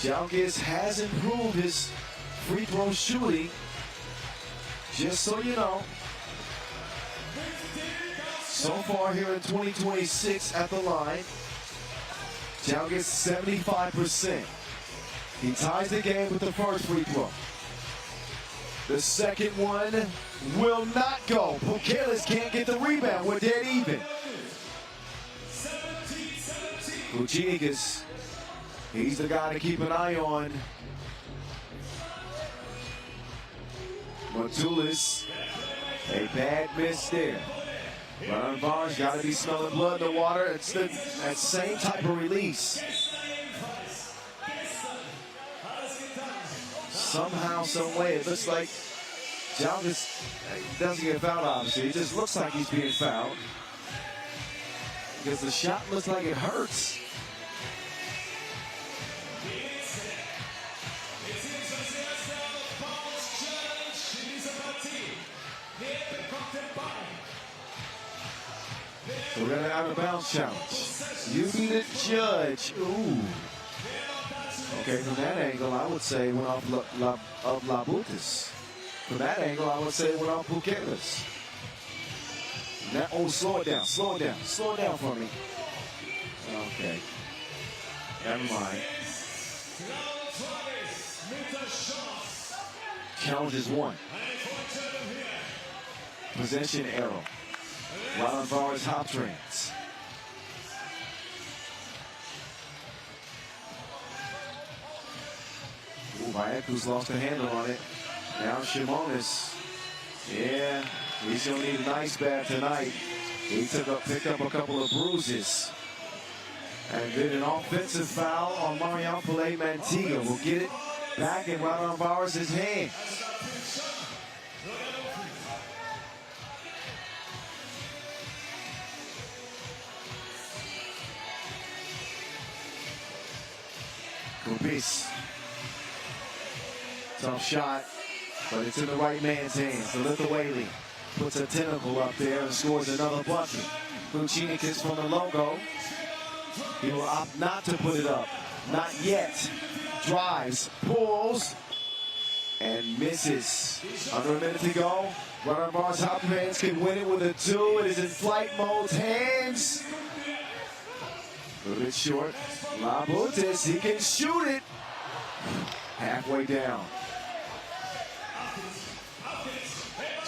Jalgis has improved his free throw shooting, just so you know. So far here in 2026 at the line, Jalgis 75%. He ties the game with the first free throw. The second one will not go. Bukelis can't get the rebound. We're dead even. Kuchinikas, he's the guy to keep an eye on. Matulis, a bad miss there. Roland Barnes got to be smelling blood in the water. It's that same type of release. Somehow, some way, it looks like Jalgis doesn't get fouled, obviously. It just looks like he's being fouled. Because the shot looks like it hurts. We're going to out of bounds challenge. You be the judge. Ooh. Okay, from that angle, I would say went off Labutis. From that angle, I would say went off Bukelis. Oh, slow it down, slow it down, slow it down for me. Okay. Never mind. Challenge is 1. Possession arrow. Roland Barnes Optrings. Ooh, Vaeku's lost the handle on it. Now Shimonis. Yeah, He's going to need an ice bath tonight. He picked up a couple of bruises. And did an offensive foul on Marion Pelé-Mantiga. Will get it back in Ron Alvarez's hands. Kubis. Tough shot, but it's in the right man's hands. The Lithuanian puts a tentacle up there and scores another bucket. Kluchinikis from the logo. He will opt not to put it up. Not yet. Drives, pulls, and misses. Under a minute to go. Ron Alvarez top hands can win it with a 2. It is in flight mode's hands. A little bit short. Labutis, he can shoot it. Halfway down.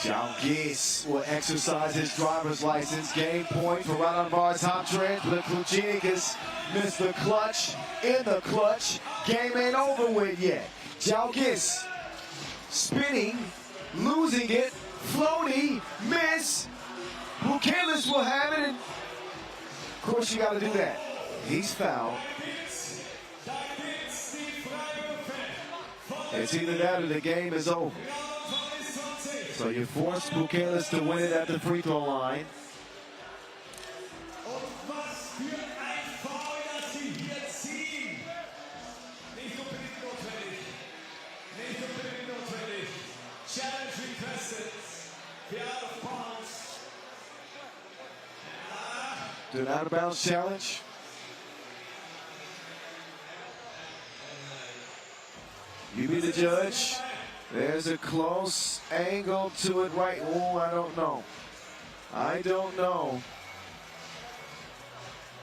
Jalgis will exercise his driver's license. Game point for Ron Alvarez top trends, but Kluchinikis missed the clutch. In the clutch. Game ain't over with yet. Jalgis spinning, losing it. Floaty, miss. Bukelis will have it. And of course, you got to do that. He's fouled. It's either that or the game is over. So you force Bukelis to win it at the free throw line. Do an out of bounds challenge. You be the judge. There's a close angle to it right. Oh, I don't know. I don't know.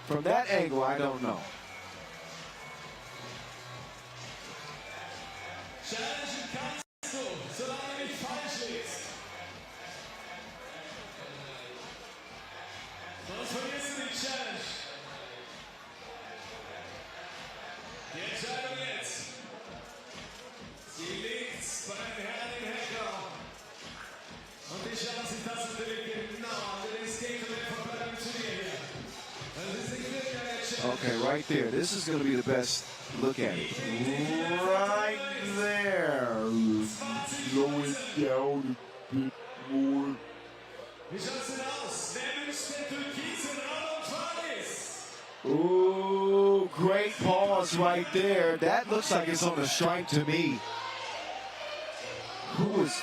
From that angle, I don't know. Okay, right there. This is going to be the best look at it. Right there. Going down a bit more. Ooh, great pause right there. That looks like it's on the stripe to me. Whoever's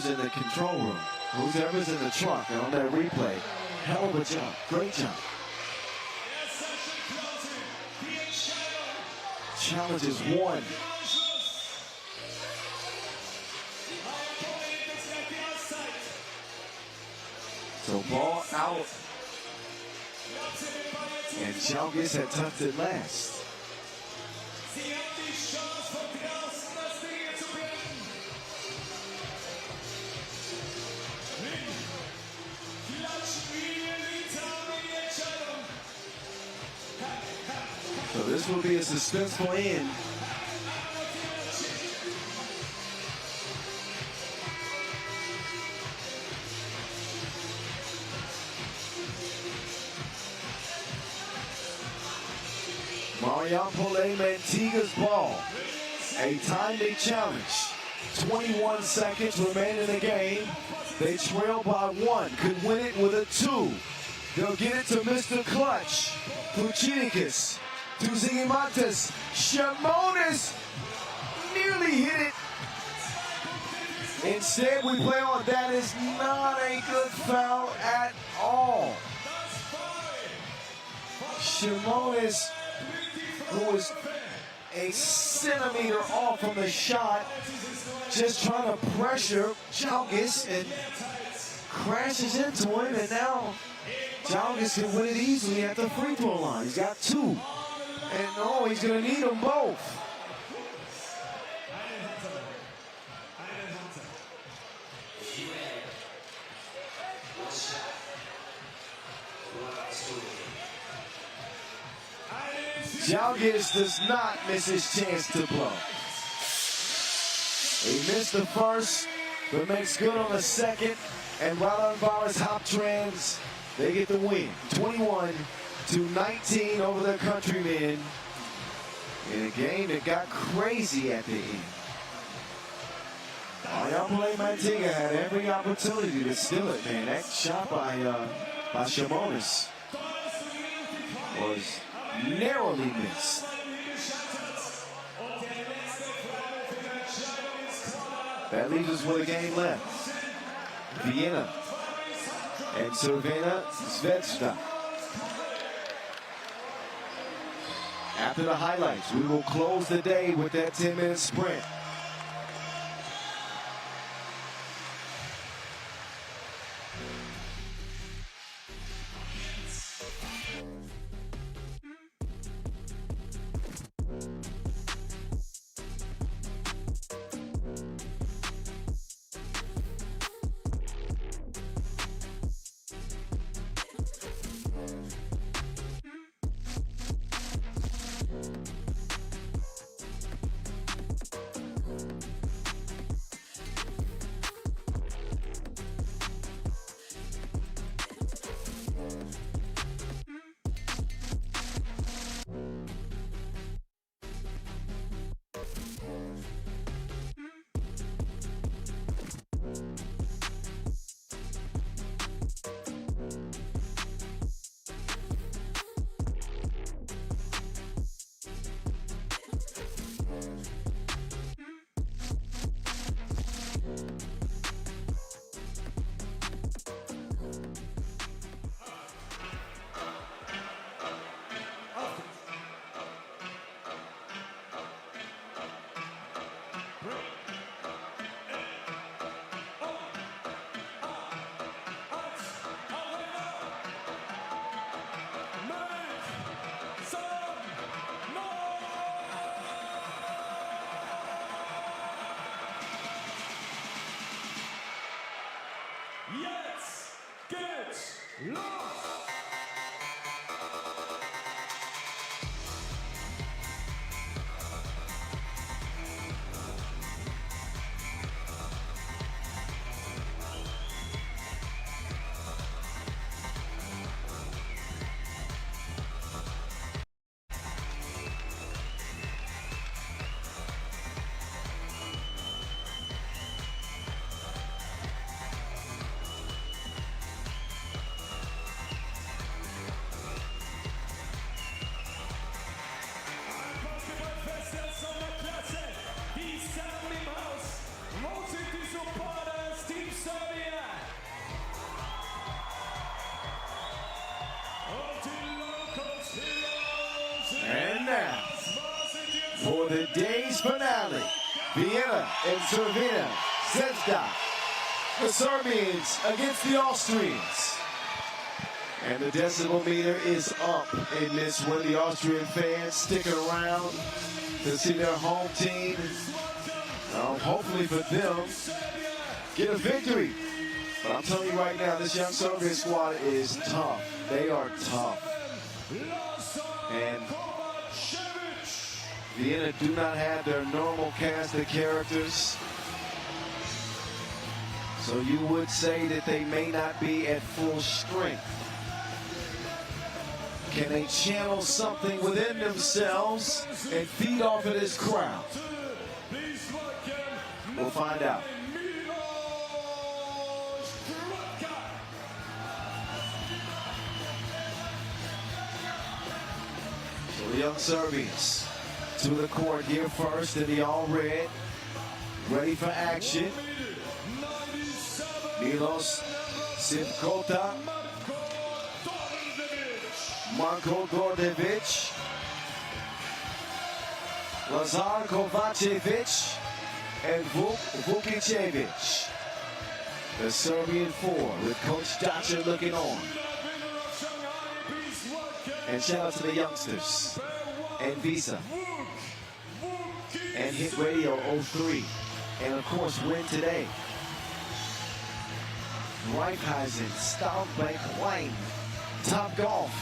in the control room, whoever's in the truck and on that replay, hell of a jump, great jump. Challenge is won. So ball out. And Jalgis had tucked it last. So this will be a suspenseful end. Marion Pelé-Mantiga's ball. A timely challenge. 21 seconds remain in the game. They trail by 1. Could win it with a 2. They'll get it to Mr. Clutch. Kluchinikis. To Zigimantas. Shimonis nearly hit it. Instead, we play on. That is not a good foul at all. Shimonis, who was a centimeter off from the shot, just trying to pressure Jalgis and crashes into him, and now Jalgis can win it easily at the free throw line. He's got 2. And no, he's going to need them both. Jalgis does not miss his chance to blow. He missed the first. but makes good on the second. And Raul Barras Hoptrans, they get the win. 21-19 over their countrymen in a game that got crazy at the end. Ayapale Mantiga had every opportunity to steal it, man. That shot by Shimonis was narrowly missed. That leaves us with a game left. Vienna and Cervena Zvezda. After the highlights, we will close the day with that 10-minute sprint. Jetzt geht's los! And now, for the day's finale, Vienna and Cervena Zvezda, the Serbians against the Austrians. And the decibel meter is up in this one. The Austrian fans sticking around to see their home team, hopefully for them, get a victory. But I'm telling you right now, this young Serbian squad is tough. They are tough. And Vienna do not have their normal cast of characters. So you would say that they may not be at full strength. Can they channel something within themselves and feed off of this crowd? We'll find out. So the young Serbians to the court here first in the all red, ready for action. Milos Sivkota, Marko Gordevic, Lazar Kovacevic, and Vuk Vukicevic. The Serbian four with Coach Dacia looking on. And shout out to the youngsters and Visa and Hit Radio 03, and of course Win Today. Raiffeisen, Stahlbank, Wine, Top Golf,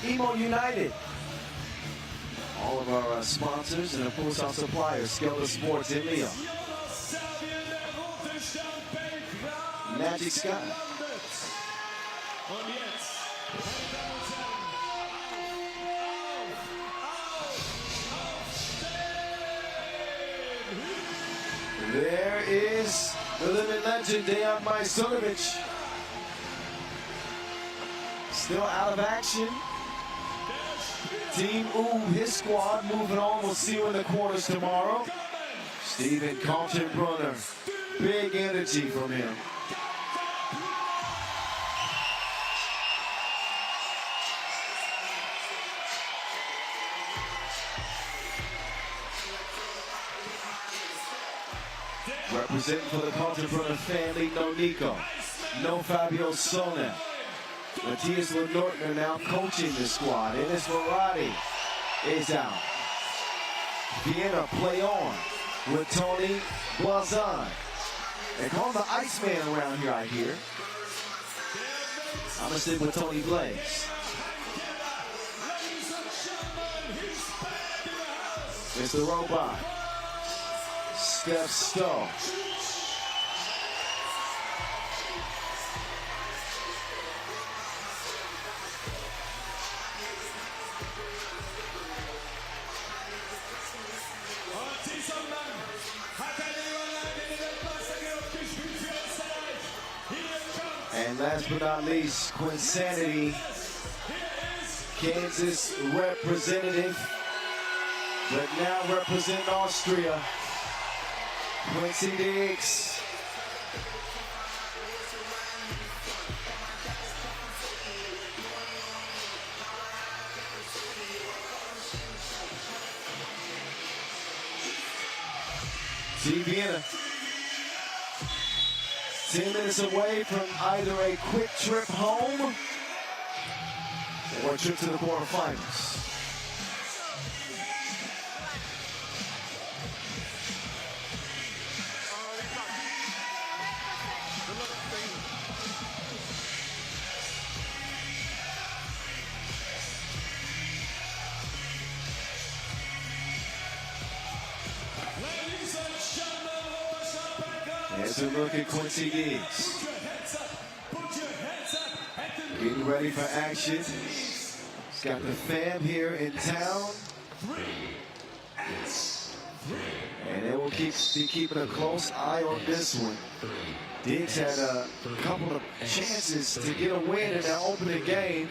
Emo United. All of our sponsors and of course our suppliers, Skelter Sports in Lyon. Magic Sky. Und jetzt, meine Damen und Herren, There is the living legend, Dejan Majstorovic. Still out of action. Team his squad moving on. We'll see you in the quarters tomorrow. Steven Kaltenbrunner, big energy from him. Representing for the Kaltenbrunner family, no Nico, no Fabio Sona. Matthias Lenortner now coaching the squad. Enes Verratti is out. Vienna play on with Tony Blazon. They call him the Iceman around here, I hear. I'm going to stick with Tony Blaze. Mr. Robot. Steph Stowe. And last but not least, Quinsanity, Kansas representative, but now represent Austria, Quincy Diggs. Team Vienna, 10 minutes away from either a quick trip home or a trip to the quarterfinals. Here's a look at Quincy Diggs. Getting ready for action. He's got the fam here in town. And they will be keeping a close eye on this one. Diggs had a couple of chances to get a win in that opening game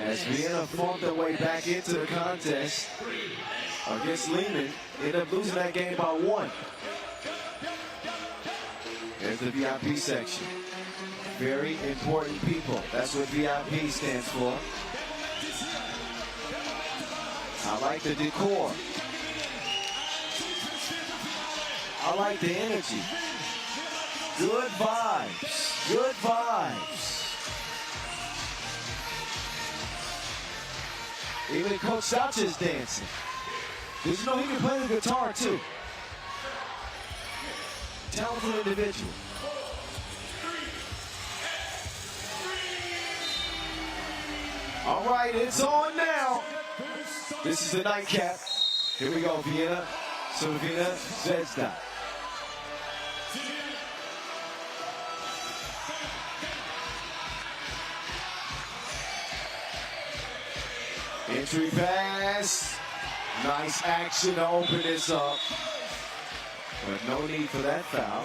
as Vienna fought their way back into the contest against Lehman. Ended up losing that game by 1. There's the VIP section. Very important people. That's what VIP stands for. I like the decor. I like the energy. Good vibes. Good vibes. Even Coach Sauch is dancing. Did you know he can play the guitar too? Talented individual. All right, it's on now. This is the nightcap. Here we go, Vienna. Cervina Zvezda. Entry pass. Nice action to open this up. But no need for that foul.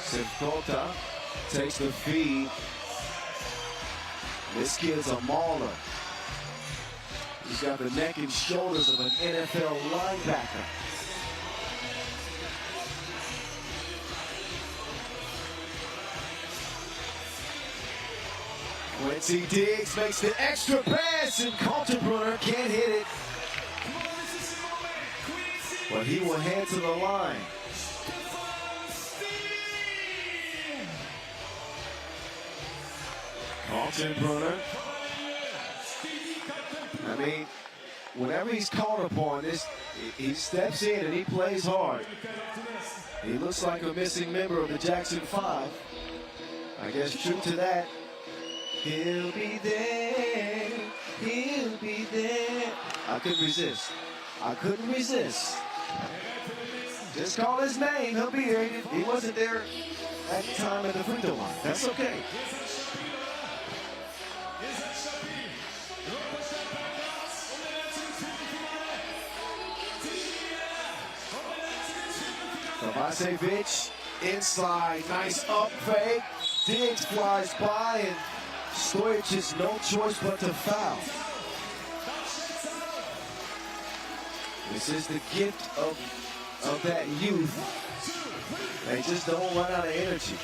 Sivkota takes the feed. This kid's a mauler. He's got the neck and shoulders of an NFL linebacker. Quincy Diggs makes the extra pass and Kaltenbrunner can't hit it. But he will head to the line. Kaltenbrunner. I mean, whenever he's called upon, he steps in and he plays hard. He looks like a missing member of the Jackson 5. I guess true to that. He'll be there. He'll be there. I couldn't resist. I couldn't resist. Just call his name. He'll be here. He wasn't there at the time at the free throw line. That's okay. Kovacevic inside, nice up fake. Diggs flies by and Stojic has no choice but to foul. This is the gift of that youth. They just don't run out of energy.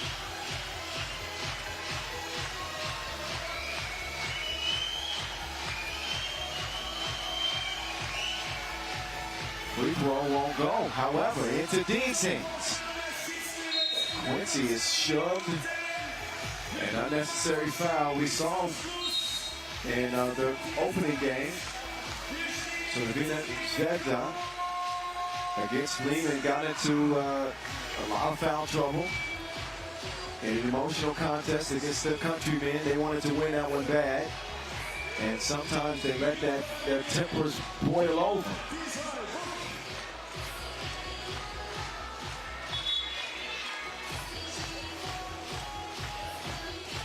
Free throw won't go. However, into Dean's hands. Quincy is shoved. An unnecessary foul. We saw in the opening game. So Vienna Zvezda against Lehman got into a lot of foul trouble. In an emotional contest against their countrymen. They wanted to win that one bad. And sometimes they let their tempers boil over.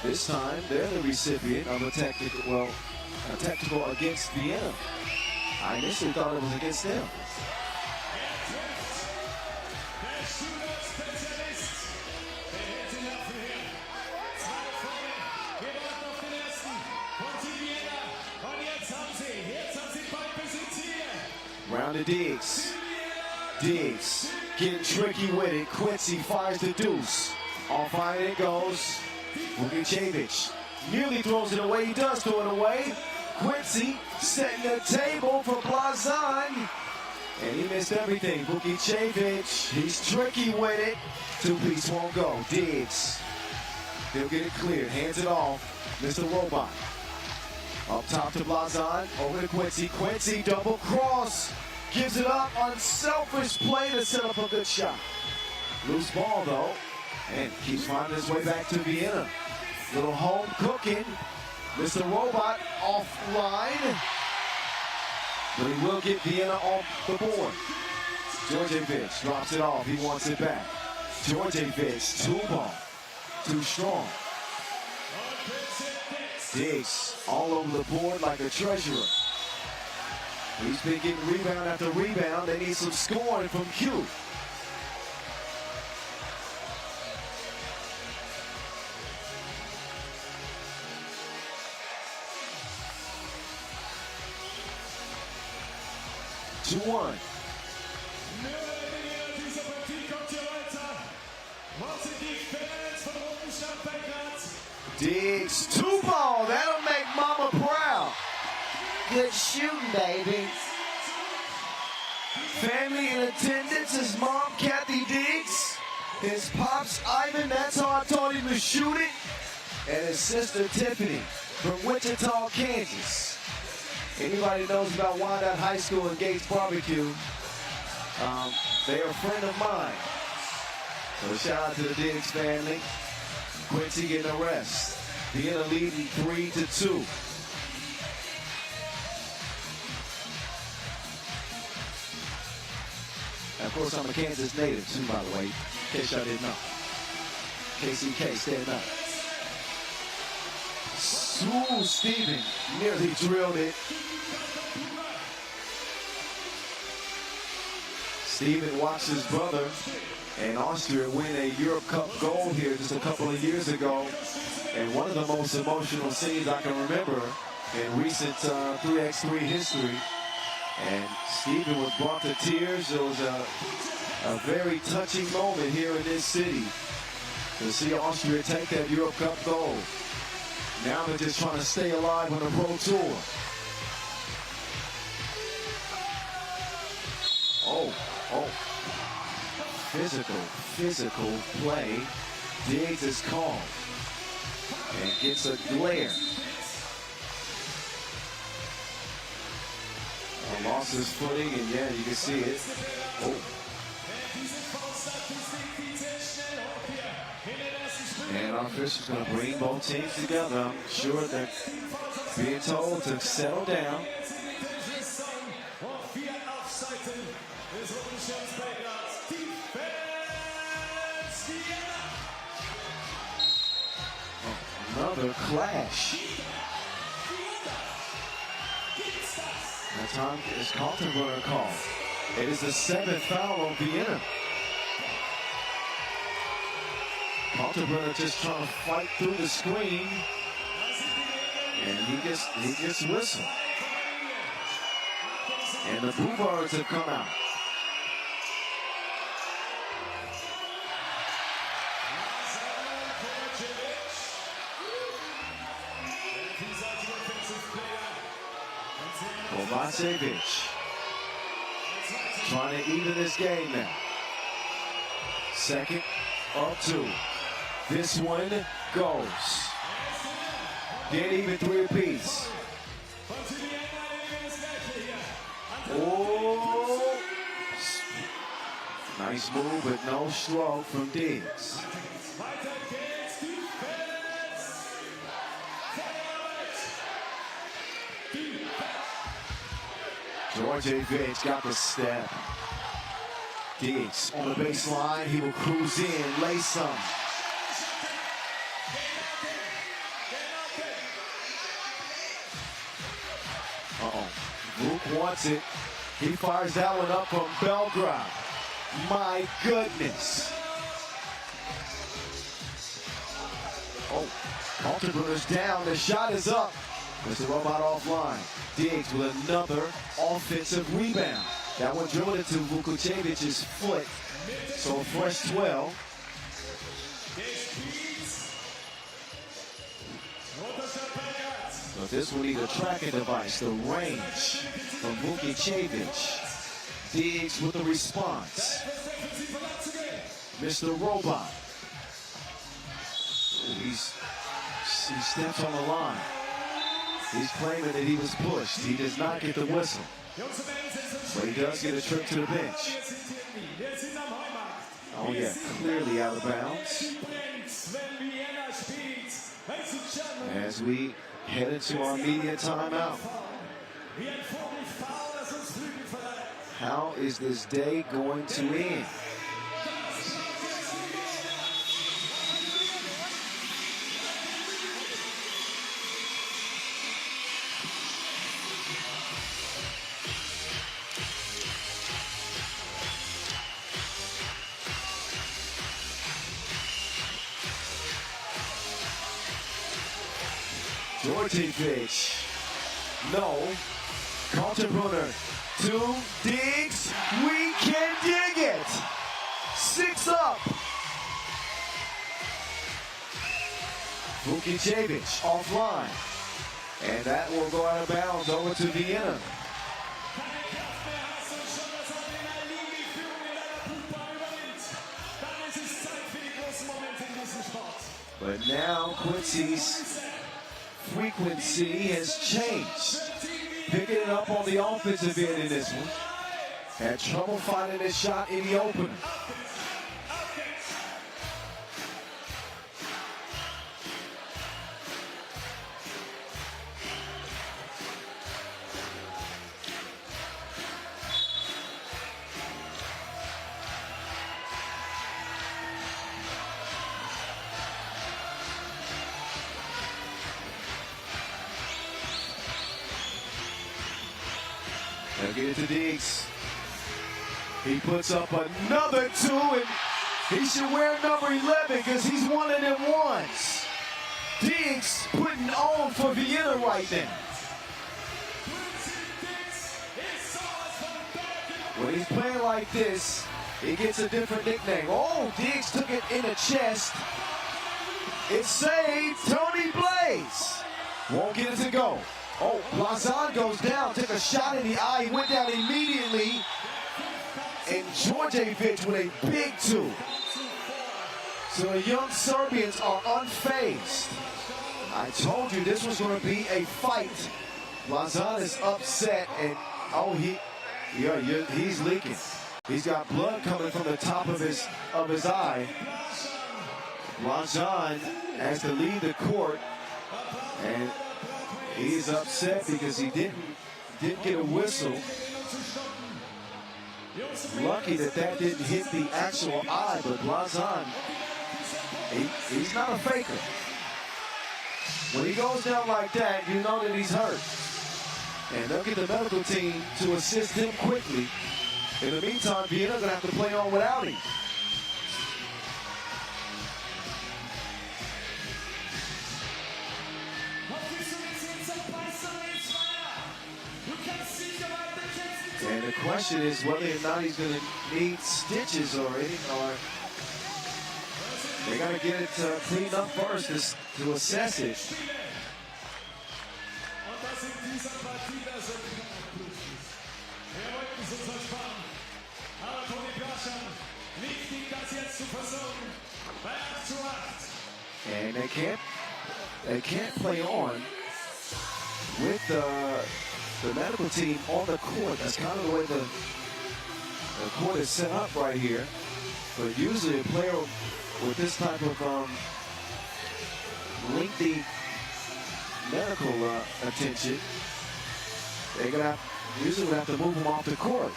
This time, they're the recipient of a technical against Vienna. I initially thought it was against them. Round to Diggs. Diggs getting tricky with it. Quincy fires the deuce. On fire it goes. Vukicevic nearly throws it away. He does throw it away. Quincy setting the table for Blazon. And he missed everything. Vukicevic, he's tricky with it. Two-piece won't go. Diggs. He'll get it cleared. Hands it off. Mr. Robot. Up top to Blazon. Over to Quincy. Quincy double cross. Gives it up. Unselfish play to set up a good shot. Loose ball though. And keeps finding his way back to Vienna. Little home cooking. Mr. Robot offline. But he will get Vienna off the board. Djordjevic drops it off. He wants it back. Djordjevic, two ball. Too strong. Diggs all over the board like a treasurer. He's been getting rebound after rebound. They need some scoring from Q. One. Diggs, two ball. That'll make Mama proud. Good shooting, baby. Family in attendance. His mom, Kathy Diggs. His pops, Ivan. That's how I taught him to shoot it. And his sister, Tiffany, from Wichita, Kansas. Anybody knows about Wyandotte High School and Gates Barbecue, they're a friend of mine. So shout out to the Diggs family. Quincy getting a rest. Vienna leading 3-2. And of course, I'm a Kansas native too, by the way, in case y'all didn't know. KCK, stand up. Ooh, Steven nearly drilled it. Steven watched his brother and Austria win a Europe Cup gold here just a couple of years ago. And one of the most emotional scenes I can remember in recent 3x3 history. And Steven was brought to tears. It was a very touching moment here in this city to see Austria take that Europe Cup gold. Now they're just trying to stay alive on the Pro Tour. Oh. Physical play. Diggs is called. And gets a glare. Lost his footing, and yeah, you can see it. Oh. And our official's going to bring both teams together. I'm sure they're being told to settle down. another clash. That time is Kaltenbrunner called. It is the 7th foul on Vienna. Kaltenbrunner just trying to fight through the screen, and he gets whistled. And the Bluebirds have come out. Kovacevic trying to even this game now. Second of 2. This one goes. Get even 3 apiece. Oh, nice move, but no stroke from Diggs. Djordjevic got the step. Diggs on the baseline, he will cruise in, lay some. Luke wants it. He fires that one up from Belgrade. My goodness. Oh, Kaltenbrunner's down. The shot is up. Mr. Robot offline. Diggs with another offensive rebound. That one drilled into Vukovic's foot. So a fresh 12. But this will need a tracking device. The range from Vukovic. Diggs with the response. Mr. Robot. He steps on the line. He's claiming that he was pushed. He does not get the whistle. But he does get a trip to the bench. Oh yeah, clearly out of bounds. As we head into our media timeout. How is this day going to end? Djordjevic, no. Kaltenbrunner to Diggs. We can dig it. 6 up. Vukovic offline. And that will go out of bounds over to Vienna. But now Quincy's frequency has changed. Picking it up on the offensive end in this one. Had trouble finding his shot in the opener. They'll get it to Diggs. He puts up another 2, and he should wear number 11 because he's one of them ones. Diggs putting on for Vienna right now. When he's playing like this, he gets a different nickname. Oh, Diggs took it in the chest. It's saved. Tony Blaze won't get it to go. Oh, Blazon goes down, took a shot in the eye. He went down immediately. And Djordjevic with a big 2. So the young Serbians are unfazed. I told you this was going to be a fight. Blazon is upset, and oh, he's leaking. He's got blood coming from the top of his eye. Blazon has to leave the court, and he's upset because he didn't get a whistle. Lucky that didn't hit the actual eye, but Blazon, he's not a faker. When he goes down like that, you know that he's hurt. And they'll get the medical team to assist him quickly. In the meantime, Vienna's gonna have to play on without him. And the question is whether or not he's going to need stitches or anything, or they got to get it cleaned up first to assess it. And they can't play on with the medical team on the court. That's kind of the way the court is set up right here. But usually a player with this type of lengthy medical attention, they're gonna usually would have to move him off the court.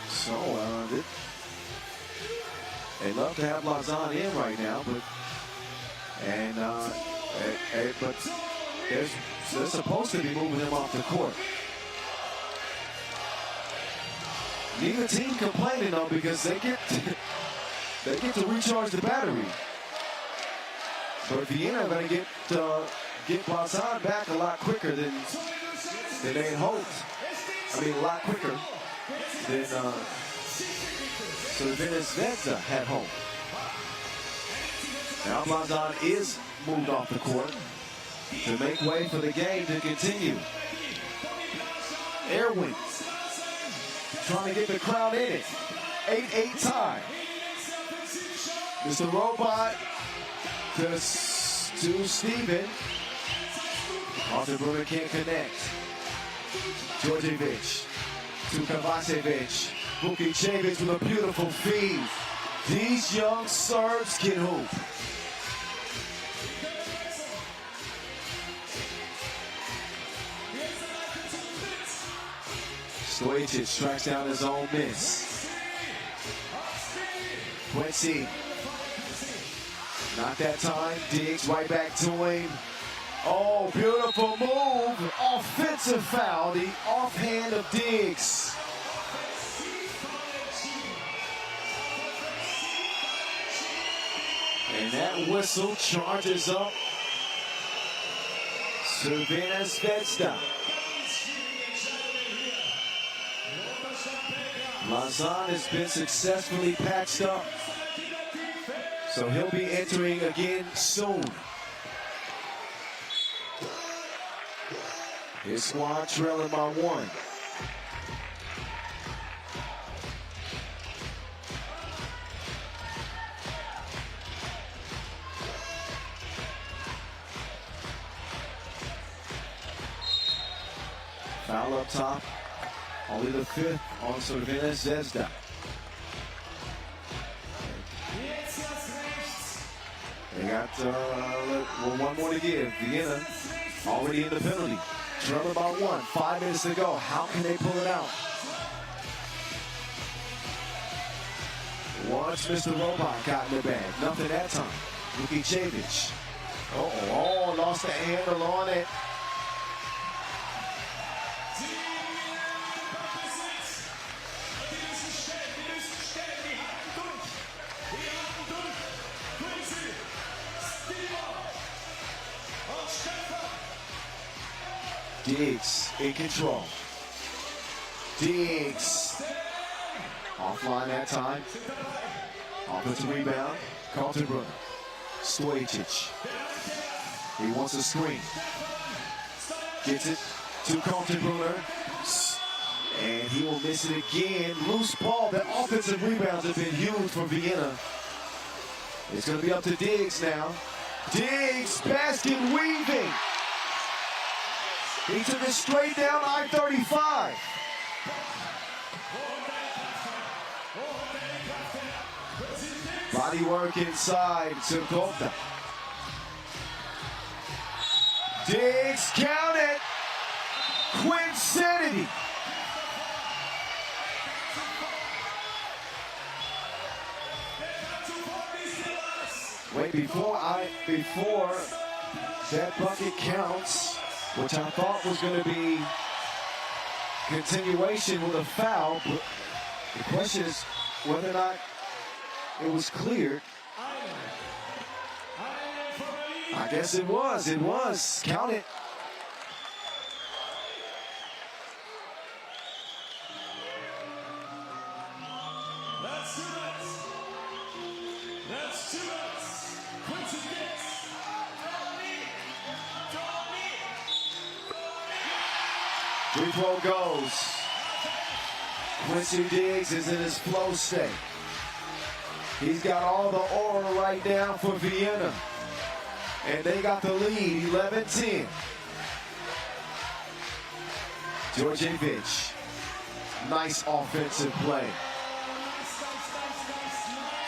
So they love to have Lazan in right now, but they're supposed to be moving him off the court. Neither team complaining though, because they get to recharge the battery. But Vienna are going to get Lazan back a lot quicker than they had hoped. I mean, a lot quicker than Vienna Zvezda had hoped. Now Lazan is moved off the court to make way for the game to continue. Erwin trying to get the crowd in it. 8-8 tie. Mr. Robot to Steven. Kaltenbrunner can't connect. Djordjevic to Kovacevic. Vukicevic with a beautiful feed. These young Serbs can hoop. Stojic tracks down his own miss. Quincy. Not that time. Diggs right back to him. Oh, beautiful move. Offensive foul. The offhand of Diggs. And that whistle charges up Vienna Zvezda. Lazan has been successfully patched up, so he'll be entering again soon. His squad trailing by 1. Foul up top. Only the 5th on Vienna Zvezda. They got one more to give. Vienna already in the penalty. Trailing by 1. 5 minutes to go. How can they pull it out? Once Mr. Robot got in the bag. Nothing that time. Vukicevic. Oh, lost the handle on it. Diggs in control. Diggs. Offline that time. Offensive rebound. Kaltenbrunner. Stojic. He wants a screen. Gets it to Kaltenbrunner. And he will miss it again. Loose ball. The offensive rebounds have been huge for Vienna. It's going to be up to Diggs now. Diggs, basket weaving. He took it straight down I-35. Body work inside to Gota. Diggs, count it. Quincinity. before that bucket counts, which I thought was going to be continuation with a foul, but the question is whether or not it was cleared. I guess it was. It was. Count it. That's 2 minutes. That's 2 minutes. Quincy Diggs. Free throw goes. Quincy Diggs is in his flow state. He's got all the aura right now for Vienna. And they got the lead, 11-10. Djordjevic, nice offensive play.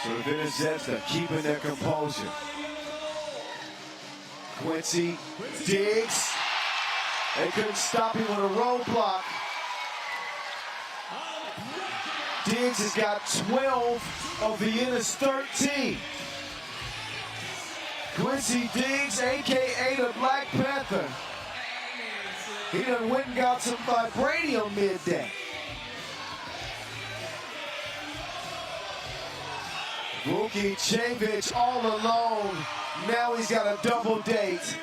So the Venezuela keeping their composure. Quincy Diggs. They couldn't stop him with a roadblock. Diggs has got 12 of Vienna's 13. Quincy Diggs, a.k.a. the Black Panther. He done went and got some vibranium midday. Djordjevic all alone. Now he's got a double date.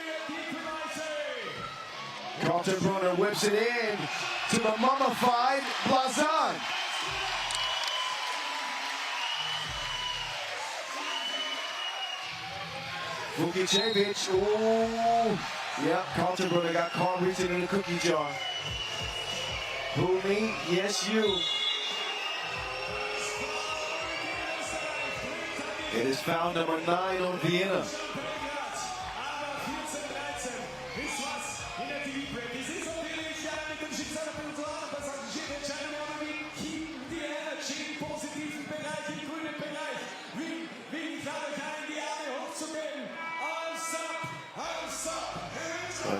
Carlton Brunner whips it in to the mummified Blazon. Djordjevic, ooh. Yep, Carlton Brunner got caught reaching in the cookie jar. Who, me? Yes, you. It is foul number 9 on Vienna.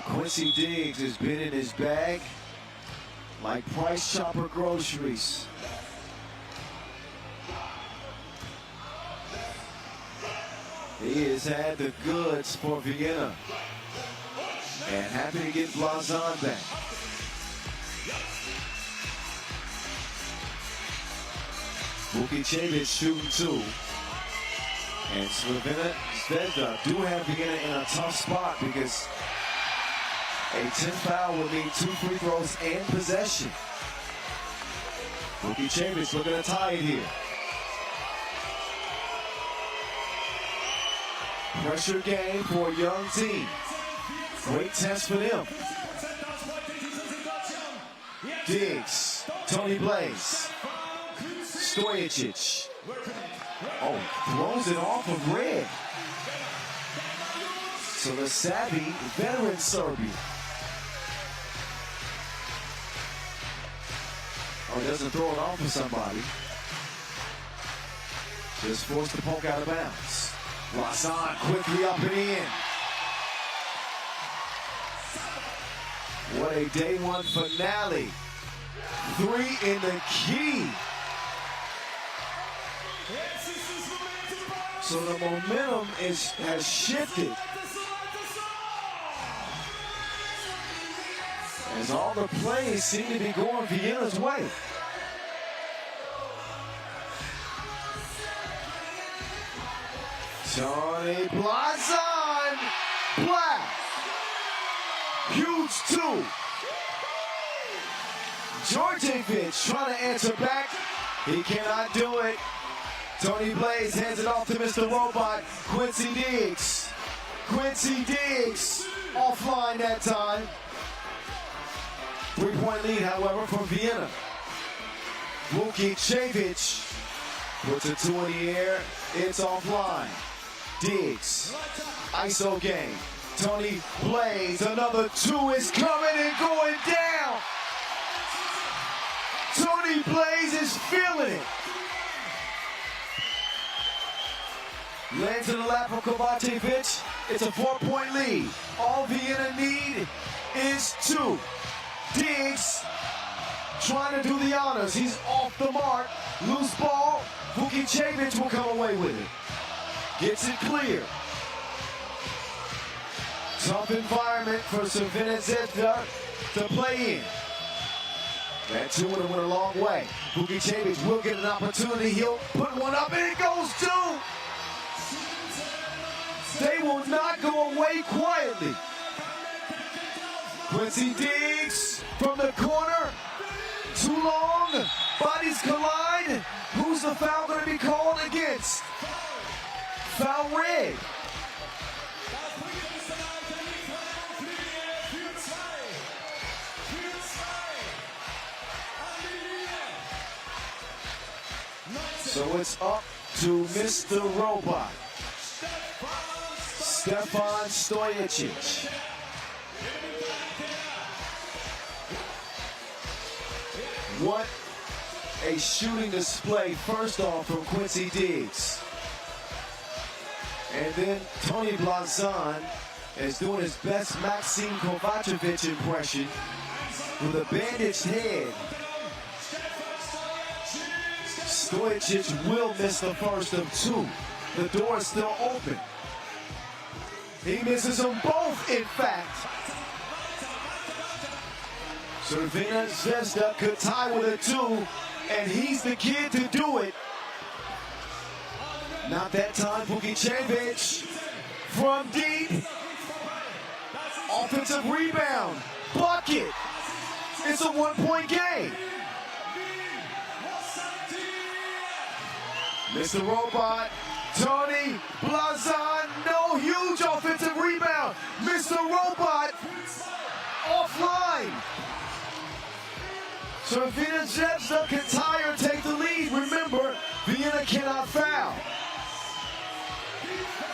Quincy Diggs has been in his bag like Price Chopper groceries. He has had the goods for Vienna and happy to get Blazon back. Djordjevic shooting 2. And Zvezda do have Vienna in a tough spot because a 10 foul will mean 2 free throws and possession. Djordjevic looking to tie it here. Pressure game for a young team. Great test for them. Diggs, Tony Blaze, Stojicic. Oh, throws it off of Red. So the savvy veteran Serbia. Oh, he doesn't throw it off of somebody. Just forced to poke out of bounds. Blazon quickly up and in. What a day 1 finale. 3 in the key. So the momentum has shifted. As all the plays seem to be going Vienna's way. Tony Blazon, Black, huge 2. Djordjevic trying to answer back. He cannot do it. Tony Blaze hands it off to Mr. Robot, Quincy Diggs. Quincy Diggs offline that time. 3-point lead, however, for Vienna. Djordjevic puts a 2 in the air. It's offline. Diggs, ISO game. Tony Blaze, another 2 is coming and going down. Tony Blaze is feeling it. Lands in the lap of Kovacevic. It's a 4-point lead. All Vienna need is 2. Diggs trying to do the honors. He's off the mark. Loose ball. Djordjevic will come away with it. Gets it clear. Tough environment for Vienna to play in. That 2 would have went a long way. Vukicevic will get an opportunity. He'll put one up and it goes 2. They will not go away quietly. Quincy Diggs from the corner. Too long. Bodies collide. Who's the foul going to be called against? Foul red. So it's up to Mr. Robot, Stefan Stojicic. What a shooting display, first off from Quincy Diggs. And then Tony Blazon is doing his best Maxime Kovacevic impression with a bandaged head. Stojicic will miss the first of 2. The door is still open. He misses them both, in fact. Cervina Zvezda could tie with a 2, and he's the kid to do it. Not that time, Vukicevic from deep. Offensive rebound, bucket. It's a 1-point game. Mr. Robot, Tony Blazon, no huge offensive rebound. Mr. Robot offline. So Vienna Zvezda can tie or take the lead. Remember, Vienna cannot foul.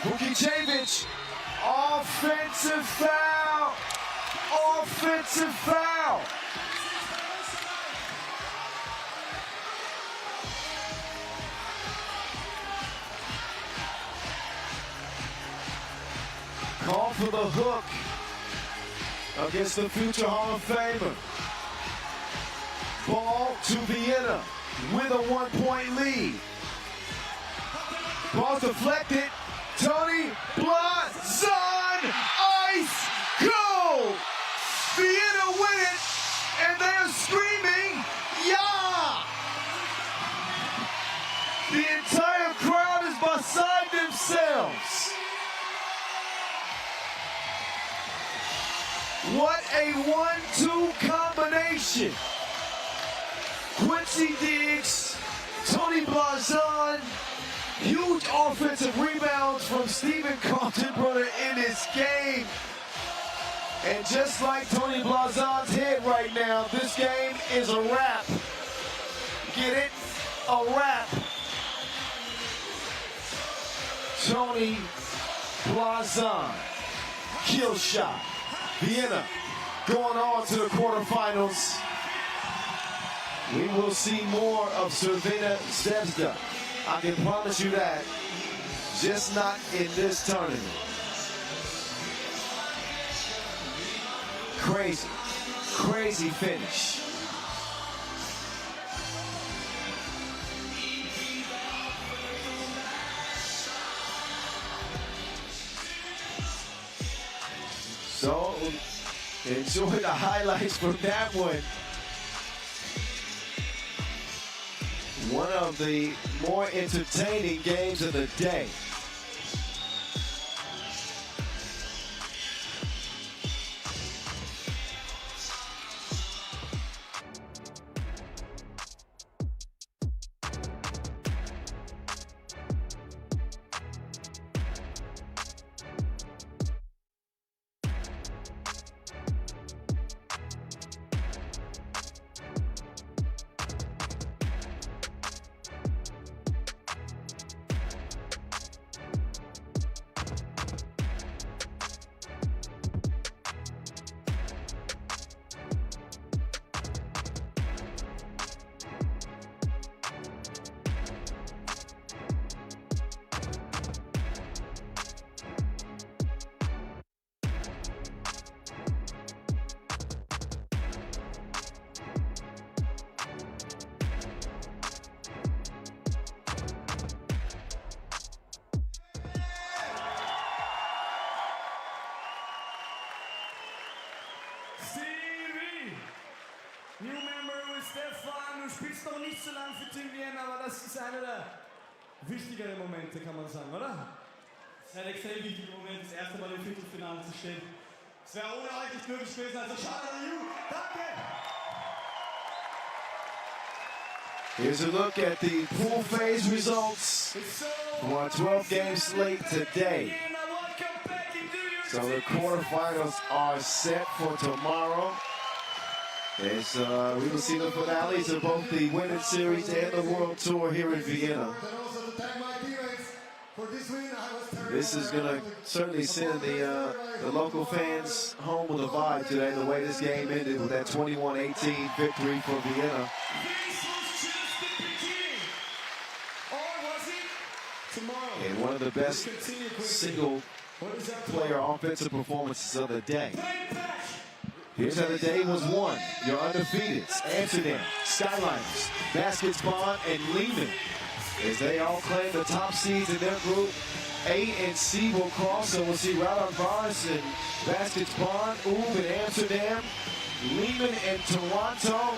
Vukicevic, offensive foul. Offensive foul. Call for the hook against the future Hall of Famer. Ball to Vienna with a 1-point lead. Ball deflected. Tony Blazon, ice cold. Vienna win it, and they're screaming, yeah! The entire crowd is beside themselves. What a 1-2 combination. Quincy Diggs, Tony Blazon, huge offensive rebounds from Stephen Kaltenbrunner in this game. And just like Tony Blazon's head right now, this game is a wrap. Get it? A wrap. Tony Blazon, kill shot. Vienna going on to the quarterfinals. We will see more of Cervina Zvezda. I can promise you that. Just not in this tournament. Crazy, crazy finish. So, enjoy the highlights from that one. One of the more entertaining games of the day. Stevie! New member with Stefan. Du spielst noch nicht so lange für Team Vienna, aber das ist einer der wichtigeren Momente, kann man sagen, oder? Es ist ein extrem wichtiger Moment, das erste Mal im Viertelfinale zu stehen. Es wäre ohne euch nicht möglich gewesen, also schade an you. Danke! Here's a look at the pool phase results for our 12-game slate today. So the quarterfinals are set for tomorrow. As we will see the finales of both the Women's Series and the World Tour here in Vienna. This is going to certainly send the local fans home with a vibe today, the way this game ended with that 21-18 victory for Vienna. And one of the best single-player offensive performances of the day. Here's how the day was won. Your undefeateds, Amsterdam, Skyliners, Baskets Bond, and Lehman. As they all claim the top seeds in their group, A and C will cross. So we'll see Radar Vars and Baskets Bond, and Amsterdam, Lehman and Toronto,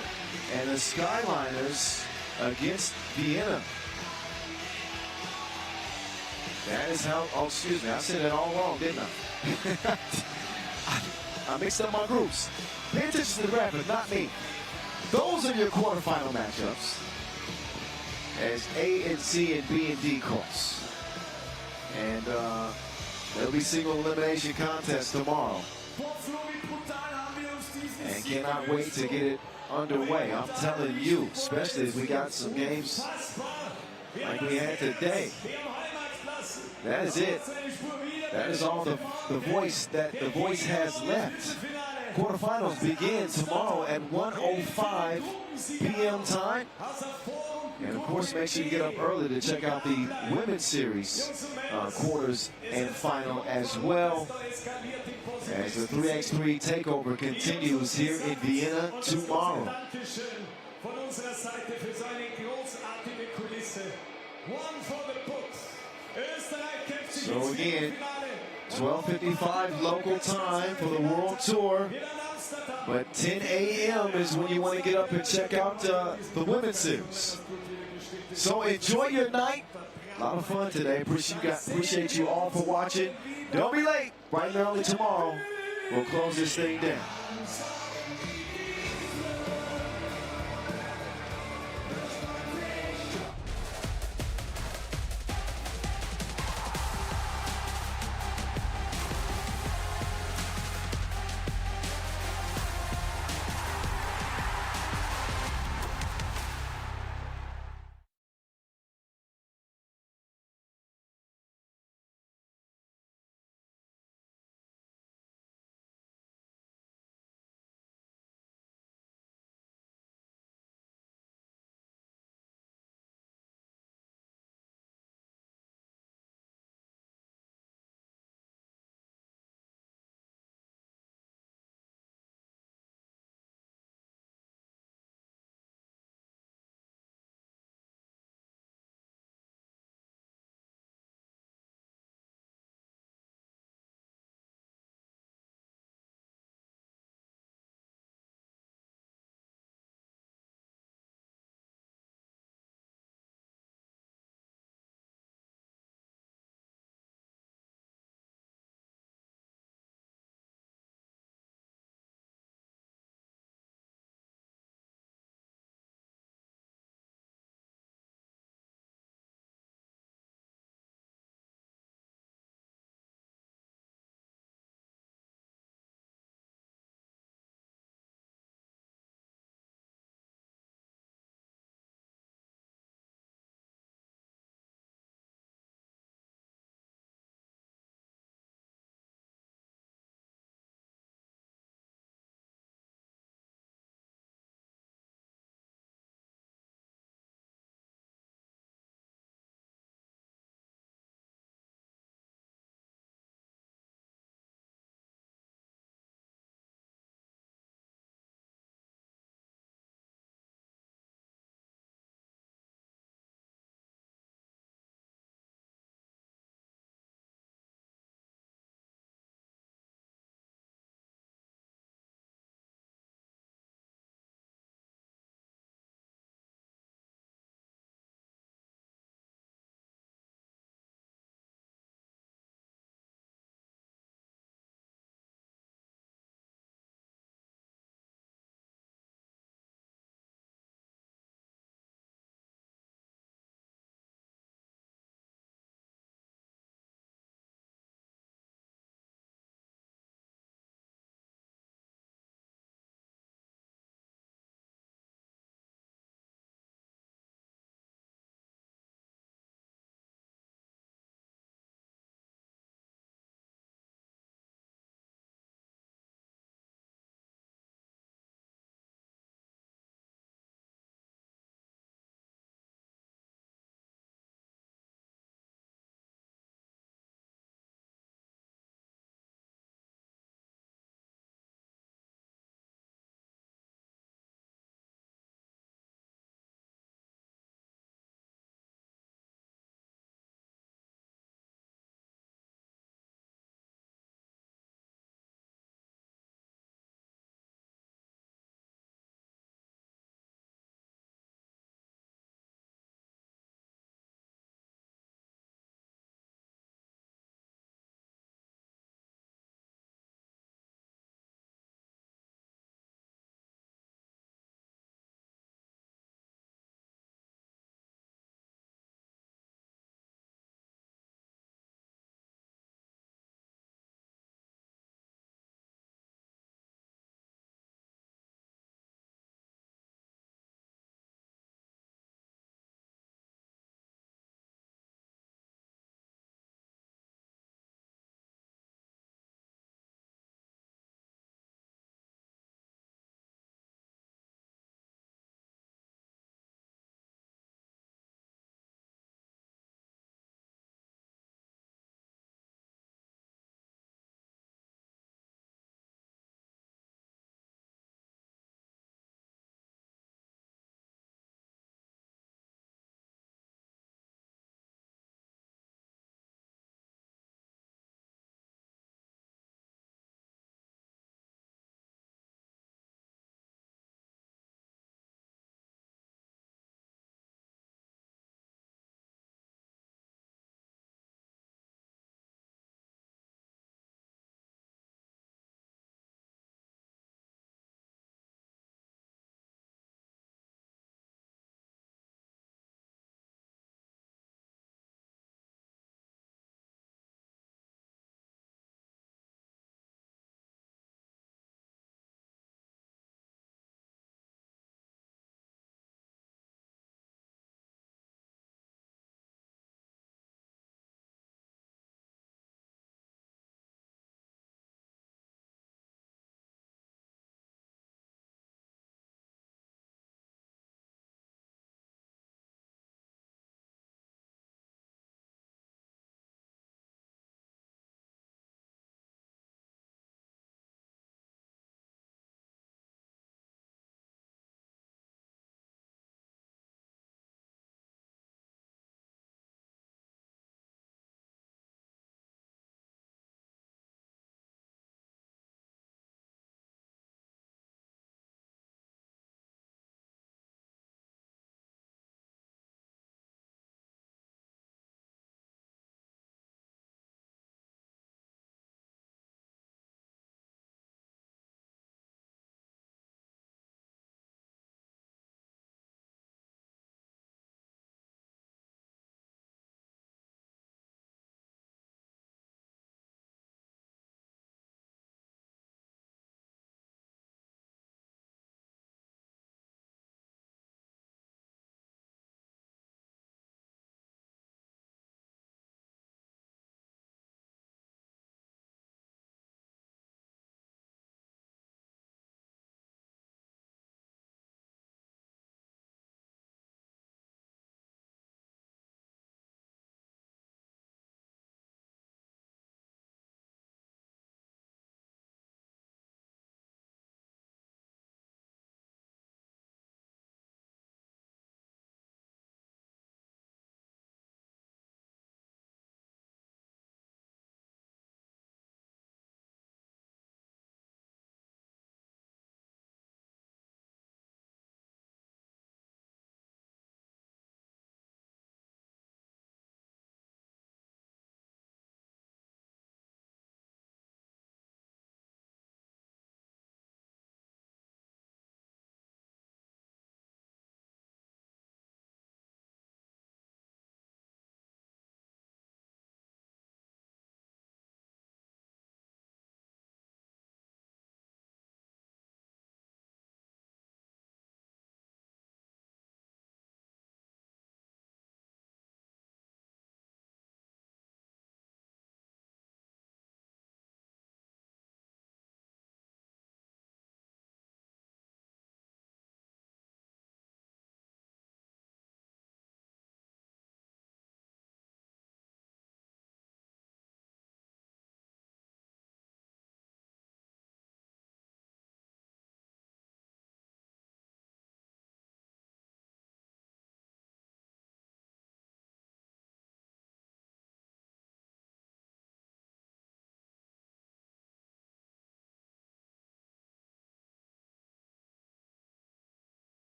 and the Skyliners against Vienna. That is how, oh, excuse me, I said it all wrong, didn't I? I mixed up my groups. Pay attention to the graphic, not me. Those are your quarterfinal matchups as A and C and B and D cross. And there'll be single elimination contest tomorrow. And cannot wait to get it underway. I'm telling you, especially as we got some games like we had today. That is it. That is all the voice that the voice has left. Quarterfinals begin tomorrow at 1:05 p.m. time. And of course, make sure you get up early to check out the Women's Series quarters and final as well. As the 3x3 takeover continues here in Vienna tomorrow. So again, 12:55 local time for the World Tour. But 10 a.m. is when you want to get up and check out the Women's Series. So enjoy your night. A lot of fun today. Appreciate you all for watching. Don't be late. Bright and early tomorrow, we'll close this thing down.